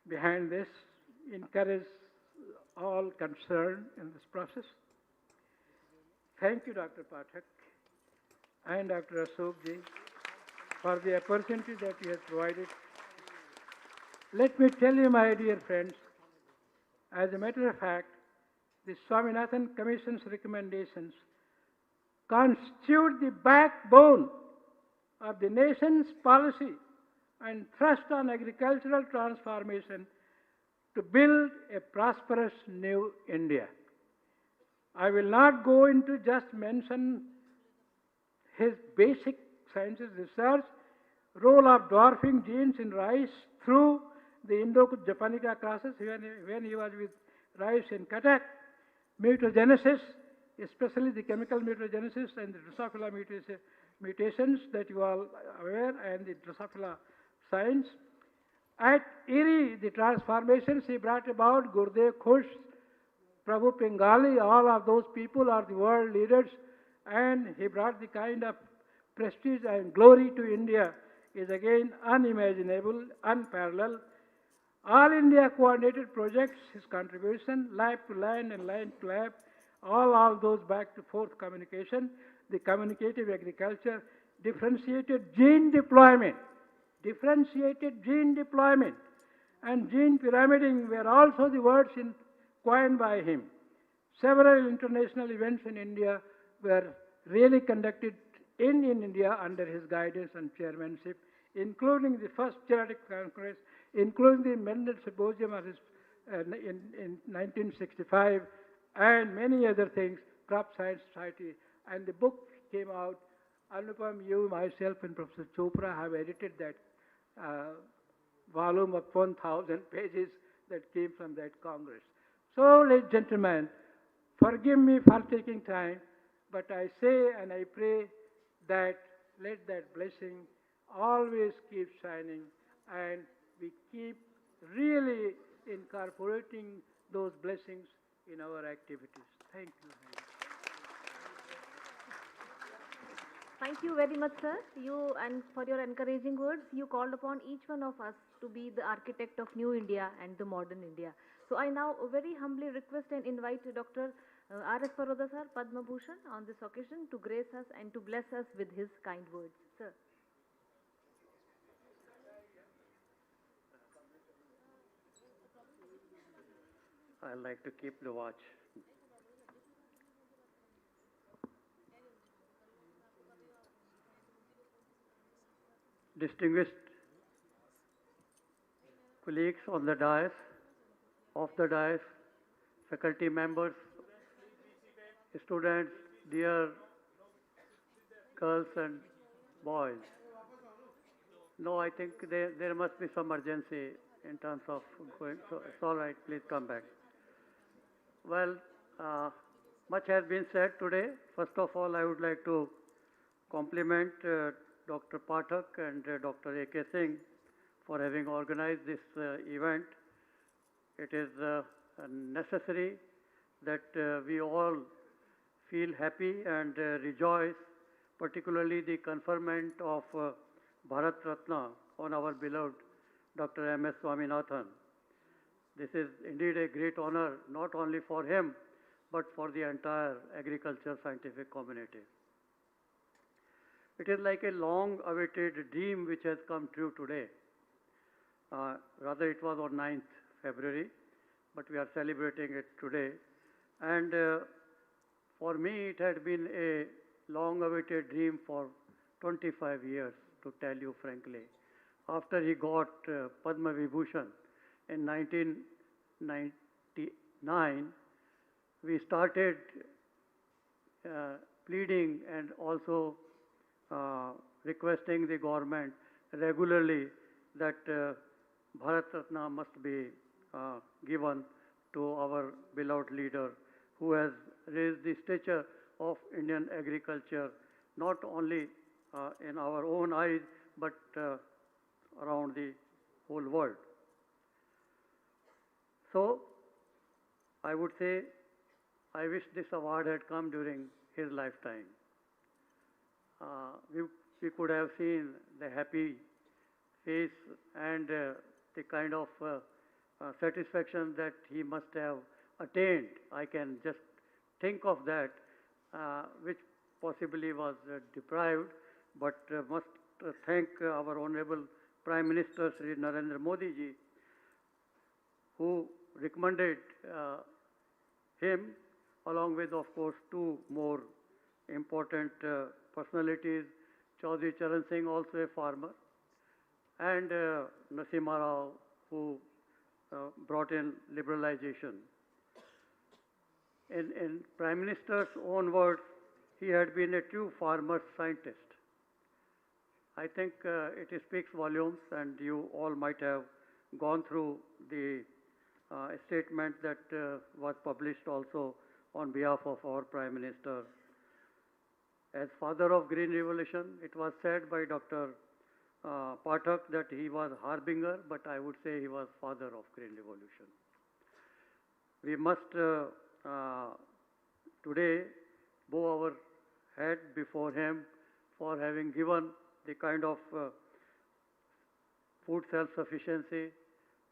behind this. Encourage all concerned in this process. Thank you, Dr. Pathak and Dr. Ashokji, for the opportunity that you have provided. Let me tell you, my dear friends, as a matter of fact, the Swaminathan Commission's recommendations constitute the backbone of the nation's policy and thrust on agricultural transformation to build a prosperous new India. I will not go into just mention his basic sciences research, role of dwarfing genes in rice through the Indo-Japonica process when he was with rice in Cuttack, mutagenesis, especially the chemical mutagenesis and the Drosophila mutations that you all are aware, and the Drosophila science. At Erie, the transformations he brought about, Gurdev Khush, Prabhu Pingali, all of those people are the world leaders, and he brought the kind of prestige and glory to India is again unimaginable, unparalleled. All India coordinated projects, his contribution, lab to land and land to lab, all those back to fourth communication, the communicative agriculture, differentiated gene deployment, differentiated gene deployment, and gene pyramiding were also the words coined by him. Several international events in India were really conducted in India under his guidance and chairmanship, including the first Genetic Congress, including the Mendel Symposium of in 1965, and many other things, Crop Science Society, and the book came out. Anupam, you, myself, and Professor Chopra have edited that volume of 1,000 pages that came from that Congress. So, ladies and gentlemen, forgive me for taking time, but I say and I pray that let that blessing always keep shining and we keep really incorporating those blessings in our activities. Thank you. Thank you very much, sir. You and for your encouraging words. You called upon each one of us to be the architect of new India and the modern India. So I now very humbly request and invite Dr. R.S. Faroda sir, Padma Bhushan, on this occasion to grace us and to bless us with his kind words. Sir. I like to keep the watch. Distinguished colleagues on the dais, off the dais, faculty members, students, dear girls and boys. No, I think there must be some urgency in terms of going. So it's all right, please come back. Well, much has been said today. First of all, I would like to compliment Dr. Pathak and Dr. A.K. Singh for having organized this event. It is necessary that we all feel happy and rejoice, particularly the conferment of Bharat Ratna on our beloved Dr. M.S. Swaminathan. This is indeed a great honor, not only for him, but for the entire agriculture scientific community. It is like a long-awaited dream which has come true today. Rather, it was on 9th February, but we are celebrating it today. And for me, it had been a long-awaited dream for 25 years, to tell you frankly. After he got Padma Vibhushan in 1999, we started pleading and also requesting the government regularly that Bharat Ratna must be given to our beloved leader, who has raised the stature of Indian agriculture, not only in our own eyes, but around the whole world. So, I would say, I wish this award had come during his lifetime. We could have seen the happy face and the kind of satisfaction that he must have attained. I can just think of that, which possibly was deprived, but must thank our Honorable Prime Minister Sri Narendra Modi ji, who recommended him, along with, of course, two more important personalities, Chaudhry Charan Singh, also a farmer, and Nasimha Rao, who brought in liberalization. In Prime Minister's own words, he had been a true farmer scientist. I think it speaks volumes, and you all might have gone through the statement that was published also on behalf of our Prime Minister. As father of Green Revolution, it was said by Dr. Pathak that he was harbinger, but I would say he was father of Green Revolution. We must today bow our head before him for having given the kind of food self-sufficiency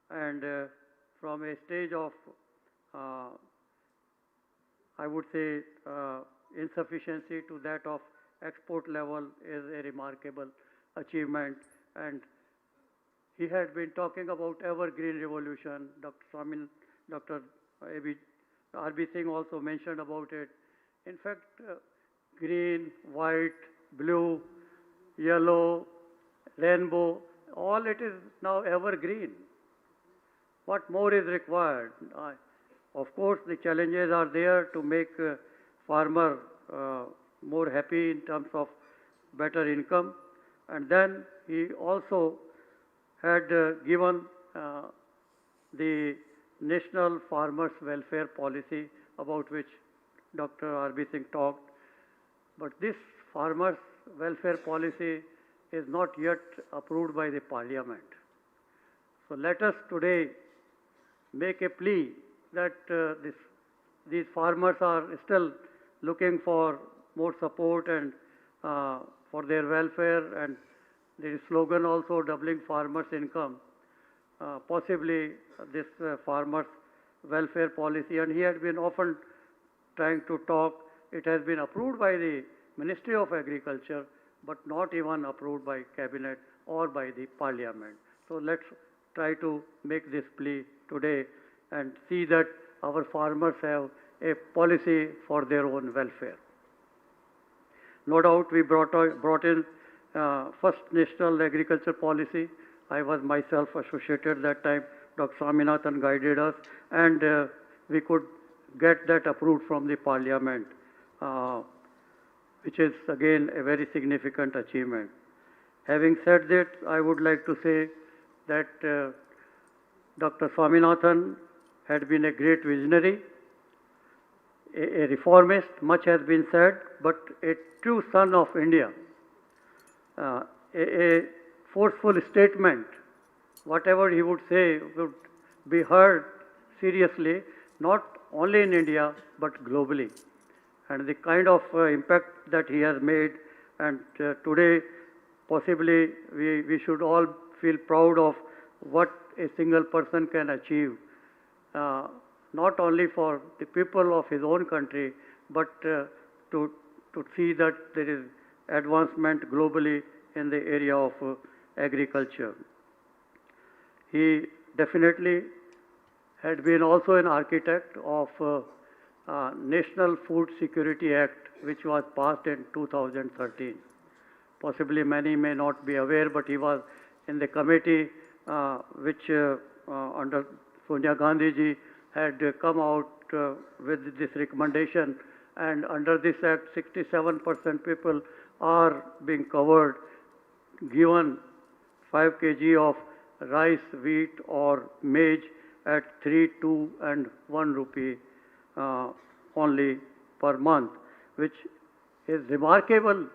and from a stage of, I would say, insufficiency to that of export level is a remarkable achievement. And he had been talking about evergreen revolution. Dr. R.B. Singh also mentioned about it. In fact, green, white, blue, yellow, rainbow, all it is now evergreen. What more is required? Of course, the challenges are there to make farmer more happy in terms of better income. And then he also had given the National Farmers Welfare Policy, about which Dr. R.B. Singh talked. But this Farmers Welfare Policy is not yet approved by the Parliament. So let us today make a plea that these farmers are still looking for more support and for their welfare, and there is slogan also, doubling farmers' income. Possibly this farmers' welfare policy, and he had been often trying to talk, it has been approved by the Ministry of Agriculture, but not even approved by Cabinet or by the Parliament. So let's try to make this plea today and see that our farmers have a policy for their own welfare. No doubt we brought in first National Agriculture Policy. I was myself associated that time. Dr. Swaminathan guided us, and we could get that approved from the Parliament, which is again a very significant achievement. Having said that, I would like to say that Dr. Swaminathan had been a great visionary, a reformist, much has been said, but a true son of India. A forceful statement, whatever he would say would be heard seriously, not only in India, but globally. And the kind of impact that he has made, and today possibly we should all feel proud of what a single person can achieve, not only for the people of his own country, but to see that there is advancement globally in the area of agriculture. He definitely had been also an architect of National Food Security Act, which was passed in 2013. Possibly many may not be aware, but he was in the committee which under Sonia Gandhi ji had come out with this recommendation, and under this act 67% people are being covered, given 5 kg of rice, wheat or maize at 3, 2 and 1 rupee only per month, which is remarkable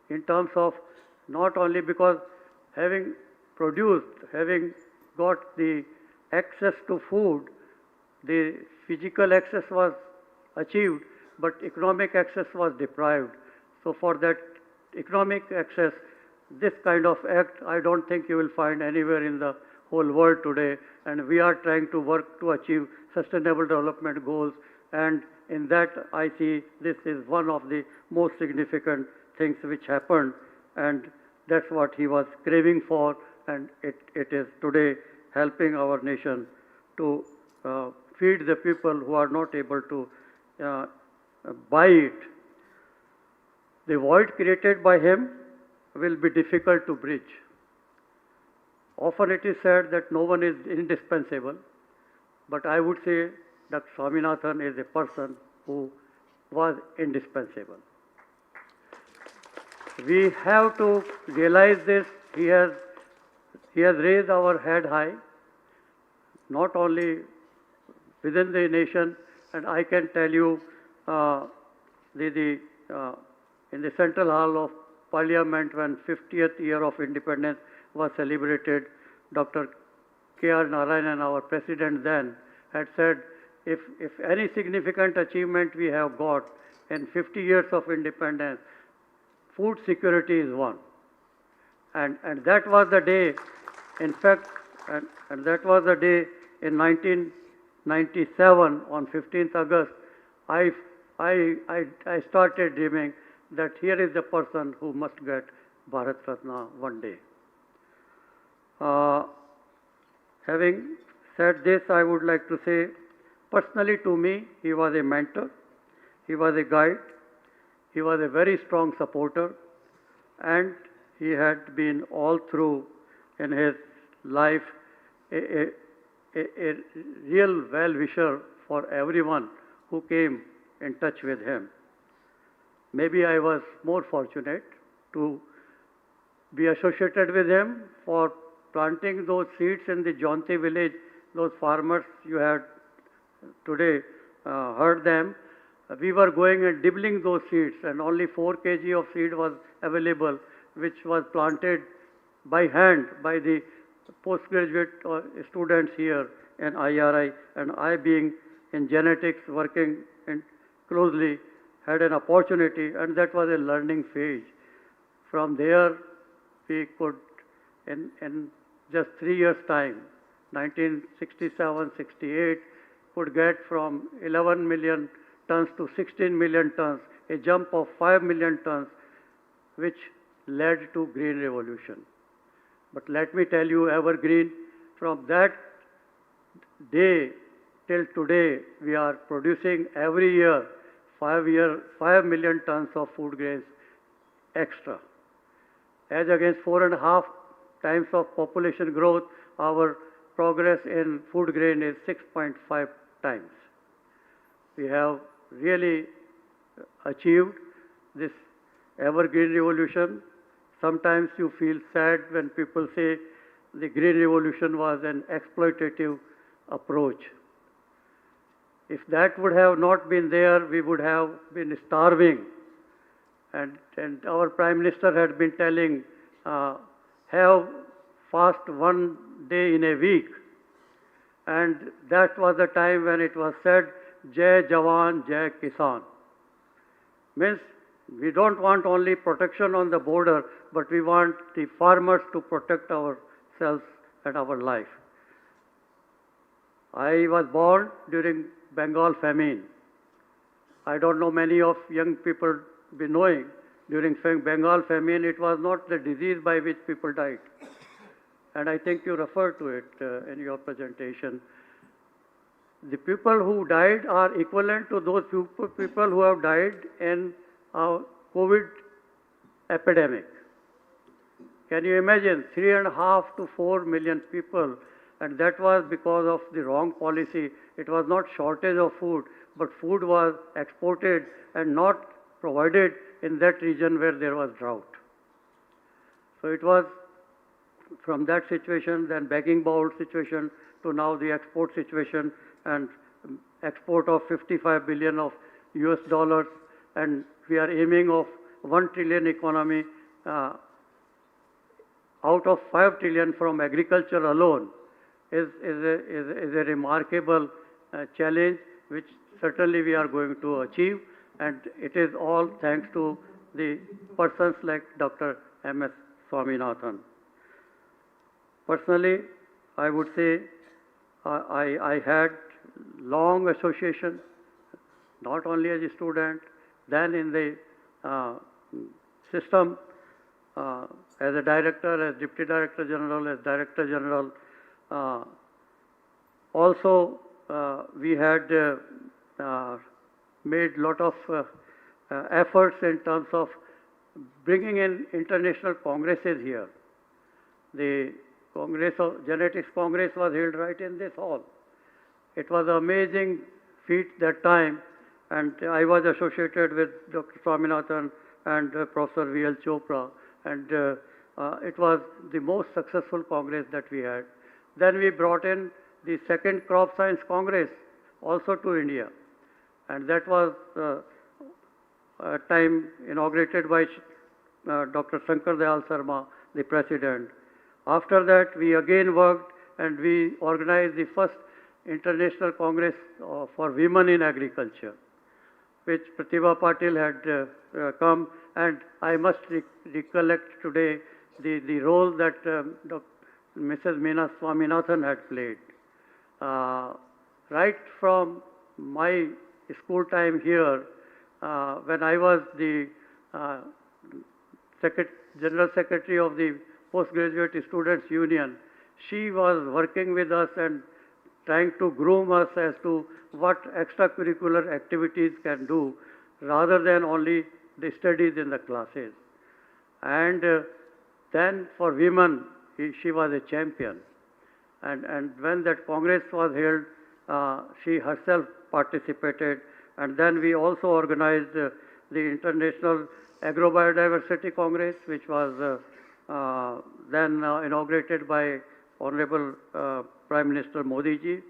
in terms of not only because having produced, having got the access to food, the physical access was achieved, but economic access was deprived. So for that economic access, this kind of act, I don't think you will find anywhere in the whole world today, and we are trying to work to achieve sustainable development goals, and in that I see this is one of the most significant things which happened, and that's what he was craving for, and it is today helping our nation to feed the people who are not able to buy it. The void created by him will be difficult to bridge. Often it is said that no one is indispensable, but I would say Dr. Swaminathan is a person who was indispensable. We have to realize this. He has raised our head high, not only within the nation, and I can tell you in the Central Hall of Parliament, when 50th year of independence was celebrated, Dr. K.R. Narayanan, our president then, had said, if any significant achievement we have got in 50 years of independence, food security is one. And that was the day, in fact, and that was the day in 1997, on 15th August, I started dreaming that here is the person who must get Bharat Ratna one day. Having said this, I would like to say, personally to me, he was a mentor, he was a guide, he was a very strong supporter, and he had been all through in his life a real well-wisher for everyone who came in touch with him. Maybe I was more fortunate to be associated with him for planting those seeds in the Jaunti village. Those farmers you had today heard them. We were going and dibbling those seeds, and only 4 kg of seed was available, which was planted by hand by the postgraduate students here in IRI, and I, being in genetics, working closely, had an opportunity, and that was a learning phase. From there, we could, in just 3 years' time, 1967-68, could get from 11 million tons to 16 million tons, a jump of 5 million tons, which led to Green Revolution. But let me tell you, evergreen, from that day till today, we are producing every year 5 million tons of food grains extra. As against 4.5 times of population growth, our progress in food grain is 6.5 times. We have really achieved this evergreen revolution. Sometimes you feel sad when people say the Green Revolution was an exploitative approach. If that would have not been there, we would have been starving. And our Prime Minister had been telling, have fast one day in a week. And that was the time when it was said, Jai Jawan, Jai Kisan. Means we don't want only protection on the border, but we want the farmers to protect ourselves and our life. I was born during Bengal famine. I don't know, many of young people be knowing, during Bengal famine, it was not the disease by which people died. And I think you referred to it in your presentation. The people who died are equivalent to those people who have died in COVID epidemic. Can you imagine 3.5 to 4 million people, and that was because of the wrong policy. It was not shortage of food, but food was exported and not provided in that region where there was drought. So it was from that situation, then begging bowl situation, to now the export situation, and export of 55 billion of US dollars, and we are aiming of 1 trillion economy, out of 5 trillion from agriculture alone is a remarkable challenge, which certainly we are going to achieve, and it is all thanks to the persons like Dr. M.S. Swaminathan. Personally, I would say I had long association, not only as a student, then in the system, as a director, as Deputy Director General, as Director General. Also, we had made lot of efforts in terms of bringing in international congresses here. The Congress of Genetics Congress was held right in this hall. It was an amazing feat that time, and I was associated with Dr. Swaminathan and Professor V.L. Chopra, and it was the most successful Congress that we had. Then we brought in the second Crop Science Congress also to India, and that was a time inaugurated by Dr. Shankar Dayal Sharma, the president. After that, we again worked and we organized the first International Congress for Women in Agriculture, which Pratibha Patil had come, and I must recollect today the role that Mrs. Meena Swaminathan had played. Right from my school time here, when I was the uh, General Secretary of the Postgraduate Students Union. She was working with us and trying to groom us as to what extracurricular activities can do rather than only the studies in the classes. And then for women, she was a champion. And when that Congress was held, she herself participated. And then we also organized the International Agrobiodiversity Congress, which was then inaugurated by Honorable Prime Minister Modi ji.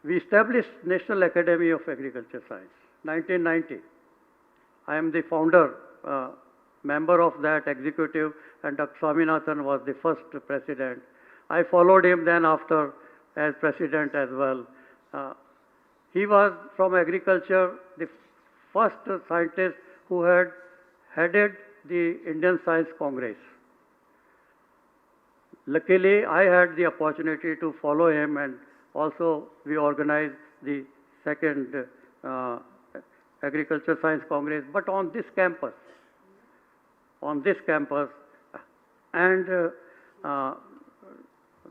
We established National Academy of Agriculture Science, 1990. I am the founder, member of that executive, and Dr. Swaminathan was the first president. I followed him then after as president as well. He was from agriculture, the first scientist who had headed the Indian Science Congress. Luckily, I had the opportunity to follow him, and also we organized the second Agriculture Science Congress, but on this campus. And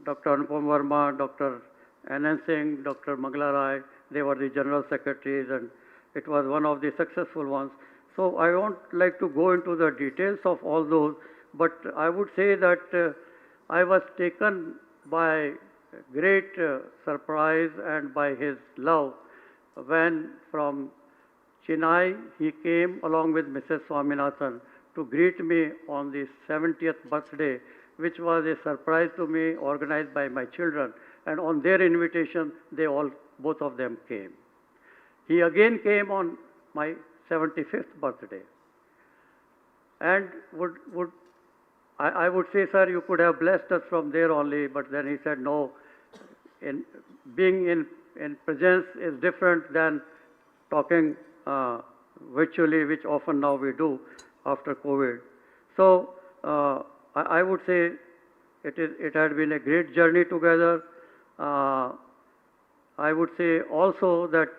Dr. Anupam Verma, Dr. Anand Singh, Dr. Mangala Rai, they were the general secretaries, and it was one of the successful ones. So I won't like to go into the details of all those, but I would say that I was taken by great surprise and by his love when from Chennai he came along with Mrs. Swaminathan to greet me on the 70th birthday, which was a surprise to me, organized by my children. And on their invitation, both of them came. He again came on my 75th birthday. And I would say, sir, you could have blessed us from there only, but then he said, no, being in presence is different than talking virtually, which often now we do after COVID. So I would say it had been a great journey together. I would say also that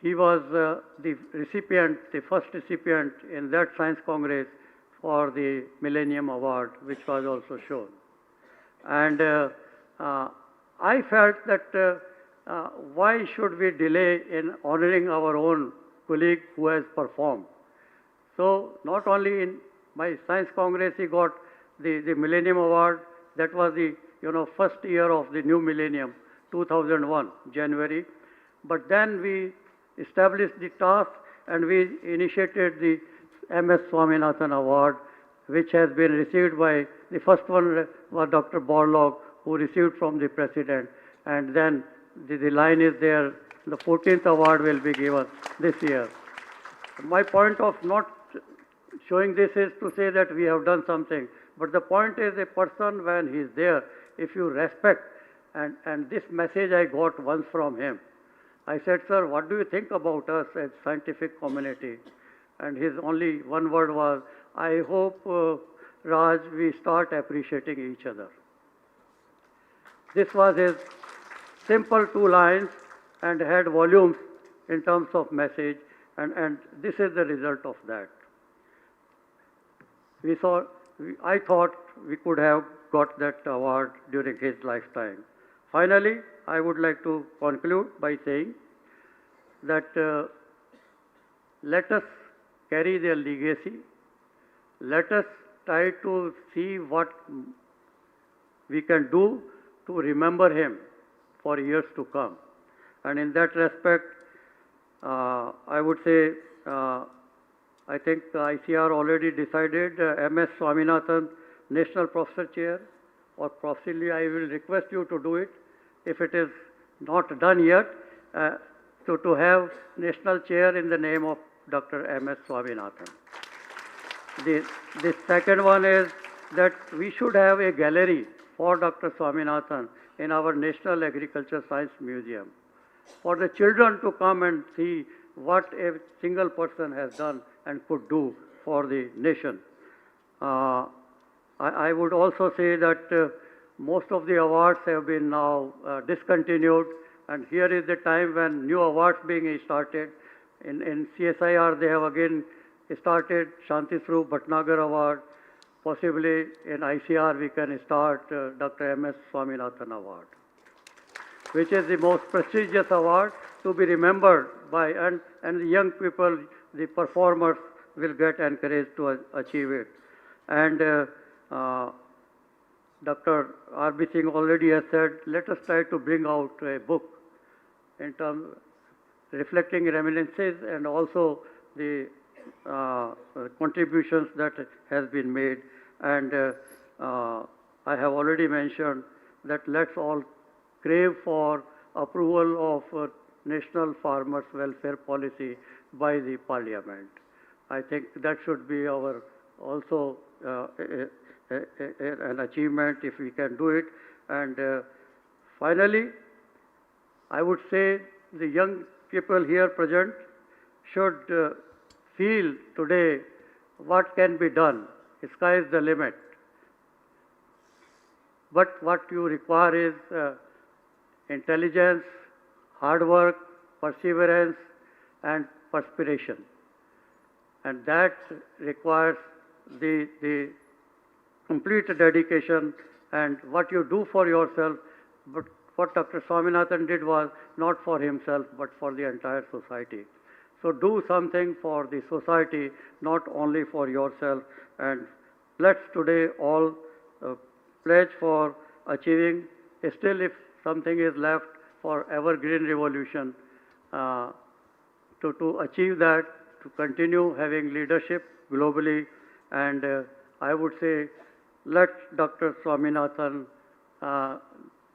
he was the first recipient in that Science Congress for the Millennium Award, which was also shown. And I felt that why should we delay in honoring our own colleague who has performed? So not only in my Science Congress he got the Millennium Award, that was the first year of the new millennium, 2001, January. But then we established the task and we initiated the MS Swaminathan Award, which has been received by, the first one was Dr. Borlaug, who received from the President. And then the line is there, the 14th award will be given this year. My point of not showing this is to say that we have done something. But the point is, a person when he is there, if you respect, and this message I got once from him. I said, sir, what do you think about us as scientific community? And his only one word was, I hope, Raj, we start appreciating each other. This was his simple 2 lines and had volumes in terms of message, and this is the result of that. I thought we could have got that award during his lifetime. Finally, I would like to conclude by saying that let us carry their legacy. Let us try to see what we can do to remember him for years to come. And in that respect, I would say, I think ICR already decided MS Swaminathan National Professor Chair, or possibly I will request you to do it, if it is not done yet, to have National Chair in the name of Dr. MS Swaminathan. The second one is that we should have a gallery for Dr. Swaminathan in our National Agriculture Science Museum, for the children to come and see what a single person has done and could do for the nation. I would also say that most of the awards have been now discontinued, and here is the time when new awards being started. In CSIR, they have again started Shanti Swarup Bhatnagar Award. Possibly in ICR, we can start Dr. M.S. Swaminathan Award, which is the most prestigious award to be remembered by, and the young people, the performers, will get encouraged to achieve it. And Dr. R.B. Singh already has said, let us try to bring out a book in terms reflecting reminiscences and also the contributions that has been made. And I have already mentioned that let's all crave for approval of National Farmers Welfare Policy by the Parliament. I think that should be our also an achievement if we can do it. And finally, I would say the young people here present should feel today what can be done. The sky is the limit. But what you require is intelligence, hard work, perseverance, and perspiration. And that requires the complete dedication and what you do for yourself. But what Dr. Swaminathan did was not for himself, but for the entire society. So do something for the society, not only for yourself. And let's today all pledge for achieving, still if something is left for evergreen revolution, to achieve that, to continue having leadership globally. And I would say, let Dr. Swaminathan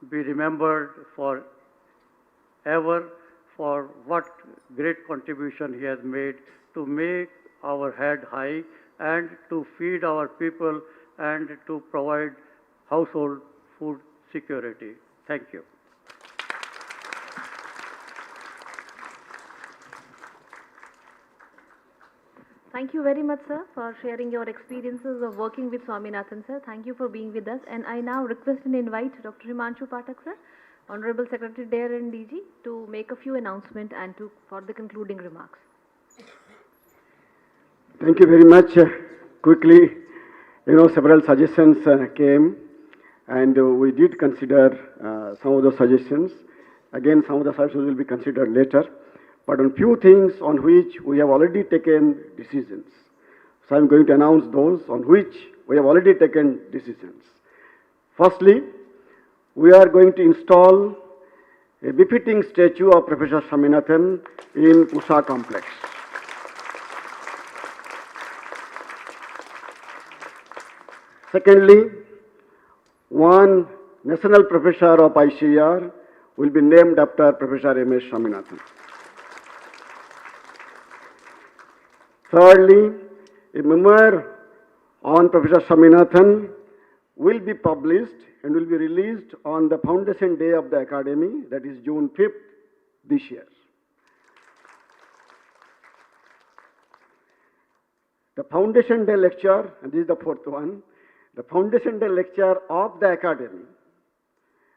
be remembered forever for what great contribution he has made to make our head high and to feed our people and to provide household food security. Thank you. Thank you very much, sir, for sharing your experiences of working with Swaminathan, sir. Thank you for being with us. And I now request and invite Dr. Himanshu Pathak, sir, Honorable Secretary DARE and DG, to make a few announcements and for the concluding remarks. Thank you very much. Quickly, several suggestions came, and we did consider some of those suggestions. Again, some of the suggestions will be considered later. But on few things on which we have already taken decisions. So I'm going to announce those on which we have already taken decisions. Firstly, we are going to install a befitting statue of Professor Swaminathan in Pusa complex. Secondly, one national professor of ICR will be named after Professor M.S. Swaminathan. Thirdly, a memoir on Professor Swaminathan will be published and will be released on the Foundation Day of the Academy, that is June 5th this year. The Foundation Day lecture, and this is the fourth one, the Foundation Day lecture of the Academy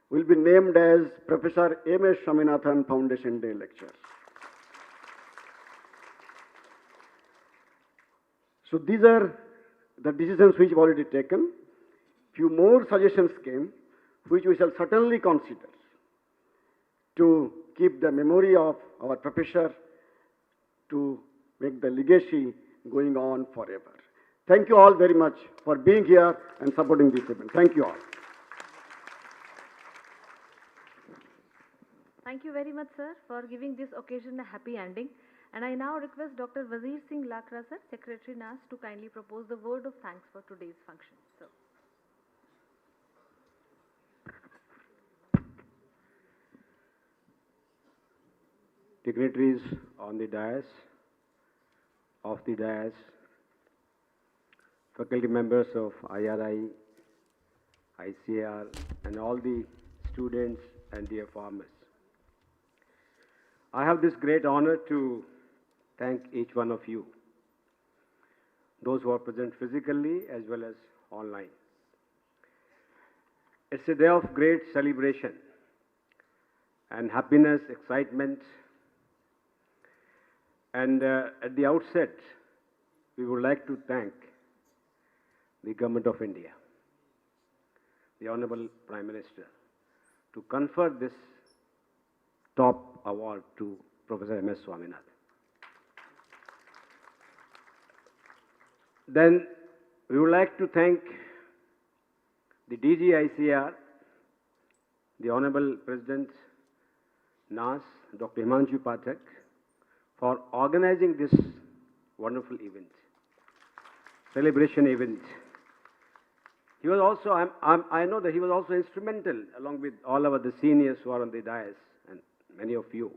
will be named as Professor M.S. Swaminathan Foundation Day lecture. So these are the decisions which we have already taken. Few more suggestions came, which we shall certainly consider to keep the memory of our professor, to make the legacy going on forever. Thank you all very much for being here and supporting this event. Thank you all. Thank you very much, sir, for giving this occasion a happy ending. And I now request Dr. Wazir Singh Lakra, sir, Secretary NAS, to kindly propose the word of thanks for today's function. So. Dignitaries on the dais, off the dais, faculty members of IRI, ICR, and all the students and dear farmers. I have this great honor to thank each one of you, those who are present physically as well as online. It's a day of great celebration and happiness, excitement. And at the outset, we would like to thank the Government of India, the Honorable Prime Minister, to confer this top award to Professor M.S. Swaminathan. Then we would like to thank the DG ICR, the Honorable President NAS, Dr. Himanshu Pathak, for organizing this wonderful event, celebration event. He was also, I know that he was also instrumental, along with all of the seniors who are on the dais and many of you,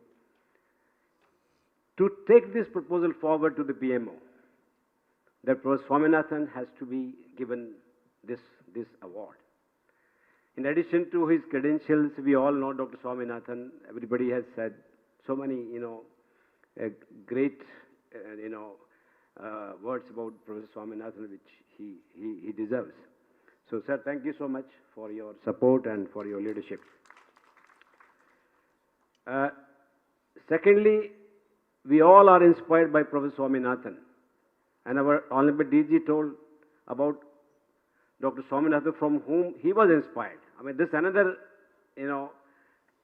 to take this proposal forward to the PMO, that Professor Swaminathan has to be given this award. In addition to his credentials, we all know Dr. Swaminathan. Everybody has said so many, great, words about Professor Swaminathan, which he deserves. So, sir, thank you so much for your support and for your leadership. Secondly, we all are inspired by Professor Swaminathan. And our Honorable DG told about Dr. Swaminathan, from whom he was inspired. I mean, this is another,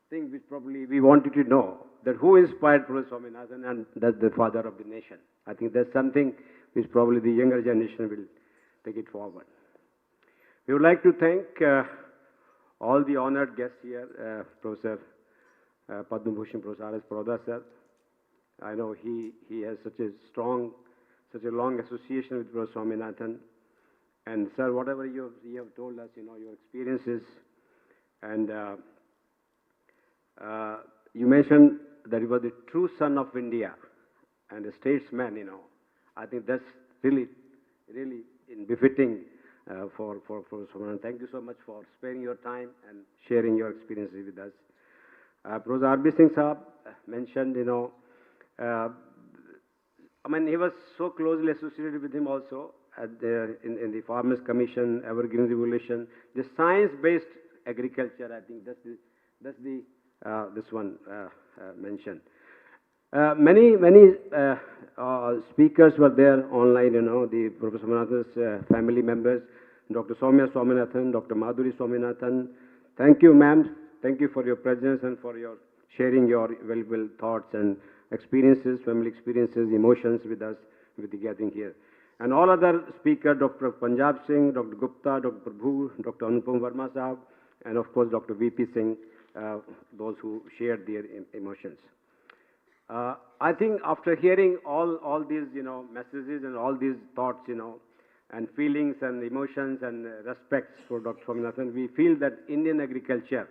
thing which probably we wanted to know, that who inspired Professor Swaminathan, and that's the father of the nation. I think that's something which probably the younger generation will take it forward. We would like to thank all the honored guests here, Professor Padma Bhushan, Professor R.S. Paroda, sir. I know he has such a long association with Professor Swaminathan. And sir, whatever you have told us, your experiences, and you mentioned that he was the true son of India and a statesman, I think that's really befitting for Professor Swaminathan. Thank you so much for sparing your time and sharing your experiences with us. Professor R.B. Singh Saab mentioned, he was so closely associated with him also in the Farmers Commission, Evergreen Revolution, the science-based agriculture. I think that's this one mentioned. Many speakers were there online. The Professor Swaminathan's family members, Dr. Soumya Swaminathan, Dr. Madhuri Swaminathan. Thank you, ma'am. Thank you for your presence and for your sharing your valuable thoughts and experiences, family experiences, emotions with us, with the gathering here. And all other speakers, Dr. Punjab Singh, Dr. Gupta, Dr. Prabhu, Dr. Anupam Verma Sahab, and of course Dr. V.P. Singh, those who shared their emotions. I think after hearing all these, messages and all these thoughts, and feelings and emotions and respects for Dr. Swaminathan, we feel that Indian agriculture,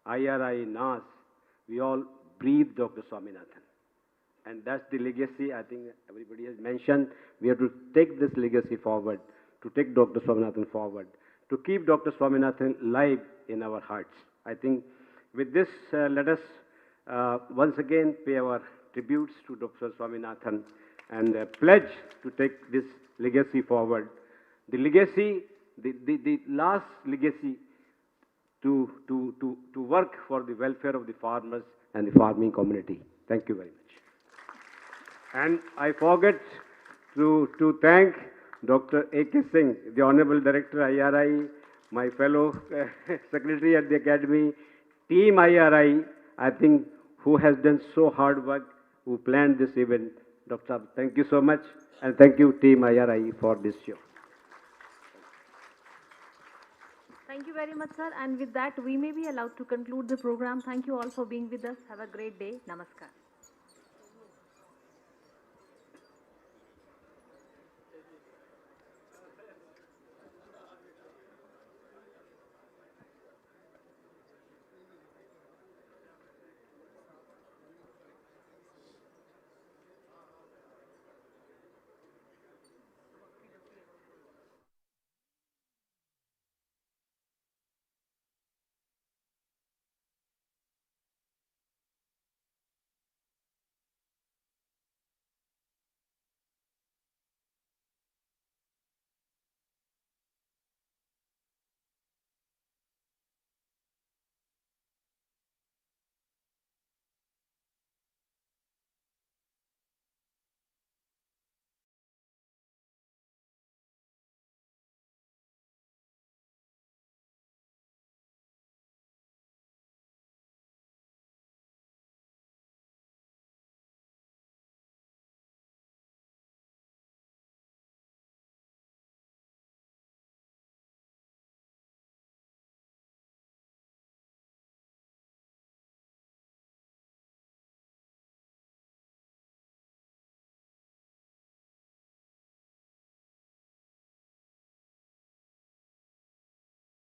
IRI, NAS, we all breathe Dr. Swaminathan. And that's the legacy I think everybody has mentioned. We have to take this legacy forward, to take Dr. Swaminathan forward, to keep Dr. Swaminathan live in our hearts. I think with this, let us once again pay our tributes to Dr. Swaminathan and pledge to take this legacy forward. The legacy, the last legacy to work for the welfare of the farmers and the farming community. Thank you very much. And I forget to thank Dr. A.K. Singh, the Honorable Director, IRI, my fellow Secretary at the Academy, Team IRI, I think, who has done so hard work, who planned this event. Dr. Thank you so much, and thank you, Team IRI, for this show. Thank you very much, sir. And with that, we may be allowed to conclude the program. Thank you all for being with us. Have a great day. Namaskar.